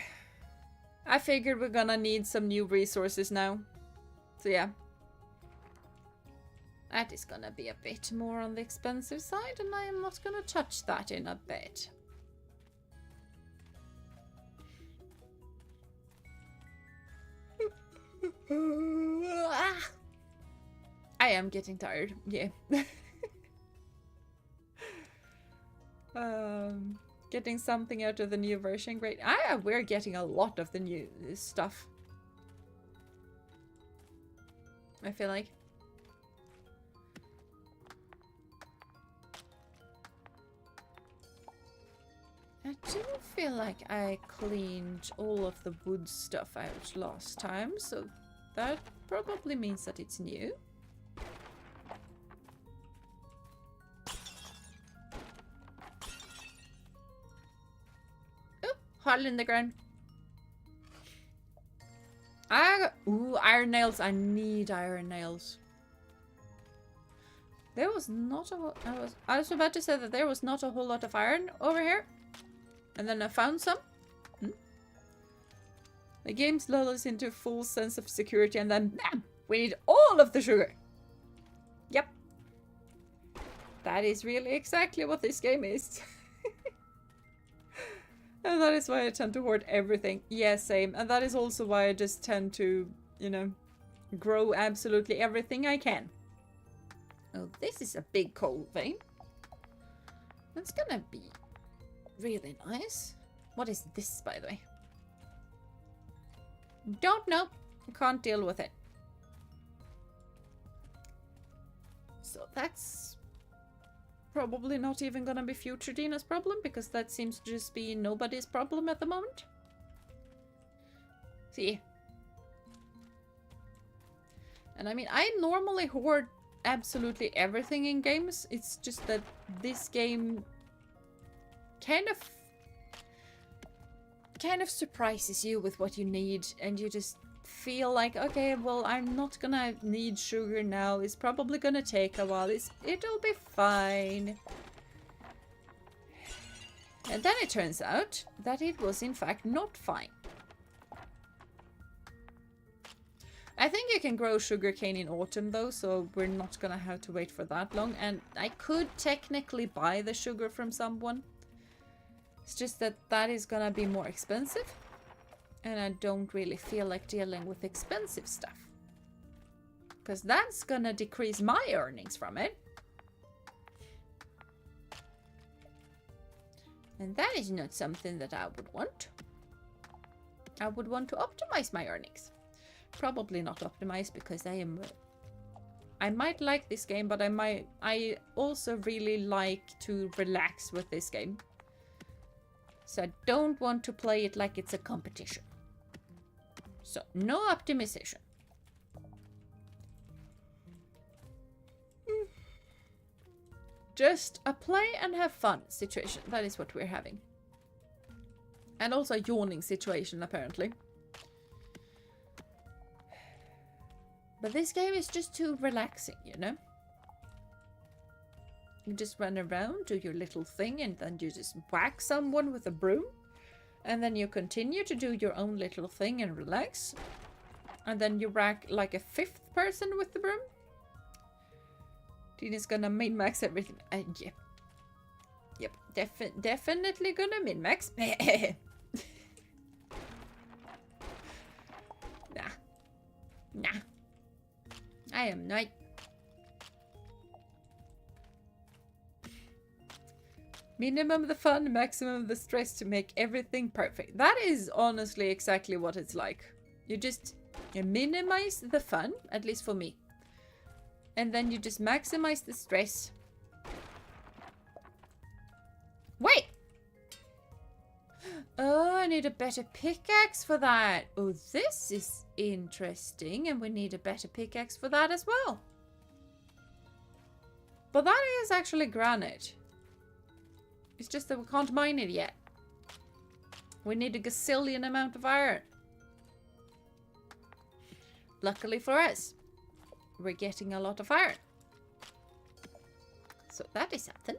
we're gonna need some new resources now. So yeah. That is gonna be a bit more on the expensive side, and I am not gonna touch that in a bit. I am getting tired, yeah. Getting something out of the new version, great. We're getting a lot of the new stuff. I feel like. I do feel like I cleaned all of the wood stuff out last time, so that probably means that it's new. Oh, hole in the ground. Ooh, iron nails. I need iron nails. There was not a... I was about to say that there was not a whole lot of iron over here. And then I found some. The game lulls us into a full sense of security, and then bam! We need all of the sugar. Yep. That is really exactly what this game is. And that is why I tend to hoard everything. Yeah, same. And that is also why I just tend to, you know, grow absolutely everything I can. Oh, this is a big coal vein. That's gonna be really nice. What is this, by the way? Don't know. Can't deal with it. So that's probably not even gonna be future Dina's problem, because that seems to just be nobody's problem at the moment. See. And I mean, I normally hoard absolutely everything in games. It's just that this game kind of surprises you with what you need, and you just feel like, okay, well, I'm not gonna need sugar now. It's probably gonna take a while. It'll be fine. And then it turns out that it was in fact not fine. I think you can grow sugarcane in autumn though, so we're not gonna have to wait for that long. And I could technically buy the sugar from someone. It's just that that is gonna be more expensive. And I don't really feel like dealing with expensive stuff. Because that's gonna decrease my earnings from it. And that is not something that I would want. I would want to optimize my earnings. Probably not optimize, because I might like this game, but I also really like to relax with this game. So I don't want to play it like it's a competition. So no optimization. Just a play and have fun situation. That is what we're having. And also a yawning situation, apparently. But this game is just too relaxing, you know? You just run around, do your little thing, and then you just whack someone with a broom. And then you continue to do your own little thing and relax. And then you whack like a fifth person with the broom. Tina's gonna min-max everything. Yep. Yep, definitely gonna min-max. Nah. I am not. Minimum the fun, maximum the stress to make everything perfect. That is honestly exactly what it's like. You minimize the fun, at least for me. And then you just maximize the stress. Wait! Oh, I need a better pickaxe for that. Oh, this is interesting. And we need a better pickaxe for that as well. But that is actually granite. It's just that we can't mine it yet. We need a gazillion amount of iron. Luckily for us, we're getting a lot of iron. So that is something.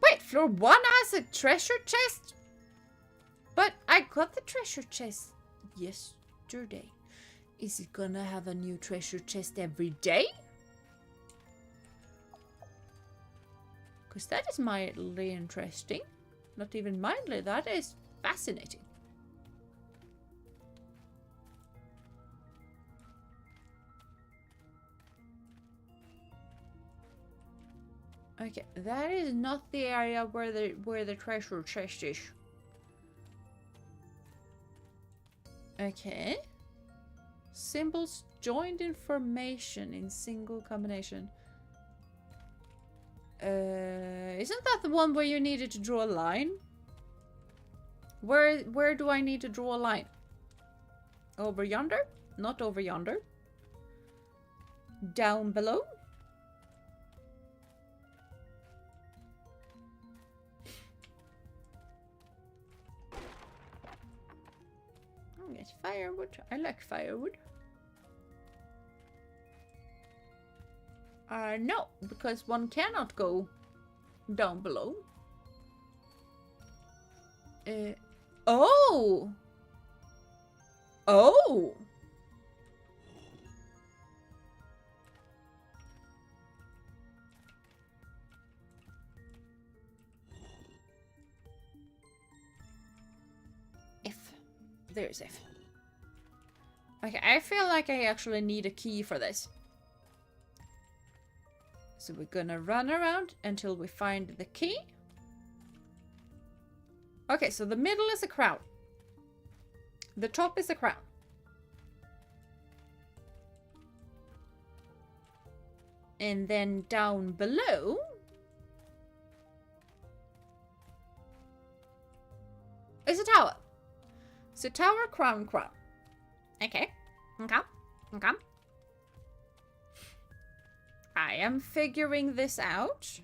Wait, floor 1 has a treasure chest? But I got the treasure chest yesterday. Is it gonna have a new treasure chest every day? Because that is mildly interesting. Not even mildly, that is fascinating. Okay, that is not the area where the treasure chest is. Okay. Symbols joined in formation in single combination. Isn't that the one where you needed to draw a line? Where do I need to draw a line? Over yonder? Not over yonder. Down below? It's firewood. I like firewood. No, because one cannot go down below. Oh! Oh! There's F. Okay, I feel like I actually need a key for this. So we're gonna run around until we find the key. Okay, so the middle is a crown. The top is a crown. And then down below... is a tower. So tower, crown, crown. Okay. Okay. Okay. I am figuring this out.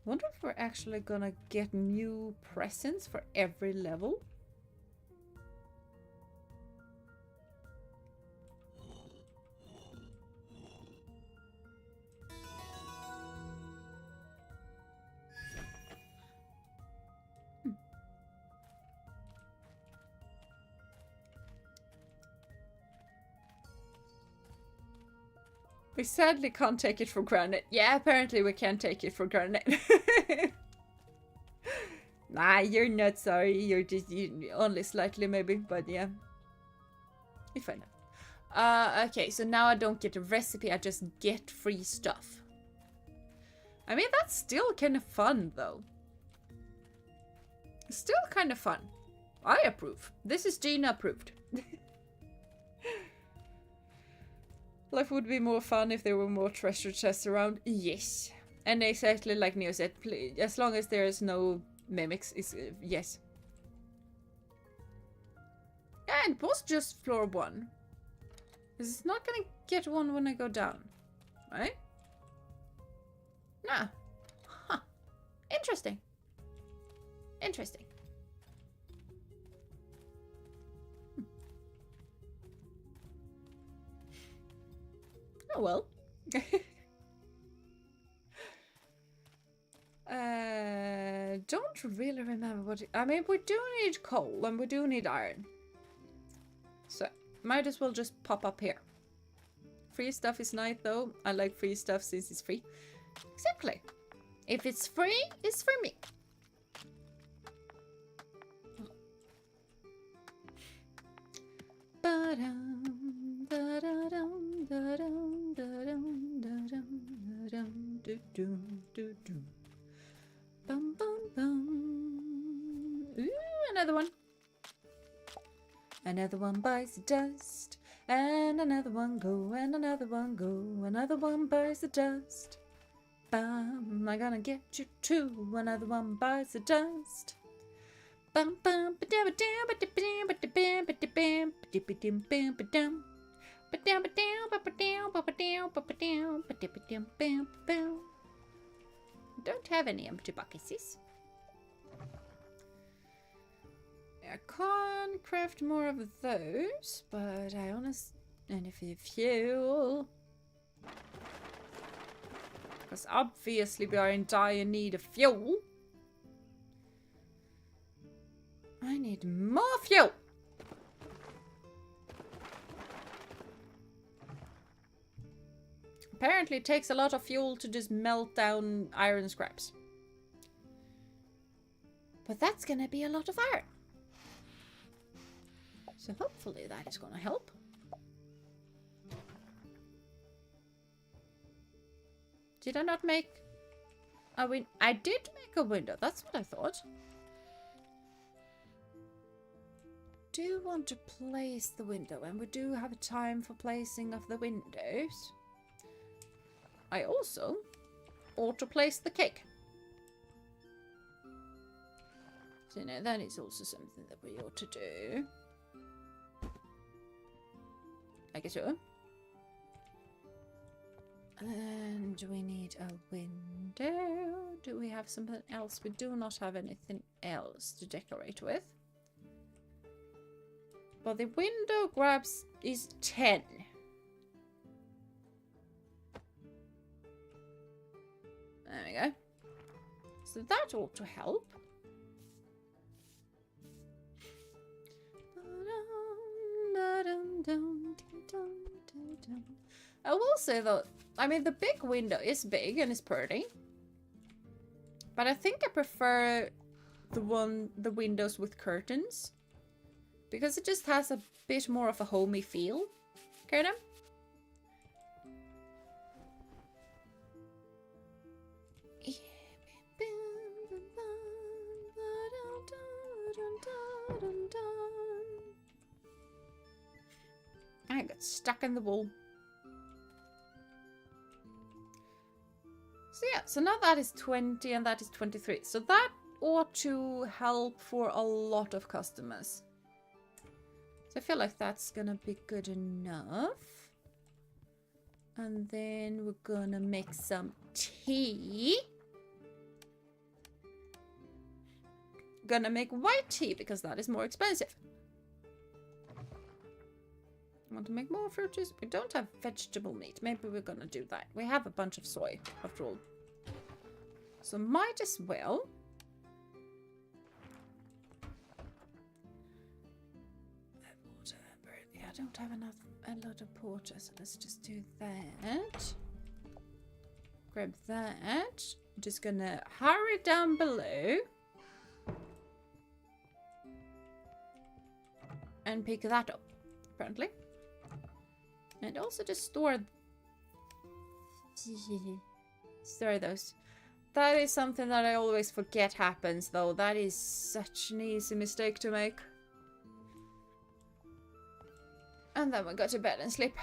Wonder if we're actually gonna get new presents for every level. We sadly can't take it for granted. Yeah, apparently we can't take it for granted. Nah, you're not sorry. You're just only slightly maybe, but yeah. If I know. Okay, so now I don't get a recipe. I just get free stuff. I mean, that's still kind of fun, though. Still kind of fun. I approve. This is Gina approved. Life would be more fun if there were more treasure chests around. Yes. And exactly like Neo said, as long as there is no mimics, yes. Yeah, it was just floor 1. It's not gonna get one when I go down. Right? Nah. Huh. Interesting. Interesting. Oh well. Don't really remember what I mean, we do need coal and we do need iron. So, might as well just pop up here. Free stuff is nice though. I like free stuff since it's free. Exactly. If it's free, it's for me. another one. Another one bites the dust. And another one go, and another one go. Another one bites the dust. Bam, I'm gonna get you too. Another one bites the dust. Bum bum ba da ba da ba da ba ba da bam ba da bam ba da ba dim bam ba dum ba da ba down ba ba down ba ba down ba ba down ba da ba dim bam bam. Don't have any empty buckets. I can't craft more of those, but I honestly and if you fuel, because obviously we are in dire need of fuel. I need more fuel. Apparently it takes a lot of fuel to just melt down iron scraps. But that's gonna be a lot of iron. So hopefully that is gonna help. Did I not make a window? I did make a window. That's what I thought. Do want to place the window, and we do have a time for placing of the windows. I also ought to place the cake. So now that is also something that we ought to do. I guess so. And we need a window. Do we have something else? We do not have anything else to decorate with. But the window grabs is 10. There we go. So that ought to help. I will say though, I mean the big window is big and it's pretty. But I think I prefer the windows with curtains. Because it just has a bit more of a homey feel. Kind of. I got stuck in the wall. So yeah, so now that is 20 and that is 23. So that ought to help for a lot of customers. So I feel like that's gonna be good enough. And then we're gonna make some tea. Gonna make white tea because that is more expensive. I want to make more fruit juice. We don't have vegetable meat. Maybe we're gonna do that. We have a bunch of soy after all. So might as well. Yeah, I don't have a lot of porter, so let's just do that. Grab that. Just gonna hurry down below. And pick that up, apparently. And also just store those. That is something that I always forget happens, though. That is such an easy mistake to make. And then we go to bed and sleep.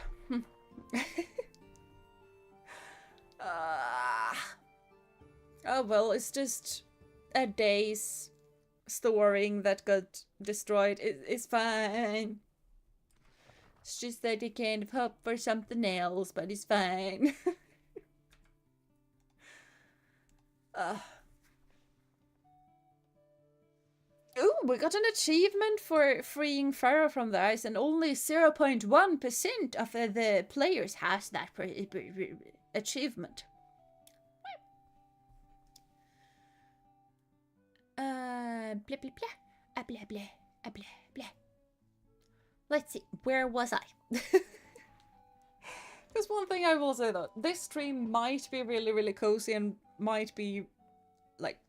Oh well, it's just a day's storing that got destroyed. It's fine. It's just that you kind of hope for something else, but it's fine. Ooh, we got an achievement for freeing Pharaoh from the ice, and only 0.1% of the players has that achievement. Blah blah blah, blah blah blah blah. Let's see, where was I? There's one thing I will say though, this stream might be really, really cozy and might be like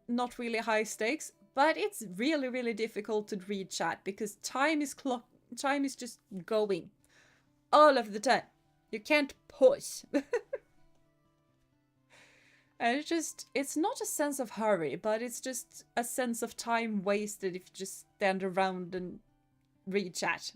not really high stakes, but it's really, really difficult to read chat because time is just going all of the time. You can't pause. And it's not a sense of hurry, but it's just a sense of time wasted if you just stand around and read chat.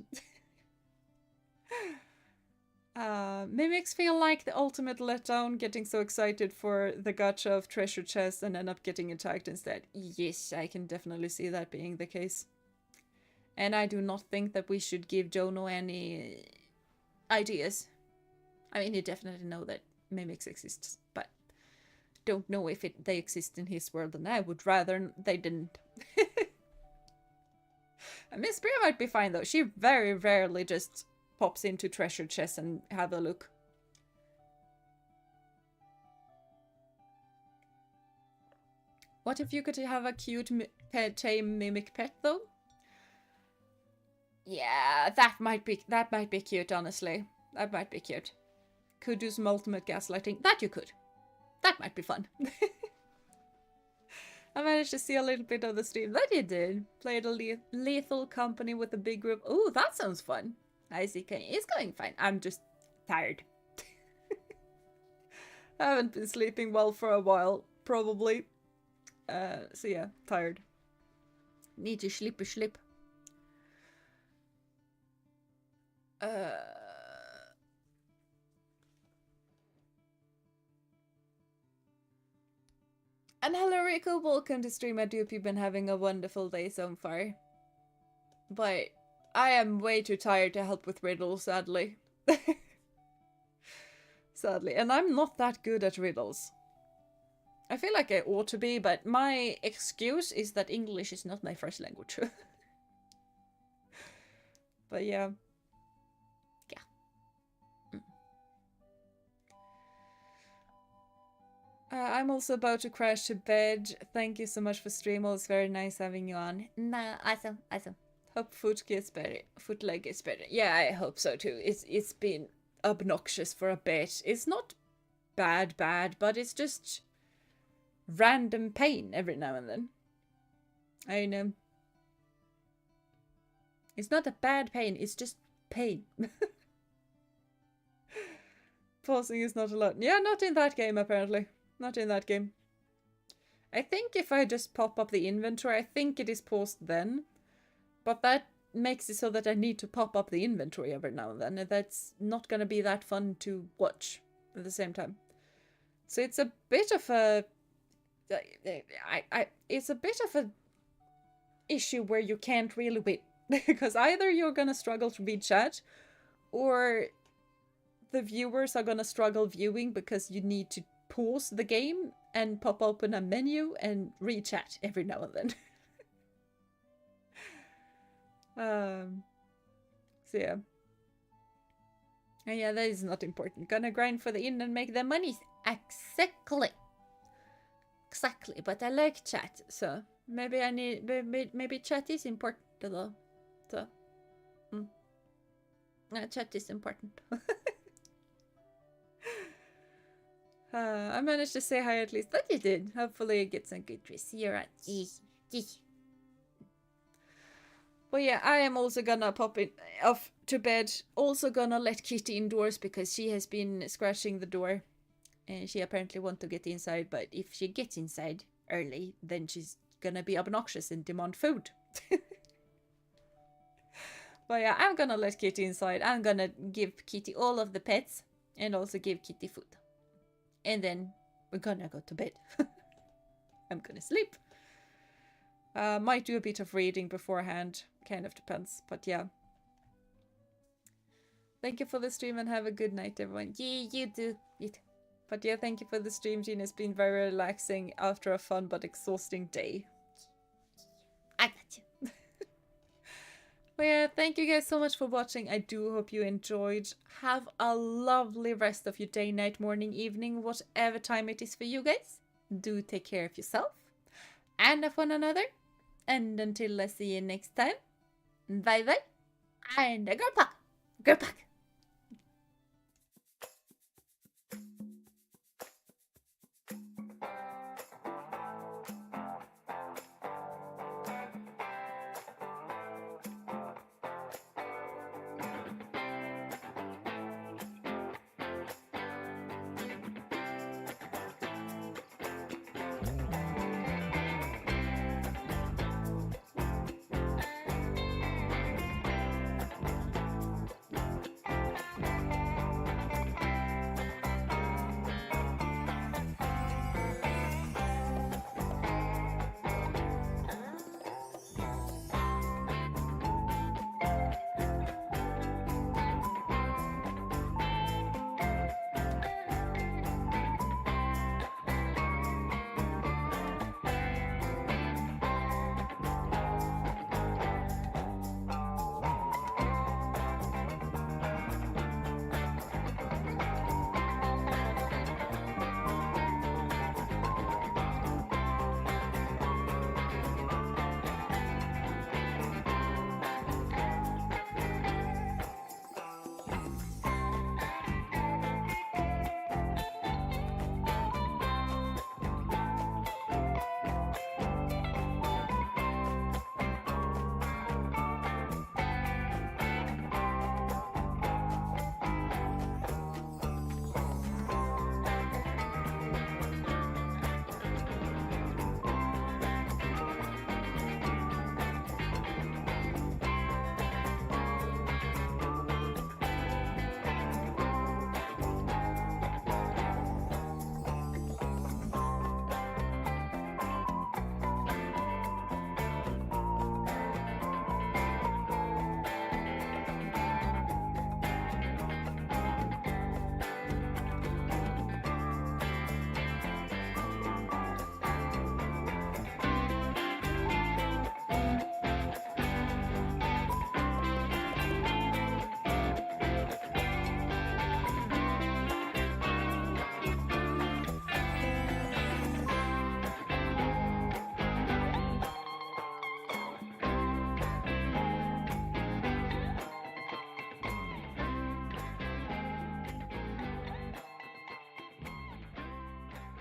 Mimics feel like the ultimate letdown, getting so excited for the gacha of treasure chests and end up getting attacked instead. Yes, I can definitely see that being the case. And I do not think that we should give Jono any ideas. I mean, he definitely know that mimics exists, but don't know if they exist in his world, and I would rather they didn't. Miss Bria might be fine though. She very rarely just pops into treasure chests and have a look. What if you could have a cute tame mimic pet though? Yeah, that might be cute, honestly. That might be cute. Could do some ultimate gaslighting. That you could. That might be fun. I managed to see a little bit of the stream. That you did. Played a lethal company with a big group. Oh, that sounds fun. I see. It's going fine. I'm just tired. I haven't been sleeping well for a while, probably. So yeah, tired. Need to sleep. And hello Rico, welcome to stream. I hope you've been having a wonderful day so far. But I am way too tired to help with riddles, sadly. Sadly, and I'm not that good at riddles. I feel like I ought to be, but my excuse is that English is not my first language. But yeah. I'm also about to crash to bed. Thank you so much for stream. It was very nice having you on. Nah, awesome. Hope foot gets better. Foot leg gets better. Yeah, I hope so too. It's been obnoxious for a bit. It's not bad, but it's just random pain every now and then. I know. It's not a bad pain. It's just pain. Pausing is not allowed. Yeah, not in that game apparently. Not in that game. I think if I just pop up the inventory, I think it is paused then. But that makes it so that I need to pop up the inventory every now and then. And that's not going to be that fun to watch at the same time. So it's a bit of a... it's a bit of a issue where you can't really win. Because either you're going to struggle to read chat, or the viewers are going to struggle viewing because you need to pause the game and pop open a menu and read chat every now and then. So yeah. And yeah, that is not important. Gonna grind for the inn and make the money. Exactly. But I like chat, so maybe I need maybe chat is important though. So chat is important. I managed to say hi at least. That you did. Hopefully you get some good rest. You're right. But yeah, I am also gonna pop it off to bed. Also gonna let Kitty indoors because she has been scratching the door. And she apparently wants to get inside, but if she gets inside early, then she's gonna be obnoxious and demand food. But yeah, I'm gonna let Kitty inside. I'm gonna give Kitty all of the pets and also give Kitty food. And then we're gonna go to bed. I'm gonna sleep. Might do a bit of reading beforehand. Kind of depends, but yeah. Thank you for the stream and have a good night, everyone. Yeah, you do. But yeah, thank you for the stream, Jean. It's been very relaxing after a fun but exhausting day. I got you. But yeah, thank you guys so much for watching. I do hope you enjoyed. Have a lovely rest of your day, night, morning, evening, whatever time it is for you guys. Do take care of yourself and of one another. And until I see you next time, bye bye and a girl pack.